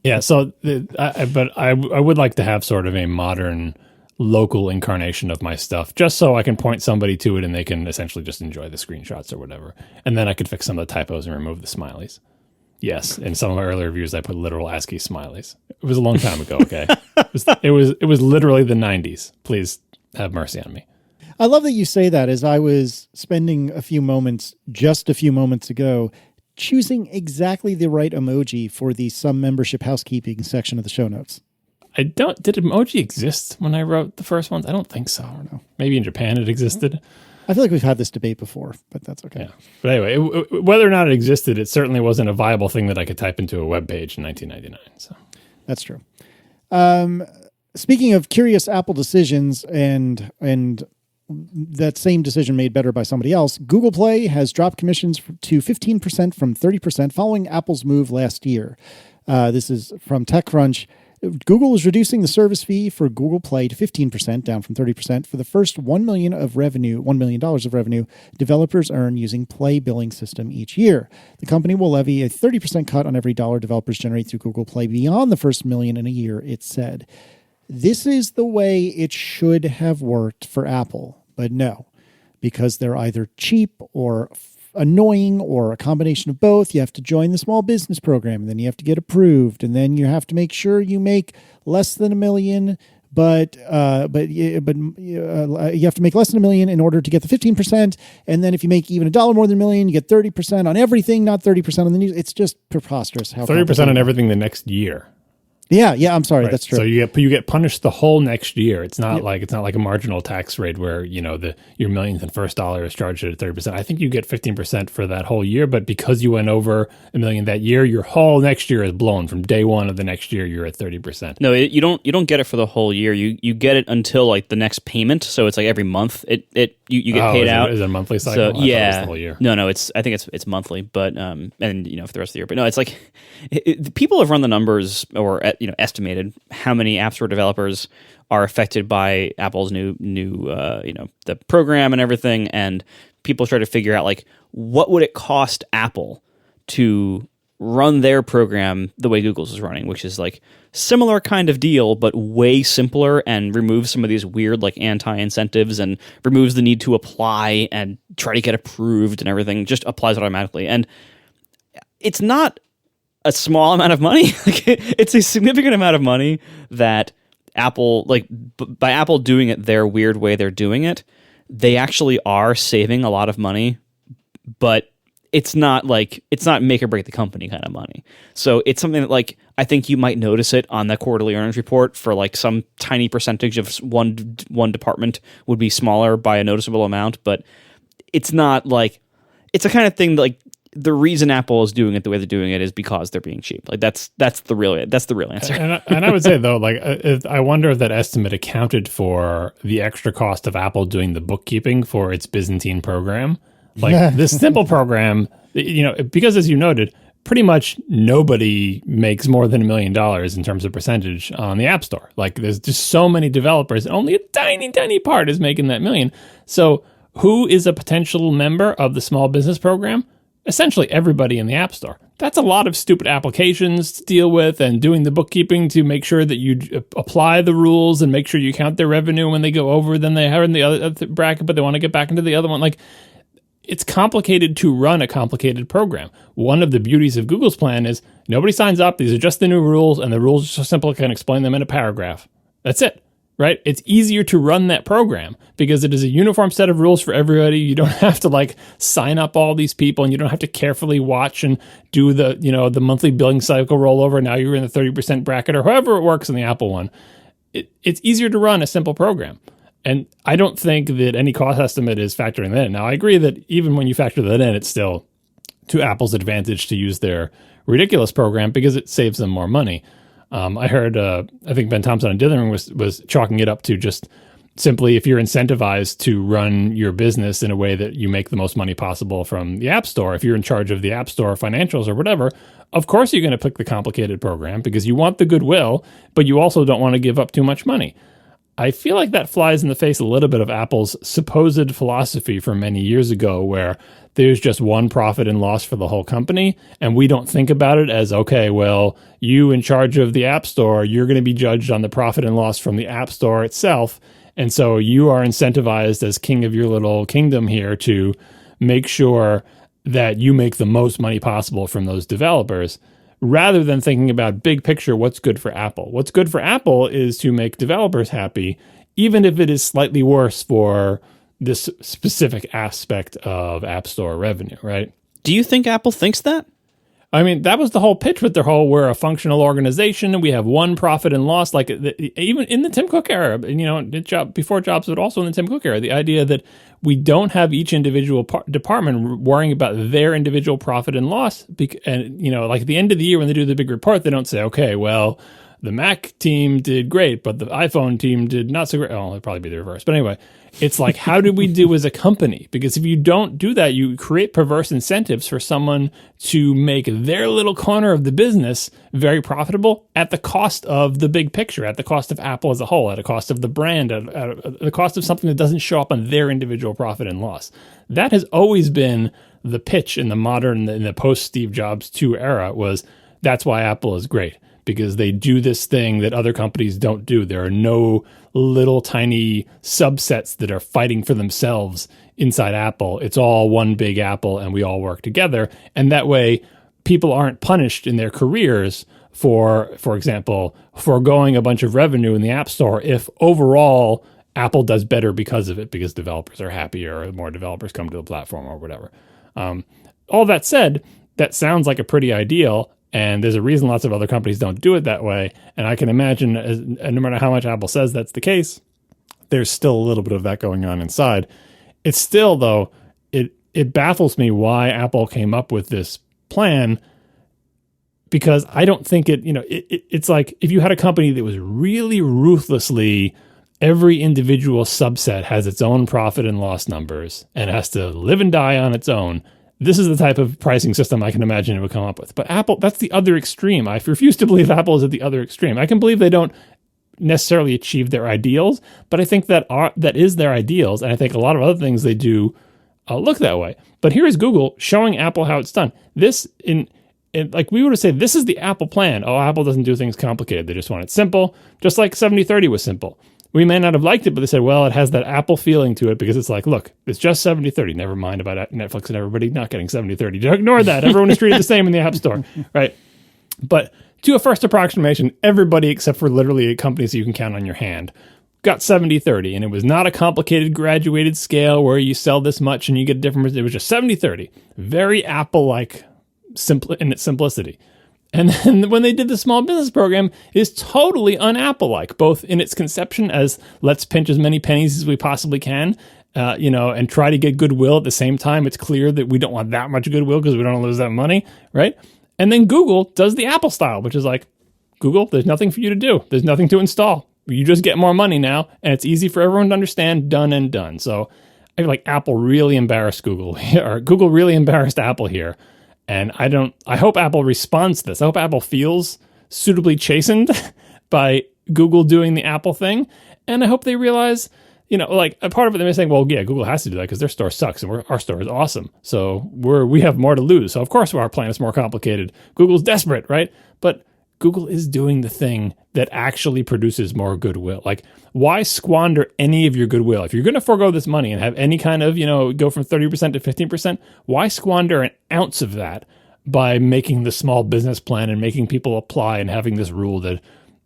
Speaker 3: Yeah, so but I would like to have sort of a modern local incarnation of my stuff, just so I can point somebody to it and they can essentially just enjoy the screenshots or whatever. And then I could fix some of the typos and remove the smileys. Yes, in some of my earlier reviews, I put literal ASCII smileys. It was a long time ago, okay? It was literally the 90s. Please have mercy on me.
Speaker 2: I love that you say that, as I was spending just a few moments ago, choosing exactly the right emoji for the some membership housekeeping section of the show notes.
Speaker 3: Did emoji exist when I wrote the first ones? I don't think so. I don't know. Maybe in Japan it existed.
Speaker 2: I feel like we've had this debate before, but that's okay.
Speaker 3: Yeah. But anyway, whether or not it existed, it certainly wasn't a viable thing that I could type into a web page in 1999. So
Speaker 2: that's true. Speaking of curious Apple decisions and that same decision made better by somebody else, Google Play has dropped commissions to 15% from 30% following Apple's move last year. This is from TechCrunch. Google is reducing the service fee for Google Play to 15%, down from 30%, for the first $1 million of revenue developers earn using Play billing system each year. The company will levy a 30% cut on every dollar developers generate through Google Play beyond the first $1 million in a year, it said. This is the way it should have worked for Apple, but no, because they're either cheap or annoying or a combination of both. You have to join the small business program, and then you have to get approved, and then you have to make sure you make less than $1 million, but you have to make less than $1 million in order to get the 15%. And then if you make even $1 more than $1 million, you get 30% on everything, not 30% on the news. It's just preposterous. How
Speaker 3: 30% on everything the next year.
Speaker 2: Yeah. I'm sorry. Right. That's true.
Speaker 3: So you get punished the whole next year. It's not like a marginal tax rate where your millionth and first dollar is charged at 30%. I think you get 15% for that whole year, but because you went over $1 million that year, your whole next year is blown. From day one of the next year, you're at 30%.
Speaker 1: No, you don't get it for the whole year. You get it until like the next payment. So it's like every month you get paid out.
Speaker 3: Is it a monthly cycle?
Speaker 1: So, yeah.
Speaker 3: It was the whole year.
Speaker 1: No, I think it's monthly, but and for the rest of the year. But no, it's like people have run the numbers or estimated how many App Store developers are affected by Apple's new the program and everything, and people try to figure out like what would it cost Apple to run their program the way Google's is running, which is like similar kind of deal but way simpler and removes some of these weird like anti-incentives and removes the need to apply and try to get approved and everything, just applies automatically. And it's not a small amount of money. Like it's a significant amount of money that Apple, like by Apple doing it their weird way they're doing it, they actually are saving a lot of money, but it's not make or break the company kind of money. So it's something that like I think you might notice it on the quarterly earnings report for like some tiny percentage of one department would be smaller by a noticeable amount, but it's not like it's the kind of thing that, like, the reason Apple is doing it the way they're doing it is because they're being cheap. Like that's the real answer.
Speaker 3: And I would say though, like I wonder if that estimate accounted for the extra cost of Apple doing the bookkeeping for its Byzantine program. Like this simple program, because as you noted, pretty much nobody makes more than $1 million in terms of percentage on the App Store. Like there's just so many developers, and only a tiny, tiny part is making that $1 million. So who is a potential member of the small business program? Essentially everybody in the App Store. That's a lot of stupid applications to deal with, and doing the bookkeeping to make sure that you apply the rules and make sure you count their revenue when they go over than they are in the other bracket, but they want to get back into the other one. Like, it's complicated to run a complicated program. One of the beauties of Google's plan is nobody signs up. These are just the new rules, and the rules are so simple I can explain them in a paragraph. That's it. right? It's easier to run that program because it is a uniform set of rules for everybody. You don't have to like sign up all these people, and you don't have to carefully watch and do the, the monthly billing cycle rollover. Now you're in the 30% bracket or however it works in the Apple one. It's easier to run a simple program. And I don't think that any cost estimate is factoring that in. Now, I agree that even when you factor that in, it's still to Apple's advantage to use their ridiculous program because it saves them more money. I heard, I think Ben Thompson on Dithering was chalking it up to just simply if you're incentivized to run your business in a way that you make the most money possible from the App Store, if you're in charge of the App Store financials or whatever, of course you're going to pick the complicated program because you want the goodwill, but you also don't want to give up too much money. I feel like that flies in the face a little bit of Apple's supposed philosophy from many years ago where there's just one profit and loss for the whole company, and we don't think about it as, okay, well, you in charge of the App Store, you're going to be judged on the profit and loss from the App Store itself, and so you are incentivized as king of your little kingdom here to make sure that you make the most money possible from those developers, rather than thinking about big picture, what's good for Apple. What's good for Apple is to make developers happy, even if it is slightly worse for this specific aspect of App Store revenue, right?
Speaker 1: Do you think Apple thinks that?
Speaker 3: I mean, that was the whole pitch with their whole, we're a functional organization and we have one profit and loss, like even in the Tim Cook era, before Jobs, but also in the Tim Cook era, the idea that we don't have each individual department worrying about their individual profit and loss. And, like at the end of the year when they do the big report, they don't say, okay, well, the Mac team did great, but the iPhone team did not so great. Oh, it'll probably be the reverse. But anyway, it's like, how did we do as a company? Because if you don't do that, you create perverse incentives for someone to make their little corner of the business very profitable at the cost of the big picture, at the cost of Apple as a whole, at the cost of the brand, at the cost of something that doesn't show up on their individual profit and loss. That has always been the pitch in the post-Steve Jobs 2 era was that's why Apple is great. Because they do this thing that other companies don't do. There are no little tiny subsets that are fighting for themselves inside Apple. It's all one big Apple, and we all work together. And that way, people aren't punished in their careers for example, foregoing a bunch of revenue in the App Store if overall Apple does better because of it, because developers are happier or more developers come to the platform or whatever. All that said, that sounds like a pretty ideal. And there's a reason lots of other companies don't do it that way. And I can imagine, no matter how much Apple says that's the case, there's still a little bit of that going on inside. It's still, though, it baffles me why Apple came up with this plan, because I don't think it's like if you had a company that was really ruthlessly, every individual subset has its own profit and loss numbers and has to live and die on its own. This is the type of pricing system I can imagine it would come up with. But Apple, that's the other extreme. I refuse to believe Apple is at the other extreme. I can believe they don't necessarily achieve their ideals, but I think that is their ideals. And I think a lot of other things they do look that way. But here is Google showing Apple how it's done. This, like we would say, this is the Apple plan. Oh, Apple doesn't do things complicated. They just want it simple, just like 7030 was simple. We may not have liked it, but they said, well, it has that Apple feeling to it because it's like, look, it's just 70/30. Never mind about Netflix and everybody not getting 70/30. Ignore that. Everyone is treated the same in the App Store, right? But to a first approximation, everybody except for literally companies you can count on your hand got 70/30. And it was not a complicated graduated scale where you sell this much and you get a different. It was just 70/30. Very Apple-like in its simplicity. And then when they did the small business program, it is totally un-Apple-like, both in its conception as let's pinch as many pennies as we possibly can, and try to get goodwill at the same time. It's clear that we don't want that much goodwill because we don't want to lose that money, right? And then Google does the Apple style, which is like, Google, there's nothing for you to do. There's nothing to install. You just get more money now, and it's easy for everyone to understand, done and done. So I feel like Apple really embarrassed Google, or Google really embarrassed Apple here. And I hope Apple responds to this. I hope Apple feels suitably chastened by Google doing the Apple thing. And I hope they realize, like a part of it, they're saying, well, yeah, Google has to do that because their store sucks and our store is awesome. So we have more to lose. So of course our plan is more complicated. Google's desperate, right? But Google is doing the thing that actually produces more goodwill. Like, why squander any of your goodwill? If you're going to forego this money and have any kind of, go from 30% to 15%, why squander an ounce of that by making the small business plan and making people apply and having this rule that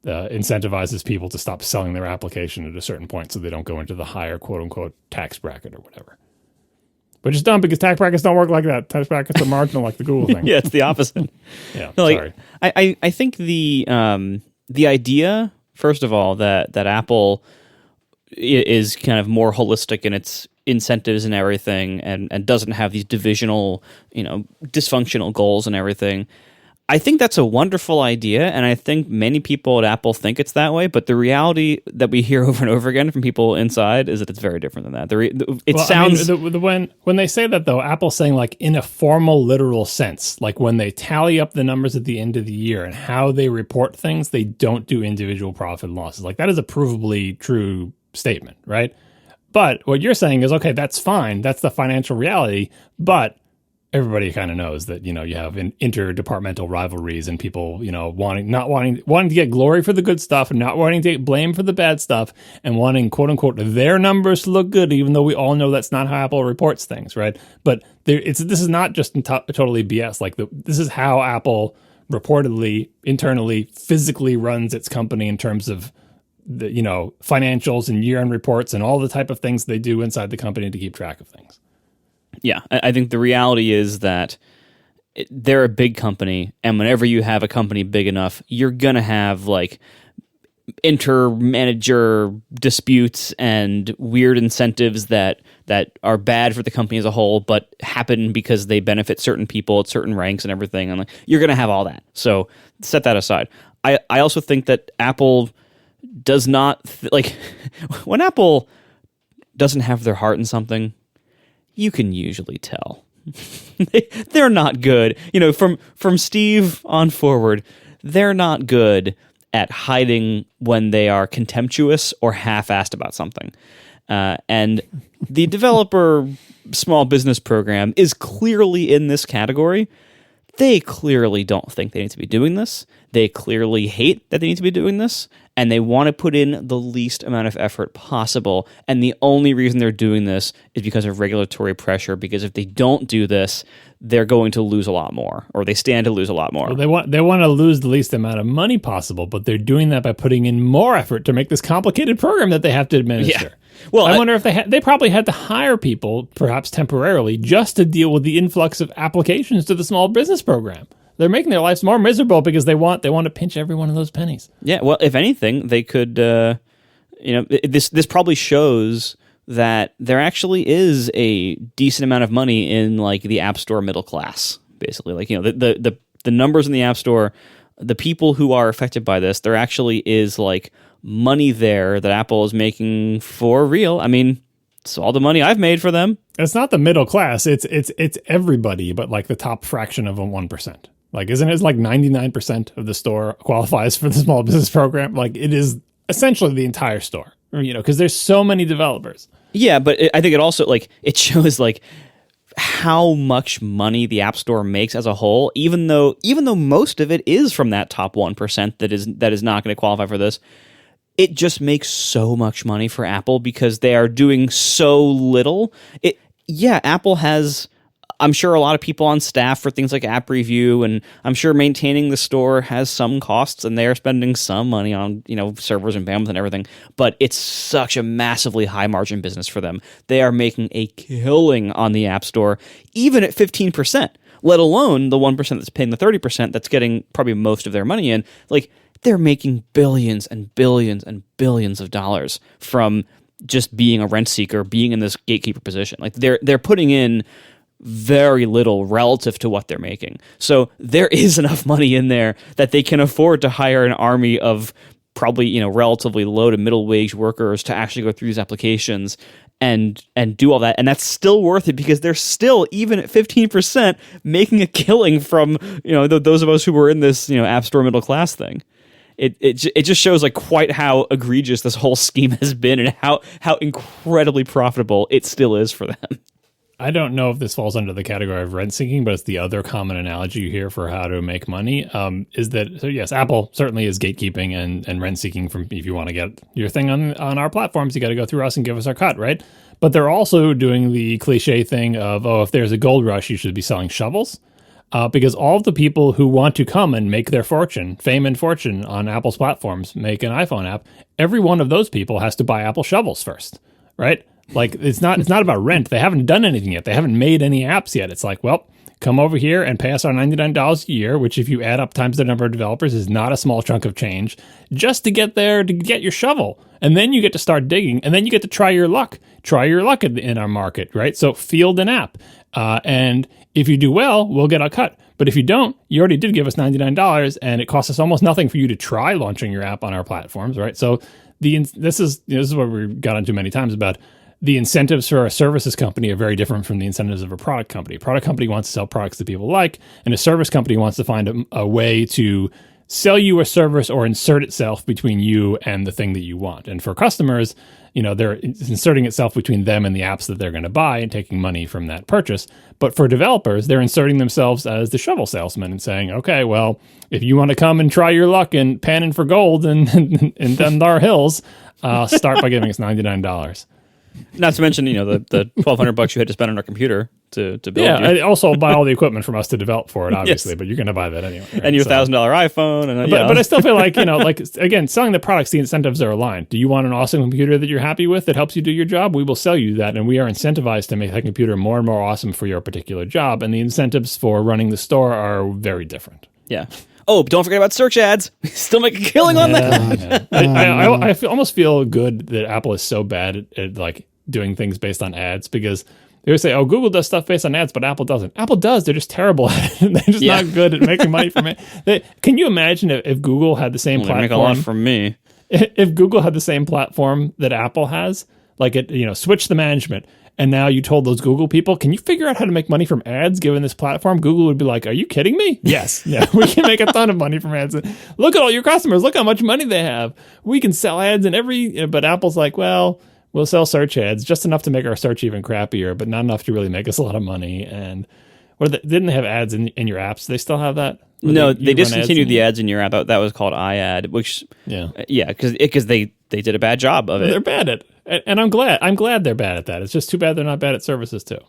Speaker 3: incentivizes people to stop selling their application at a certain point so they don't go into the higher quote unquote tax bracket or whatever. Which is dumb because tax brackets don't work like that. Tax brackets are marginal like the Google thing.
Speaker 1: Yeah, it's the opposite.
Speaker 3: Yeah,
Speaker 1: no,
Speaker 3: sorry.
Speaker 1: I think the idea, first of all, that Apple is kind of more holistic in its incentives and everything, and doesn't have these divisional, dysfunctional goals and everything. I think that's a wonderful idea, and I think many people at Apple think it's that way, but the reality that we hear over and over again from people inside is that it's very different than that. Sounds...
Speaker 3: when they say that, though, Apple's saying, like, in a formal, literal sense, like when they tally up the numbers at the end of the year and how they report things, they don't do individual profit and losses. Like, that is a provably true statement, right? But what you're saying is, okay, that's fine. That's the financial reality, but everybody kind of knows that, you have interdepartmental rivalries and people, wanting to get glory for the good stuff and not wanting to get blame for the bad stuff and wanting, quote unquote, their numbers to look good, even though we all know that's not how Apple reports things, right? But this is not just totally BS. Like this is how Apple reportedly, internally, physically runs its company in terms of the, financials and year-end reports and all the type of things they do inside the company to keep track of things.
Speaker 1: Yeah, I think the reality is that they're a big company, and whenever you have a company big enough, you're going to have like inter-manager disputes and weird incentives that are bad for the company as a whole, but happen because they benefit certain people at certain ranks and everything. And like, you're going to have all that. So set that aside. I also think that Apple does not when Apple doesn't have their heart in something, you can usually tell. They're not good. From Steve on forward, they're not good at hiding when they are contemptuous or half-assed about something. And the developer small business program is clearly in this category. They clearly don't think they need to be doing this. They clearly hate that they need to be doing this. And they want to put in the least amount of effort possible. And the only reason they're doing this is because of regulatory pressure, because if they don't do this, they're going to lose a lot more, or they stand to lose a lot more.
Speaker 3: Well, they want to lose the least amount of money possible, but they're doing that by putting in more effort to make this complicated program that they have to administer.
Speaker 1: Yeah. Well,
Speaker 3: I wonder if they probably had to hire people, perhaps temporarily, just to deal with the influx of applications to the small business program. They're making their lives more miserable because they want to pinch every one of those pennies.
Speaker 1: Yeah, well, if anything, they could. This probably shows that there actually is a decent amount of money in like the App Store middle class. Basically, like the numbers in the App Store, the people who are affected by this, there actually is like money there that Apple is making for real. I mean, it's all the money I've made for them.
Speaker 3: It's not the middle class. It's everybody, but like the top fraction of 1%. Like, isn't it like 99% of the store qualifies for the small business program? Like, it is essentially the entire store, because there's so many developers.
Speaker 1: Yeah, but I think it also, like, it shows, like, how much money the App Store makes as a whole, even though most of it is from that top 1% that is not going to qualify for this. It just makes so much money for Apple because they are doing so little. Apple has, I'm sure, a lot of people on staff for things like app review, and I'm sure maintaining the store has some costs, and they are spending some money on, servers and bandwidth and everything, but it's such a massively high margin business for them. They are making a killing on the App Store, even at 15%, let alone the 1% that's paying the 30% that's getting probably most of their money in. Like, they're making billions and billions and billions of dollars from just being a rent seeker, being in this gatekeeper position. Like, they're putting in very little relative to what they're making. So there is enough money in there that they can afford to hire an army of probably, relatively low to middle wage workers to actually go through these applications and do all that. And that's still worth it because they're still, even at 15%, making a killing from, those of us who were in this, App Store middle class thing. It just shows like quite how egregious this whole scheme has been and how incredibly profitable it still is for them.
Speaker 3: I don't know if this falls under the category of rent seeking, but it's the other common analogy you hear for how to make money. Is that, so yes, Apple certainly is gatekeeping and rent seeking from, if you want to get your thing on our platforms, you got to go through us and give us our cut, right? But they're also doing the cliche thing of, if there's a gold rush, you should be selling shovels. because all of the people who want to come and make their fame and fortune on Apple's platforms, make an iPhone app, every one of those people has to buy Apple shovels first, right? Like, it's not about rent. They haven't done anything yet. They haven't made any apps yet. It's like, well, come over here and pay us our $99 a year, which if you add up times the number of developers is not a small chunk of change, just to get there, to get your shovel. And then you get to start digging, and then you get to try your luck in our market, right? So field an app. And if you do well, we'll get a cut. But if you don't, you already did give us $99, and it costs us almost nothing for you to try launching your app on our platforms, right? So this is what we've got into many times about the incentives for a services company are very different from the incentives of a product company. A product company wants to sell products that people like, and a service company wants to find a way to sell you a service or insert itself between you and the thing that you want. And for customers, they're inserting itself between them and the apps that they're going to buy and taking money from that purchase. But for developers, they're inserting themselves as the shovel salesman and saying, okay, well, if you want to come and try your luck in panning for gold in Dundar Hills, start by giving us $99.
Speaker 1: Not to mention, the $1,200 you had to spend on our computer to build.
Speaker 3: Yeah, I also buy all the equipment from us to develop for it, obviously, yes. But you're going to buy that anyway. Right?
Speaker 1: And your $1,000 iPhone.
Speaker 3: But I still feel like, again, selling the products, the incentives are aligned. Do you want an awesome computer that you're happy with that helps you do your job? We will sell you that, and we are incentivized to make that computer more and more awesome for your particular job, and the incentives for running the store are very different.
Speaker 1: Yeah. Oh, don't forget about search ads. We still make a killing on that.
Speaker 3: Yeah. I almost feel good that Apple is so bad at like doing things based on ads, because they would say, oh, Google does stuff based on ads, but Apple doesn't. Apple does. They're just terrible at it. They're just not good at making money from it. Can you imagine if Google had the same platform?
Speaker 1: Make a lot from me.
Speaker 3: If Google had the same platform that Apple has, like switch the management, and now you told those Google people, can you figure out how to make money from ads given this platform? Google would be like, are you kidding me? Yes. Yeah, we can make a ton of money from ads. Look at all your customers. Look how much money they have. We can sell ads in but Apple's like, well, we'll sell search ads, just enough to make our search even crappier, but not enough to really make us a lot of money. And didn't they have ads in your apps? They still have that?
Speaker 1: No, they discontinued the ads in your app. That was called iAd, which, because they did a bad job of it.
Speaker 3: They're bad at it. And I'm glad they're bad at that. It's just too bad they're not bad at services too.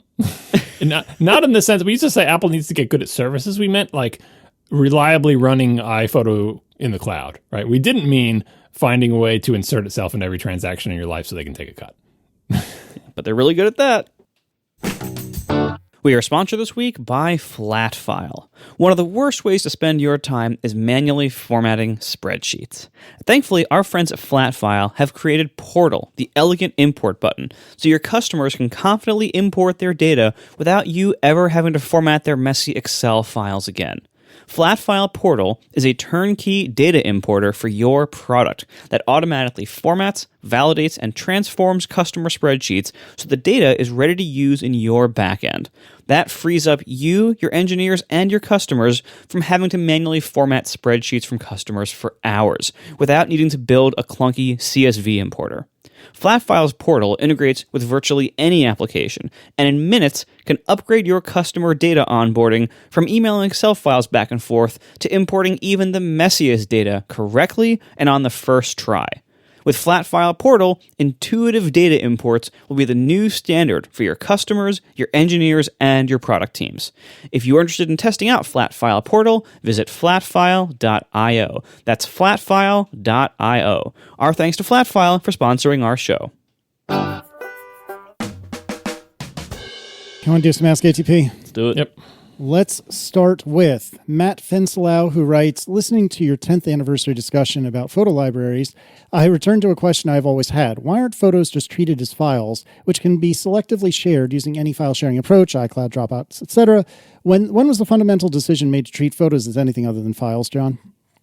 Speaker 3: And not in the sense, we used to say Apple needs to get good at services. We meant like reliably running iPhoto in the cloud, right? We didn't mean finding a way to insert itself in every transaction in your life so they can take a cut.
Speaker 1: But they're really good at that. We are sponsored this week by Flatfile. One of the worst ways to spend your time is manually formatting spreadsheets. Thankfully, our friends at Flatfile have created Portal, the elegant import button, so your customers can confidently import their data without you ever having to format their messy Excel files again. Flatfile Portal is a turnkey data importer for your product that automatically formats, validates, and transforms customer spreadsheets so the data is ready to use in your backend. That frees up you, your engineers, and your customers from having to manually format spreadsheets from customers for hours without needing to build a clunky CSV importer. Flatfile's Portal integrates with virtually any application, and in minutes can upgrade your customer data onboarding from emailing Excel files back and forth to importing even the messiest data correctly and on the first try. With Flatfile Portal, intuitive data imports will be the new standard for your customers, your engineers, and your product teams. If you are interested in testing out Flatfile Portal, visit flatfile.io. That's flatfile.io. Our thanks to Flatfile for sponsoring our show.
Speaker 2: You want to do some Ask ATP?
Speaker 1: Let's do it.
Speaker 3: Yep.
Speaker 2: Let's start with Matt Fencelau, who writes, listening to your 10th anniversary discussion about photo libraries, I returned to a question I've always had. Why aren't photos just treated as files, which can be selectively shared using any file sharing approach, iCloud, Dropbox, etc.? When was the fundamental decision made to treat photos as anything other than files, John?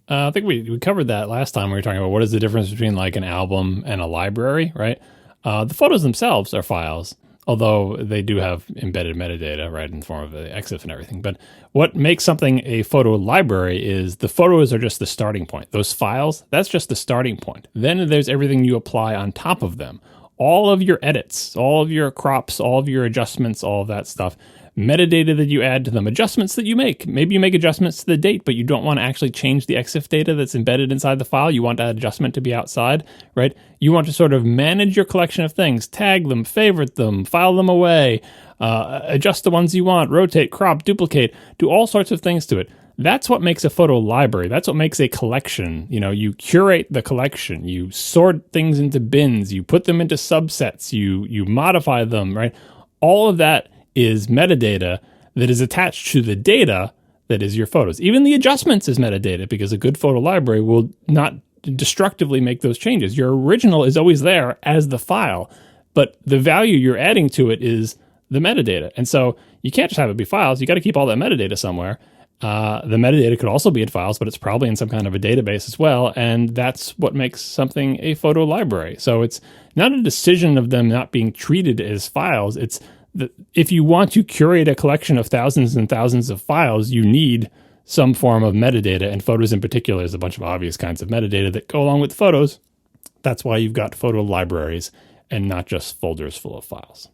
Speaker 3: I think we covered that last time. We were talking about what is the difference between like an album and a library, right? The photos themselves are files, although they do have embedded metadata, right, in the form of the EXIF and everything. But what makes something a photo library is the photos are just the starting point. Those files, that's just the starting point. Then there's everything you apply on top of them. All of your edits, all of your crops, all of your adjustments, all of that stuff metadata that you add to them, adjustments that you make. Maybe you make adjustments to the date, but you don't want to actually change the EXIF data that's embedded inside the file. You want that adjustment to be outside, right? You want to sort of manage your collection of things, tag them, favorite them, file them away, adjust the ones you want, rotate, crop, duplicate, do all sorts of things to it. That's what makes a photo library. That's what makes a collection. You curate the collection. You sort things into bins. You put them into subsets. You modify them, right? All of that is metadata that is attached to the data that is your photos. Even the adjustments is metadata, because a good photo library will not destructively make those changes. Your original is always there as the file, but the value you're adding to it is the metadata. And so you can't just have it be files. You got to keep all that metadata somewhere. The metadata could also be in files, but it's probably in some kind of a database as well. And that's what makes something a photo library. So it's not a decision of them not being treated as files. It's if you want to curate a collection of thousands and thousands of files, you need some form of metadata, and photos in particular is a bunch of obvious kinds of metadata that go along with photos. That's why you've got photo libraries and not just folders full of files.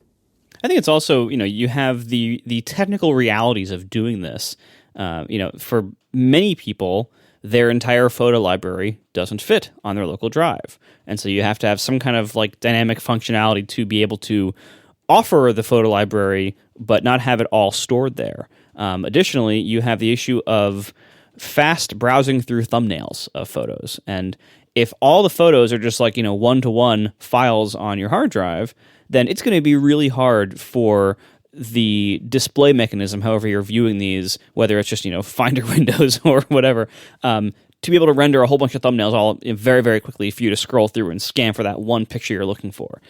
Speaker 1: I think it's also, you have the technical realities of doing this. For many people, their entire photo library doesn't fit on their local drive. And so you have to have some kind of dynamic functionality to be able to offer the photo library, but not have it all stored there. Additionally, you have the issue of fast browsing through thumbnails of photos. And if all the photos are just one-to-one files on your hard drive, then it's going to be really hard for the display mechanism, however you're viewing these, whether it's just, Finder windows or whatever, to be able to render a whole bunch of thumbnails all very, very quickly for you to scroll through and scan for that one picture you're looking for.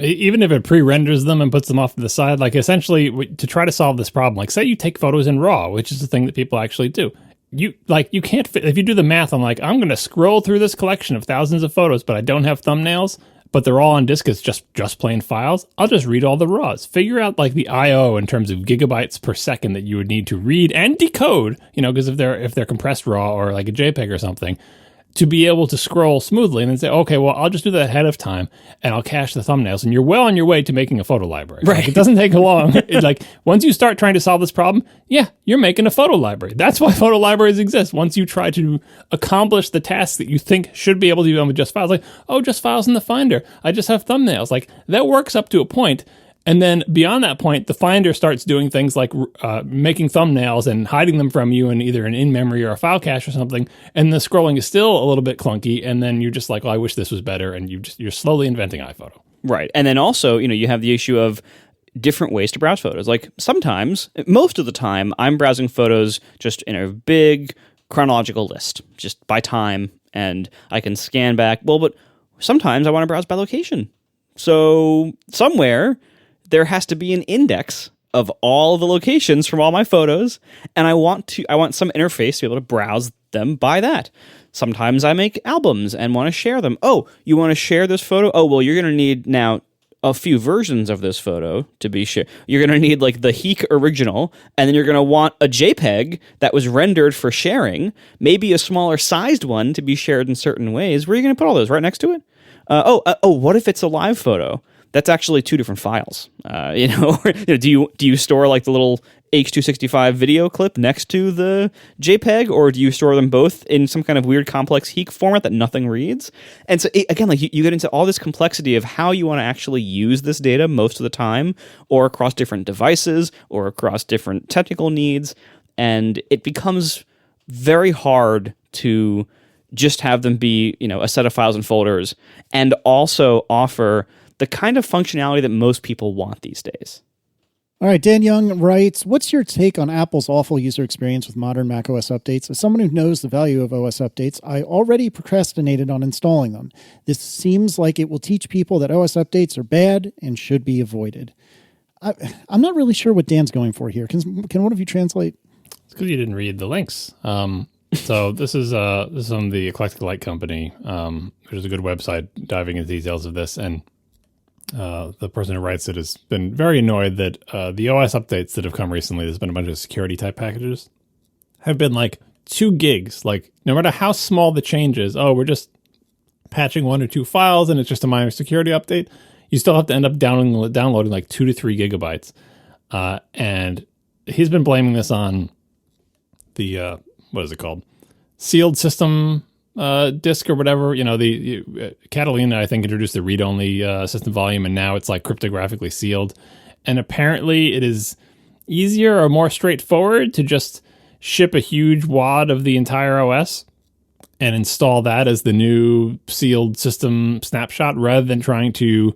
Speaker 3: Even if it pre-renders them and puts them off to the side, essentially to try to solve this problem, say you take photos in RAW, which is the thing that people actually do. You can't fit, if you do the math on I'm going to scroll through this collection of thousands of photos, but I don't have thumbnails, but they're all on disk as just plain files, I'll just read all the RAWs. Figure out the I/O in terms of gigabytes per second that you would need to read and decode, because if they're compressed RAW or a JPEG or something, to be able to scroll smoothly and then say, okay, well, I'll just do that ahead of time and I'll cache the thumbnails. And you're well on your way to making a photo library.
Speaker 1: Right.
Speaker 3: It doesn't take long. It's once you start trying to solve this problem, you're making a photo library. That's why photo libraries exist. Once you try to accomplish the tasks that you think should be able to be done with just files, just files in the Finder. I just have thumbnails. That works up to a point. And then beyond that point, the Finder starts doing things like making thumbnails and hiding them from you in either an in-memory or a file cache or something. And the scrolling is still a little bit clunky. And then you're just I wish this was better. And you're slowly inventing iPhoto.
Speaker 1: Right. And then also, you have the issue of different ways to browse photos. Sometimes, most of the time, I'm browsing photos just in a big chronological list, just by time. And I can scan back. Well, but sometimes I want to browse by location. So somewhere there has to be an index of all the locations from all my photos, and I want some interface to be able to browse them by that. Sometimes I make albums and want to share them. Oh, you want to share this photo? Oh, well, you're going to need now a few versions of this photo to be shared. You're going to need the HEIC original, and then you're going to want a JPEG that was rendered for sharing, maybe a smaller sized one to be shared in certain ways. Where are you going to put all those? Right next to it? What if it's a live photo? That's actually two different files. Do you store the little H.265 video clip next to the JPEG, or do you store them both in some kind of weird complex HEIC format that nothing reads? And so again, you get into all this complexity of how you want to actually use this data most of the time, or across different devices, or across different technical needs, and it becomes very hard to just have them be a set of files and folders, and also offer the kind of functionality that most people want these days.
Speaker 2: All right, Dan Young writes, what's your take on Apple's awful user experience with modern macOS updates? As someone who knows the value of OS updates, I already procrastinated on installing them. This seems like it will teach people that OS updates are bad and should be avoided. I'm not really sure what Dan's going for here. Can one of you translate?
Speaker 3: It's because you didn't read the links. So this is on the Eclectic Light Company, which is a good website diving into details of this. And the person who writes it has been very annoyed that the OS updates that have come recently, there's been a bunch of security type packages, have been 2 gigs. No matter how small the change is, we're just patching 1 or 2 files and it's just a minor security update. You still have to end up downloading 2 to 3 gigabytes. And he's been blaming this on the what is it called, sealed system disk or whatever. The Catalina, I think, introduced the read-only system volume, and now it's like cryptographically sealed. And apparently, it is easier or more straightforward to just ship a huge wad of the entire OS and install that as the new sealed system snapshot, rather than trying to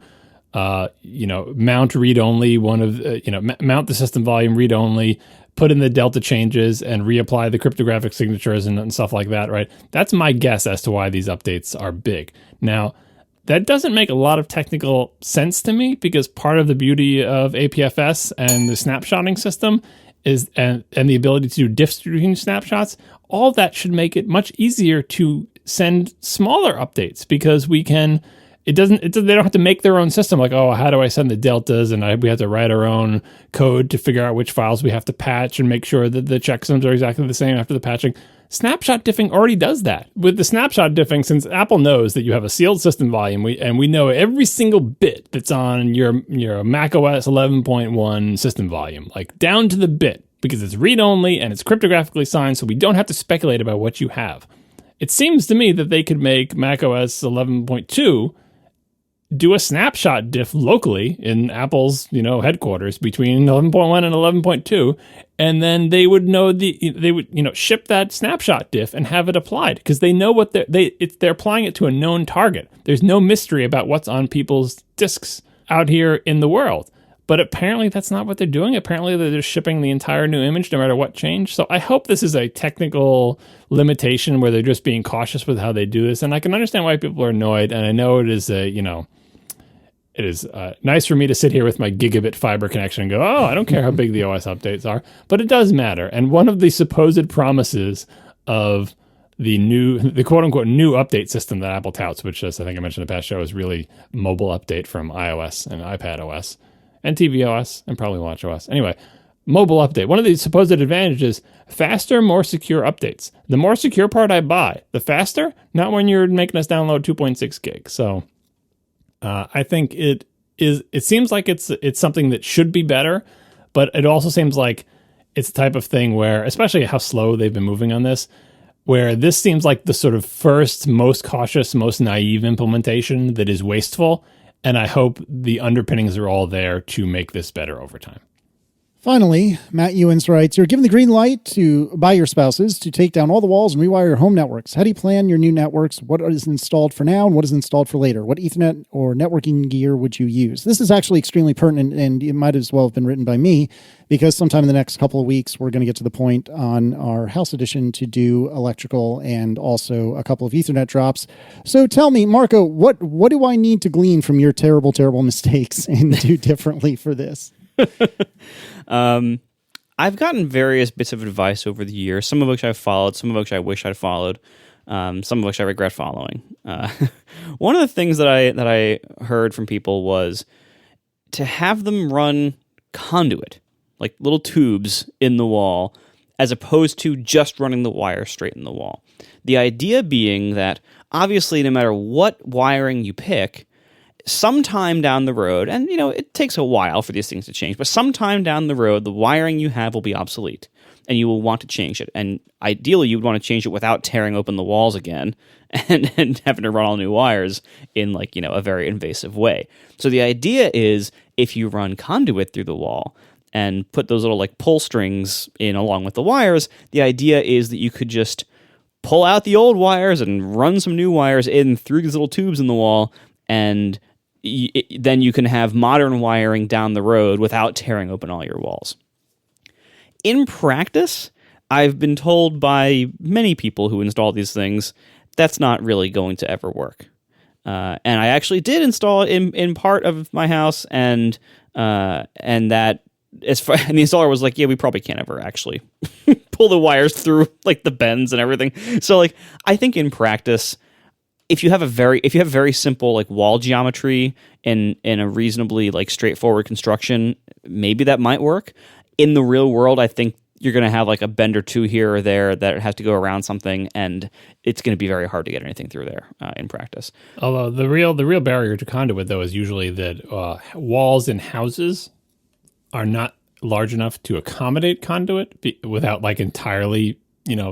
Speaker 3: mount read-only mount the system volume read-only, put in the delta changes, and reapply the cryptographic signatures and stuff like that, right? That's my guess as to why these updates are big. Now, that doesn't make a lot of technical sense to me, because part of the beauty of APFS and the snapshotting system is and the ability to do diff-streaming snapshots, all that should make it much easier to send smaller updates, because we can... they don't have to make their own system, like, oh, how do I send the deltas? And we have to write our own code to figure out which files we have to patch and make sure that the checksums are exactly the same after the patching. Snapshot diffing already does that. With the snapshot diffing, since Apple knows that you have a sealed system volume, we know every single bit that's on your macOS 11.1 system volume, like down to the bit, because it's read-only and it's cryptographically signed, so we don't have to speculate about what you have. It seems to me that they could make macOS 11.2 do a snapshot diff locally in Apple's, headquarters between 11.1 and 11.2, and then they would know ship that snapshot diff and have it applied, because they know what they're applying it to a known target. There's no mystery about what's on people's disks out here in the world. But apparently that's not what they're doing. Apparently they're just shipping the entire new image no matter what change. So I hope this is a technical limitation where they're just being cautious with how they do this. And I can understand why people are annoyed. And I know it is it is nice for me to sit here with my gigabit fiber connection and go, oh, I don't care how big the OS updates are. But it does matter. And one of the supposed promises of the quote-unquote new update system that Apple touts, which, as I think I mentioned in the past show, is really mobile update from iOS and iPadOS and tvOS and probably watchOS. Anyway, mobile update. One of the supposed advantages, faster, more secure updates. The more secure part I buy, the faster, not when you're making us download 2.6 gigs. So I think it seems like it's something that should be better, but it also seems like it's the type of thing where, especially how slow they've been moving on this, where this seems like the sort of first, most cautious, most naive implementation that is wasteful. And I hope the underpinnings are all there to make this better over time.
Speaker 2: Finally, Matt Ewens writes, you're given the green light by your spouses to take down all the walls and rewire your home networks. How do you plan your new networks? What is installed for now and what is installed for later? What Ethernet or networking gear would you use? This is actually extremely pertinent, and it might as well have been written by me, because sometime in the next couple of weeks, we're going to get to the point on our house edition to do electrical and also a couple of Ethernet drops. So tell me, Marco, what do I need to glean from your terrible, terrible mistakes and do differently for this?
Speaker 1: I've gotten various bits of advice over the years, some of which I've followed, some of which I wish I'd followed, some of which I regret following. One of the things that I heard from people was to have them run conduit, like little tubes in the wall, as opposed to just running the wire straight in the wall. The idea being that obviously no matter what wiring you pick, sometime down the road, and it takes a while for these things to change, but sometime down the road, the wiring you have will be obsolete and you will want to change it. And ideally, you would want to change it without tearing open the walls again and having to run all new wires in a very invasive way. So the idea is if you run conduit through the wall and put those little pull strings in along with the wires, the idea is that you could just pull out the old wires and run some new wires in through these little tubes in the wall, and then you can have modern wiring down the road without tearing open all your walls. In practice, I've been told by many people who install these things that's not really going to ever work. And I actually did install it in part of my house, and that and the installer was like, "Yeah, we probably can't ever actually pull the wires through the bends and everything." So I think in practice, if you have very simple wall geometry in a reasonably straightforward construction, maybe that might work. In the real world, I think you're going to have a bend or two here or there that has to go around something, and it's going to be very hard to get anything through there in practice.
Speaker 3: Although the real barrier to conduit, though, is usually that walls in houses are not large enough to accommodate conduit without like entirely,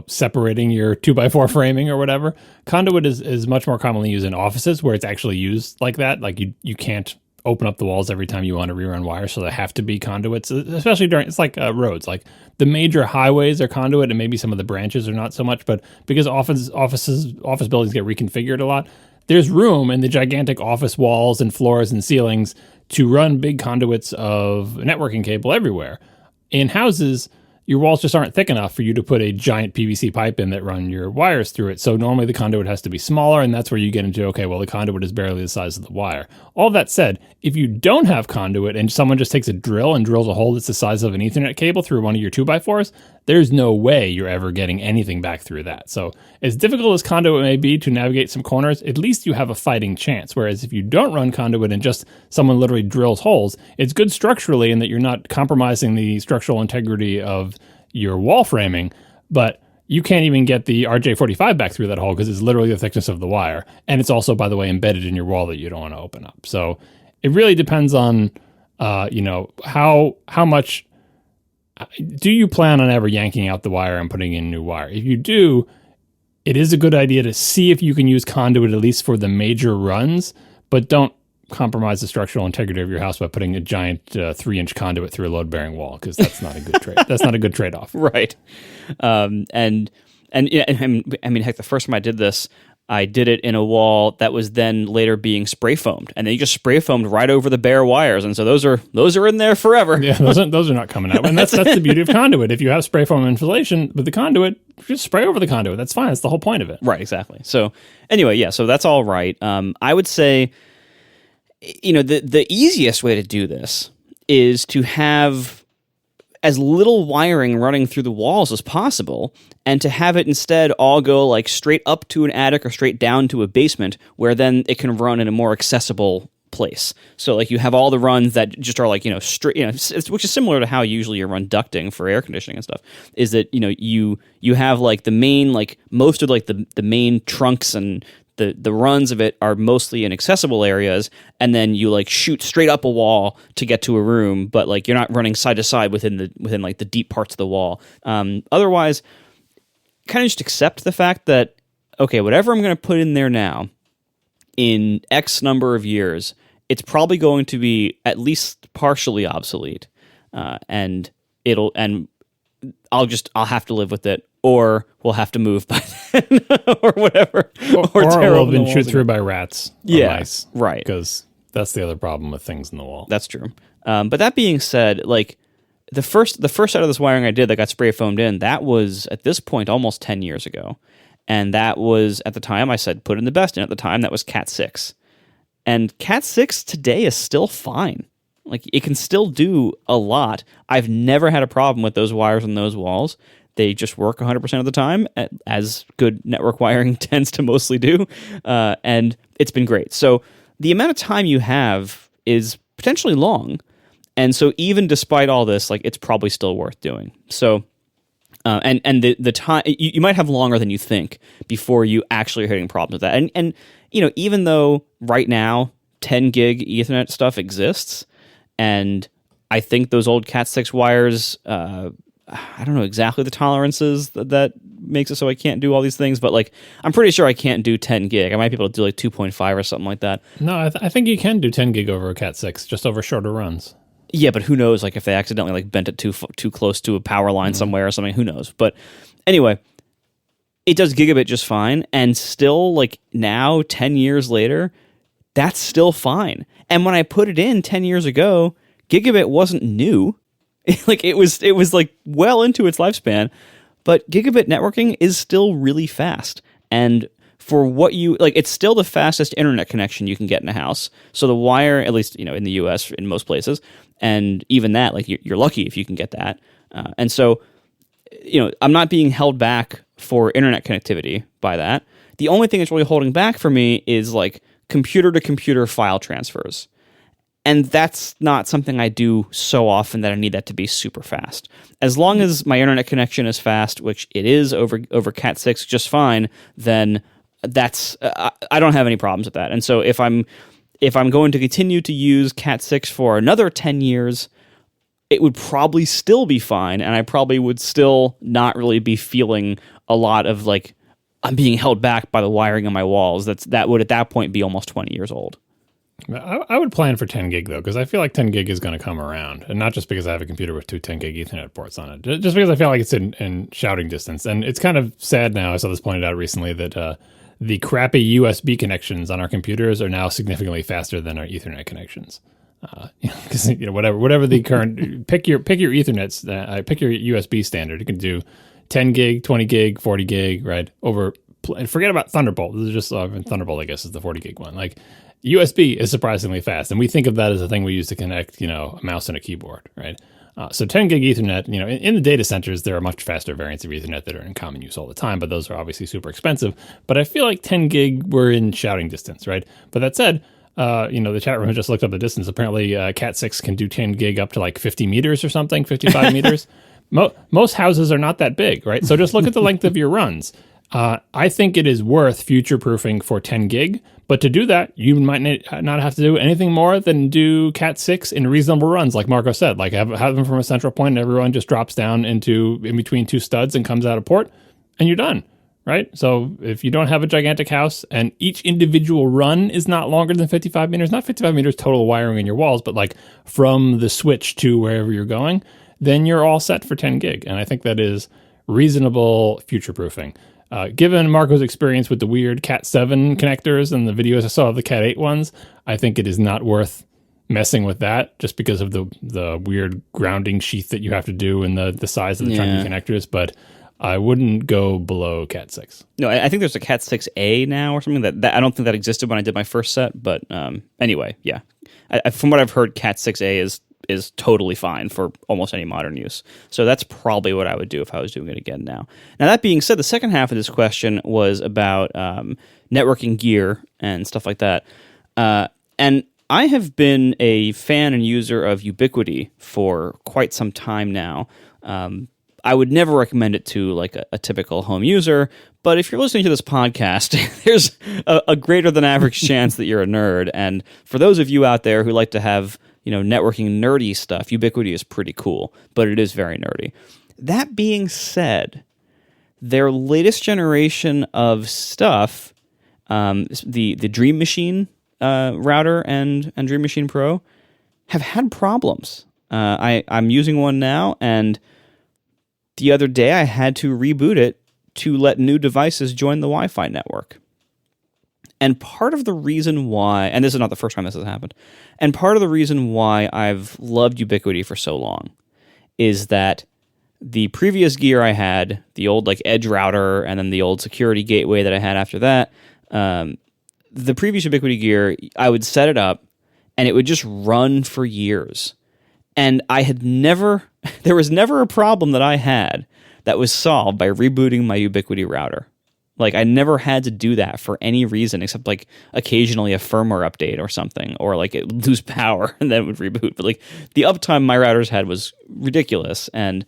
Speaker 3: separating your 2x4 framing or whatever. Conduit is much more commonly used in offices where it's actually used like that. Like you can't open up the walls every time you want to rerun wires, so there have to be conduits, especially it's like roads. Like the major highways are conduit, and maybe some of the branches are not so much, but because office buildings get reconfigured a lot, there's room in the gigantic office walls and floors and ceilings to run big conduits of networking cable everywhere. In houses, your walls just aren't thick enough for you to put a giant PVC pipe in that run your wires through it. So normally the conduit has to be smaller, and that's where you get into, okay, well, the conduit is barely the size of the wire. All that said, if you don't have conduit and someone just takes a drill and drills a hole that's the size of an Ethernet cable through one of your 2x4s, there's no way you're ever getting anything back through that. So as difficult as conduit may be to navigate some corners, at least you have a fighting chance. Whereas if you don't run conduit and just someone literally drills holes, it's good structurally in that you're not compromising the structural integrity of your wall framing, but you can't even get the RJ45 back through that hole because it's literally the thickness of the wire. And it's also, by the way, embedded in your wall that you don't want to open up. So it really depends on, how much do you plan on ever yanking out the wire and putting in new wire? If you do, it is a good idea to see if you can use conduit at least for the major runs, but don't compromise the structural integrity of your house by putting a giant 3-inch conduit through a load-bearing wall, because that's not a good trade. That's not a good trade-off.
Speaker 1: Right. And yeah, I mean, heck, the first time I did this, I did it in a wall that was then later being spray foamed, and then you just spray foamed right over the bare wires, and so those are in there forever.
Speaker 3: Yeah, those are not coming out, and that's the beauty of conduit. If you have spray foam insulation with the conduit, just spray over the conduit. That's fine. That's the whole point of it.
Speaker 1: Right. Exactly. So anyway, yeah. So that's all right. I would say, the easiest way to do this is to have as little wiring running through the walls as possible, and to have it instead all go like straight up to an attic or straight down to a basement, where then it can run in a more accessible place. So like you have all the runs that just are like, straight, which is similar to how usually you run ducting for air conditioning and stuff, is that, you have like the main, like most of like the main trunks and the runs of it are mostly in accessible areas, and then you like shoot straight up a wall to get to a room, but like you're not running side to side within like the deep parts of the wall. Otherwise, kind of just accept the fact that, okay, whatever I'm going to put in there now, in X number of years, it's probably going to be at least partially obsolete, and I'll have to live with it, or we'll have to move by then, or whatever,
Speaker 3: or it'll have been chewed through by rats.
Speaker 1: Yeah,
Speaker 3: mice,
Speaker 1: right.
Speaker 3: Because that's the other problem with things in the wall.
Speaker 1: That's true. But that being said, like the first set of this wiring I did that got spray foamed in, that was at this point almost 10 years ago, and that was at the time I said put in the best, and at the time that was Cat 6, and Cat 6 today is still fine. Like it can still do a lot. I've never had a problem with those wires on those walls. They just work 100% of the time, as good network wiring tends to mostly do, and it's been great. So the amount of time you have is potentially long, and so even despite all this, like it's probably still worth doing. So, and the time you might have longer than you think before you actually are hitting problems with that. And even though right now 10 gig Ethernet stuff exists, and I think those old Cat 6 wires, I don't know exactly the tolerances that makes it so I can't do all these things, but like I'm pretty sure I can't do 10 gig. I might be able to do like 2.5 or something like that.
Speaker 3: No, I think you can do 10 gig over a Cat 6, just over shorter runs.
Speaker 1: Yeah, but who knows? Like if they accidentally like bent it too close to a power line somewhere or something, who knows? But anyway, it does gigabit just fine, and still like now 10 years later, that's still fine. And when I put it in 10 years ago, gigabit wasn't new. Like it was like well into its lifespan, but gigabit networking is still really fast. And for what you like, it's still the fastest internet connection you can get in a house. So the wire, at least in the US, in most places, and even that, like you're lucky if you can get that. And so I'm not being held back for internet connectivity by that. The only thing that's really holding back for me is like computer to computer file transfers. And that's not something I do so often that I need that to be super fast. As long as my internet connection is fast, which it is over Cat 6 just fine, then that's I don't have any problems with that. And so if I'm going to continue to use Cat 6 for another 10 years, it would probably still be fine, and I probably would still not really be feeling a lot of like I'm being held back by the wiring on my walls. That would at that point be almost 20 years old.
Speaker 3: I would plan for 10 gig though, because I feel like 10 gig is going to come around, and not just because I have a computer with two 10 gig Ethernet ports on it, just because I feel like it's in shouting distance. And it's kind of sad now. I saw this pointed out recently that the crappy USB connections on our computers are now significantly faster than our Ethernet connections. Because whatever the current pick your Ethernets, pick your USB standard. You can do 10 gig, 20 gig, 40 gig, right? And forget about Thunderbolt. This is just Thunderbolt, I guess, is the 40 gig one. Like USB is surprisingly fast, and we think of that as a thing we use to connect, a mouse and a keyboard, right? So 10 gig Ethernet, in the data centers, there are much faster variants of Ethernet that are in common use all the time, but those are obviously super expensive. But I feel like 10 gig, we're in shouting distance, right? But that said, the chat room just looked up the distance. Apparently, Cat 6 can do 10 gig up to like 50 meters or something, 55 meters. Most houses are not that big, right? So just look at the length of your runs. I think it is worth future-proofing for 10 gig, but to do that, you might not have to do anything more than do Cat 6 in reasonable runs, like Marco said. Like have them from a central point, and everyone just drops down in between two studs and comes out of port, and you're done, right? So if you don't have a gigantic house, and each individual run is not longer than 55 meters, not 55 meters total wiring in your walls, but like from the switch to wherever you're going, then you're all set for 10 gig. And I think that is reasonable future-proofing. Given Marco's experience with the weird Cat 7 connectors and the videos I saw of the Cat 8 ones, I think it is not worth messing with that just because of the weird grounding sheath that you have to do and the size of the chunky connectors. But I wouldn't go below Cat 6.
Speaker 1: No, I think there's a Cat 6A now or something that I don't think that existed when I did my first set. But anyway, yeah. From what I've heard, Cat 6A is totally fine for almost any modern use. So that's probably what I would do if I was doing it again now. Now, that being said, the second half of this question was about networking gear and stuff like that. And I have been a fan and user of Ubiquiti for quite some time now. I would never recommend it to like a typical home user, but if you're listening to this podcast, there's a greater than average chance that you're a nerd. And for those of you out there who like to have networking nerdy stuff, Ubiquiti is pretty cool, but it is very nerdy. That being said, their latest generation of stuff, the Dream Machine router and Dream Machine Pro, have had problems. I'm using one now, and the other day I had to reboot it to let new devices join the Wi-Fi network. And part of the reason why, and this is not the first time this has happened, and part of the reason why I've loved Ubiquiti for so long is that the previous gear I had, the old like Edge router and then the old security gateway that I had after that, the previous Ubiquiti gear, I would set it up and it would just run for years. And there was never a problem that I had that was solved by rebooting my Ubiquiti router. Like, I never had to do that for any reason except, like, occasionally a firmware update or something, or, like, it would lose power and then it would reboot. But, like, the uptime my routers had was ridiculous. And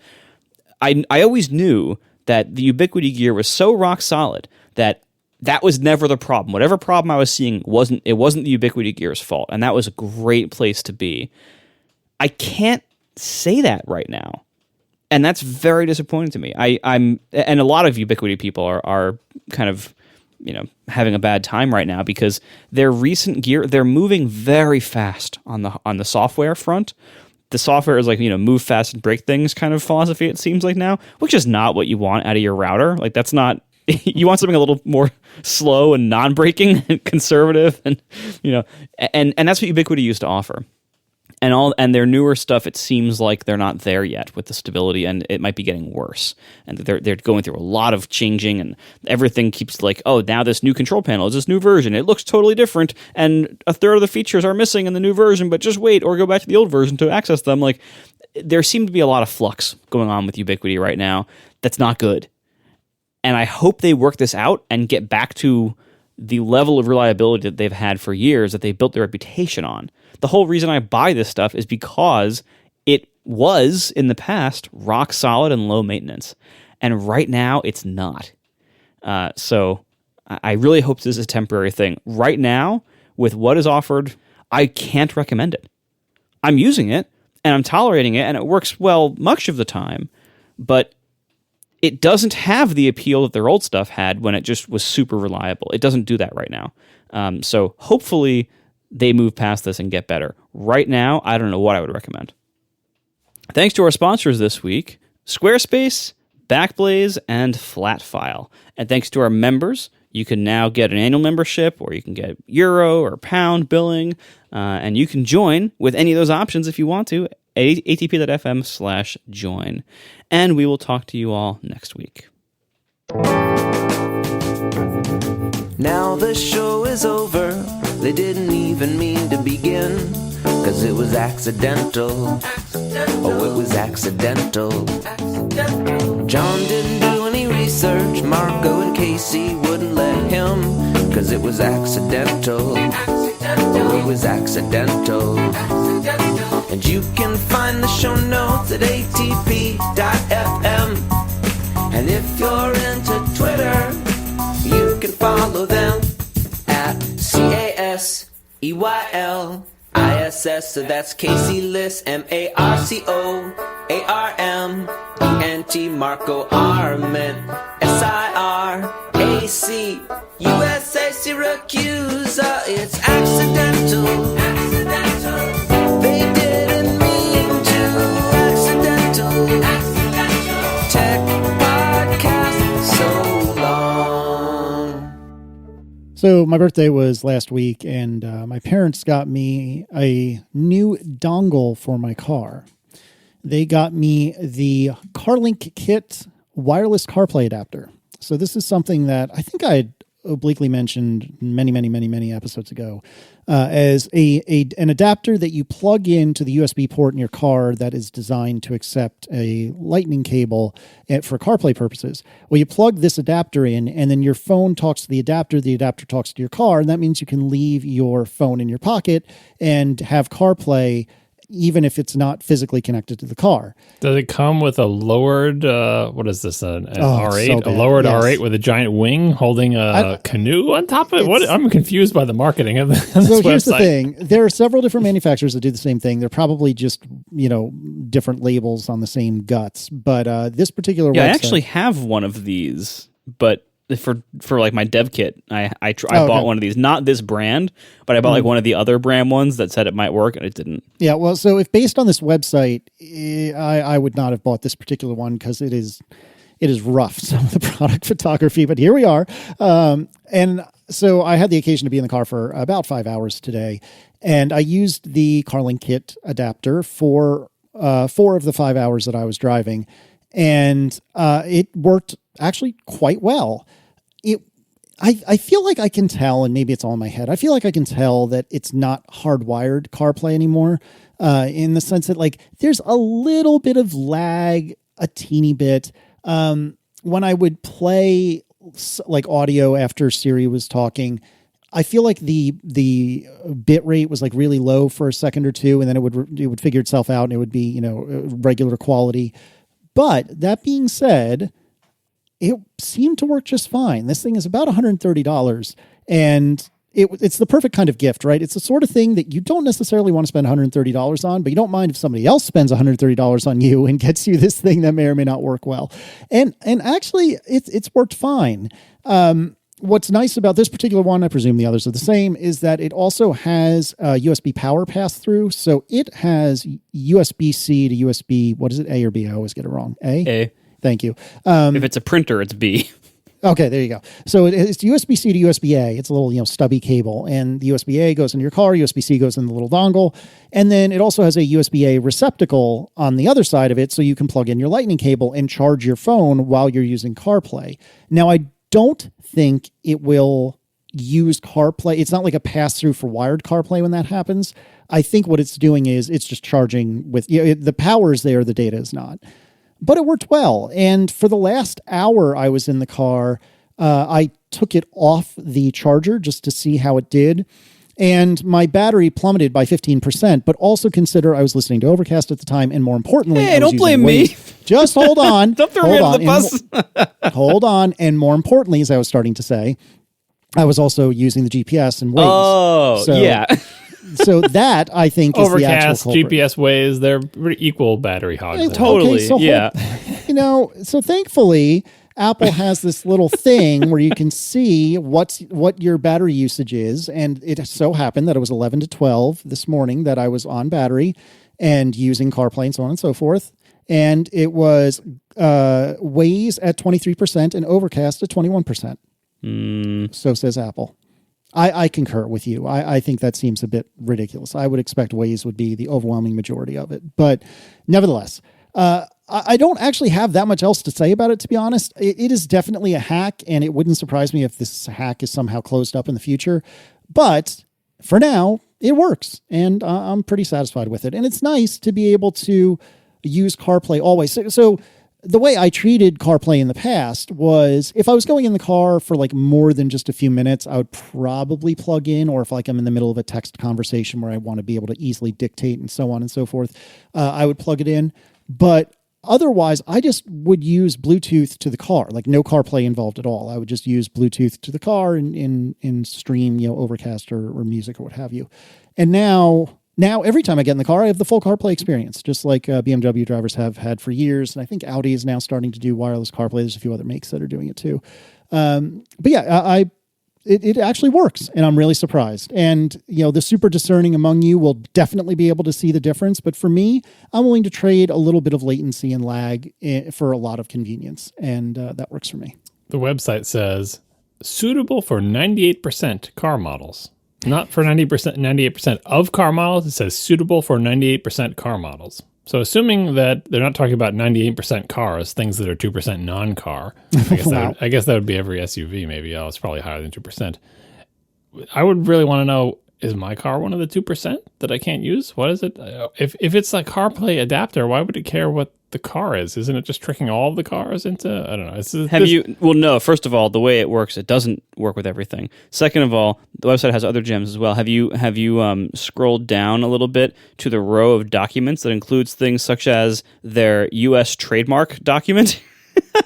Speaker 1: I always knew that the Ubiquiti gear was so rock solid that was never the problem. Whatever problem I was seeing wasn't the Ubiquiti gear's fault. And that was a great place to be. I can't say that right now. And that's very disappointing to me. I'm and a lot of Ubiquiti people are kind of, having a bad time right now because their recent gear, they're moving very fast on the software front. The software is like, move fast and break things kind of philosophy, it seems like now, which is not what you want out of your router. Like, that's not, you want something a little more slow and non-breaking and conservative and, and that's what Ubiquiti used to offer. And their newer stuff, it seems like they're not there yet with the stability, and it might be getting worse. And they're going through a lot of changing, and everything keeps like, oh, now this new control panel is this new version. It looks totally different, and a third of the features are missing in the new version. But just wait, or go back to the old version to access them. Like, there seemed to be a lot of flux going on with Ubiquiti right now. That's not good. And I hope they work this out and get back to the level of reliability that they've had for years, that they built their reputation on. The whole reason I buy this stuff is because it was, in the past, rock solid and low maintenance. And right now, it's not. So I really hope this is a temporary thing. Right now, with what is offered, I can't recommend it. I'm using it, and I'm tolerating it, and it works well much of the time, but it doesn't have the appeal that their old stuff had when it just was super reliable. It doesn't do that right now. So hopefully they move past this and get better. Right now, I don't know what I would recommend. Thanks to our sponsors this week, Squarespace, Backblaze, and Flatfile. And thanks to our members, you can now get an annual membership, or you can get euro or pound billing, and you can join with any of those options if you want to, atp.fm/join. And we will talk to you all next week.
Speaker 4: Now the show is over. They didn't even mean to begin, 'cause it was accidental. Oh, it was accidental. John didn't do any research. Marco and Casey wouldn't let him, 'cause it was accidental. Oh, it was accidental. And you can find the show notes at atp.fm. And if you're into Twitter, you can follow them at CASEYLISS. So that's Casey Liss, MARCOARMENT, Marco Arment, SIRAC, USA Syracuse. It's accidental. They didn't mean to. Accidental. Tech podcast so long.
Speaker 2: So my birthday was last week, and my parents got me a new dongle for my car. They got me the Carlinkit wireless CarPlay adapter. So this is something that I think I had obliquely mentioned many episodes ago, as an adapter that you plug into the USB port in your car that is designed to accept a lightning cable for CarPlay purposes. Well, you plug this adapter in, and then your phone talks to the adapter talks to your car, and that means you can leave your phone in your pocket and have CarPlay even if it's not physically connected to the car.
Speaker 3: Does it come with a lowered, what is this, an R8?
Speaker 2: So
Speaker 3: a lowered
Speaker 2: yes.
Speaker 3: R8 with a giant wing holding a canoe on top of it? What? I'm confused by the marketing of this
Speaker 2: So here's
Speaker 3: website.
Speaker 2: the thing. There are several different manufacturers that do the same thing. They're probably just, different labels on the same guts. But this particular website...
Speaker 1: I actually have one of these, but for like my dev kit, I bought one of these, not this brand, but I bought like one of the other brand ones that said it might work, and it didn't.
Speaker 2: Yeah, well, so if based on this website, I would not have bought this particular one because it is rough, some of the product photography, but here we are. And so I had the occasion to be in the car for about 5 hours today, and I used the Carlinkit adapter for 4 of the 5 hours that I was driving, and it worked actually quite well. I feel like I can tell, and maybe it's all in my head, I feel like I can tell that it's not hardwired CarPlay anymore, in the sense that like there's a little bit of lag, a teeny bit. When I would play like audio after Siri was talking, I feel like the bit rate was like really low for a second or two, and then it would figure itself out, and it would be, regular quality. But that being said, it seemed to work just fine. This thing is about $130, and it's the perfect kind of gift, right? It's the sort of thing that you don't necessarily want to spend $130 on, but you don't mind if somebody else spends $130 on you and gets you this thing that may or may not work well. And actually, it's worked fine. What's nice about this particular one, I presume the others are the same, is that it also has USB power pass-through. So it has USB-C to USB, what is it, A or B? I always get it wrong. A? Thank you.
Speaker 1: If it's a printer, it's B.
Speaker 2: Okay, there you go. So it's USB-C to USB-A. It's a little, stubby cable, and the USB-A goes into your car, USB-C goes in the little dongle, and then it also has a USB-A receptacle on the other side of it, so you can plug in your lightning cable and charge your phone while you're using CarPlay. Now, I don't think it will use CarPlay. It's not like a pass-through for wired CarPlay when that happens. I think what it's doing is it's just charging with, the power is there, the data is not. But it worked well. And for the last hour I was in the car, I took it off the charger just to see how it did. And my battery plummeted by 15%, but also consider I was listening to Overcast at the time. And more importantly,
Speaker 1: Hey, don't blame me.
Speaker 2: Just hold on.
Speaker 1: Don't throw me under the bus.
Speaker 2: Hold on. And more importantly, as I was starting to say, I was also using the GPS and Waze.
Speaker 1: Oh, yeah.
Speaker 2: So that, I think, is the actual
Speaker 3: Overcast,
Speaker 2: culprit.
Speaker 3: GPS Waze, they're pretty equal battery hogs.
Speaker 2: Hey,
Speaker 3: there.
Speaker 1: Totally,
Speaker 2: so
Speaker 1: yeah.
Speaker 2: So thankfully, Apple has this little thing where you can see what your battery usage is. And it so happened that it was 11 to 12 this morning that I was on battery and using CarPlay and so on and so forth. And it was Waze at 23% and Overcast at 21%. So says Apple. I concur with you. I think that seems a bit ridiculous. I would expect Waze would be the overwhelming majority of it. But nevertheless, I don't actually have that much else to say about it, to be honest. It is definitely a hack, and it wouldn't surprise me if this hack is somehow closed up in the future. But for now, it works, and I'm pretty satisfied with it. And it's nice to be able to use CarPlay always. So the way I treated CarPlay in the past was if I was going in the car for like more than just a few minutes, I would probably plug in, or if like I'm in the middle of a text conversation where I want to be able to easily dictate and so on and so forth, I would plug it in. But otherwise, I just would use Bluetooth to the car, like no CarPlay involved at all. I would just use Bluetooth to the car and stream, Overcast or music or what have you. And now every time I get in the car, I have the full CarPlay experience, just like BMW drivers have had for years. And I think Audi is now starting to do wireless CarPlay. There's a few other makes that are doing it too. But yeah, it actually works, and I'm really surprised. And, the super discerning among you will definitely be able to see the difference. But for me, I'm willing to trade a little bit of latency and lag for a lot of convenience. And that works for me.
Speaker 3: The website says suitable for 98% car models. Not for 98% of car models. It says suitable for 98% car models. So assuming that they're not talking about 98% cars, things that are 2% non-car, I guess that would be every SUV maybe. Oh, it's probably higher than 2%. I would really want to know, is my car one of the 2% that I can't use? What is it? If it's a CarPlay adapter, why would it care what the car is? Isn't it just tricking all of the cars into, I don't know.
Speaker 1: Well, no, first of all, the way it works, it doesn't work with everything. Second of all, the website has other gems as well. Have you scrolled down a little bit to the row of documents that includes things such as their U.S. trademark document?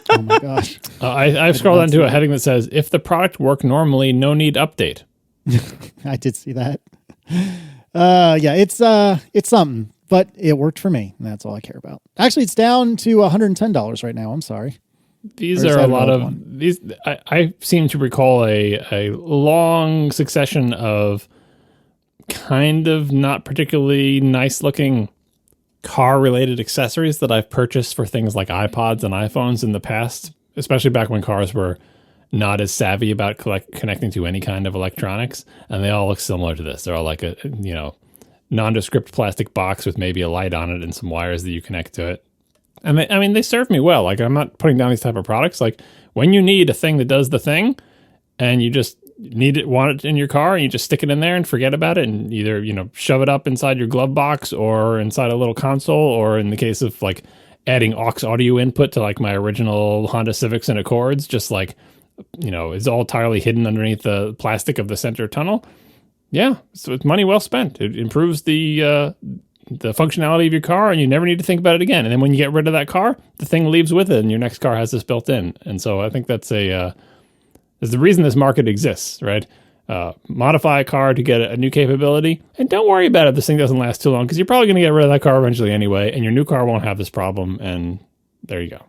Speaker 2: Oh my gosh.
Speaker 3: I've scrolled down to a heading that says, if the product worked normally, no need update.
Speaker 2: I did see that. Yeah, it's something, but it worked for me. And that's all I care about. Actually, it's down to $110 right now. I'm sorry.
Speaker 3: These are a lot of these. I seem to recall a long succession of kind of not particularly nice looking car related accessories that I've purchased for things like iPods and iPhones in the past, especially back when cars were not as savvy about connecting to any kind of electronics, and they all look similar to this. They're all like a nondescript plastic box with maybe a light on it and some wires that you connect to it. And they serve me well. Like, I'm not putting down these type of products. Like, when you need a thing that does the thing, and you just want it in your car, and you just stick it in there and forget about it, and either shove it up inside your glove box or inside a little console, or in the case of like adding aux audio input to like my original Honda Civics and Accords, just like it's all entirely hidden underneath the plastic of the center tunnel. Yeah, so it's money well spent. It improves the functionality of your car, and you never need to think about it again. And then when you get rid of that car, the thing leaves with it, and your next car has this built in. And so I think that's is the reason this market exists, right? Modify a car to get a new capability, and don't worry about it if this thing doesn't last too long, because you're probably going to get rid of that car eventually anyway, and your new car won't have this problem, and there you go.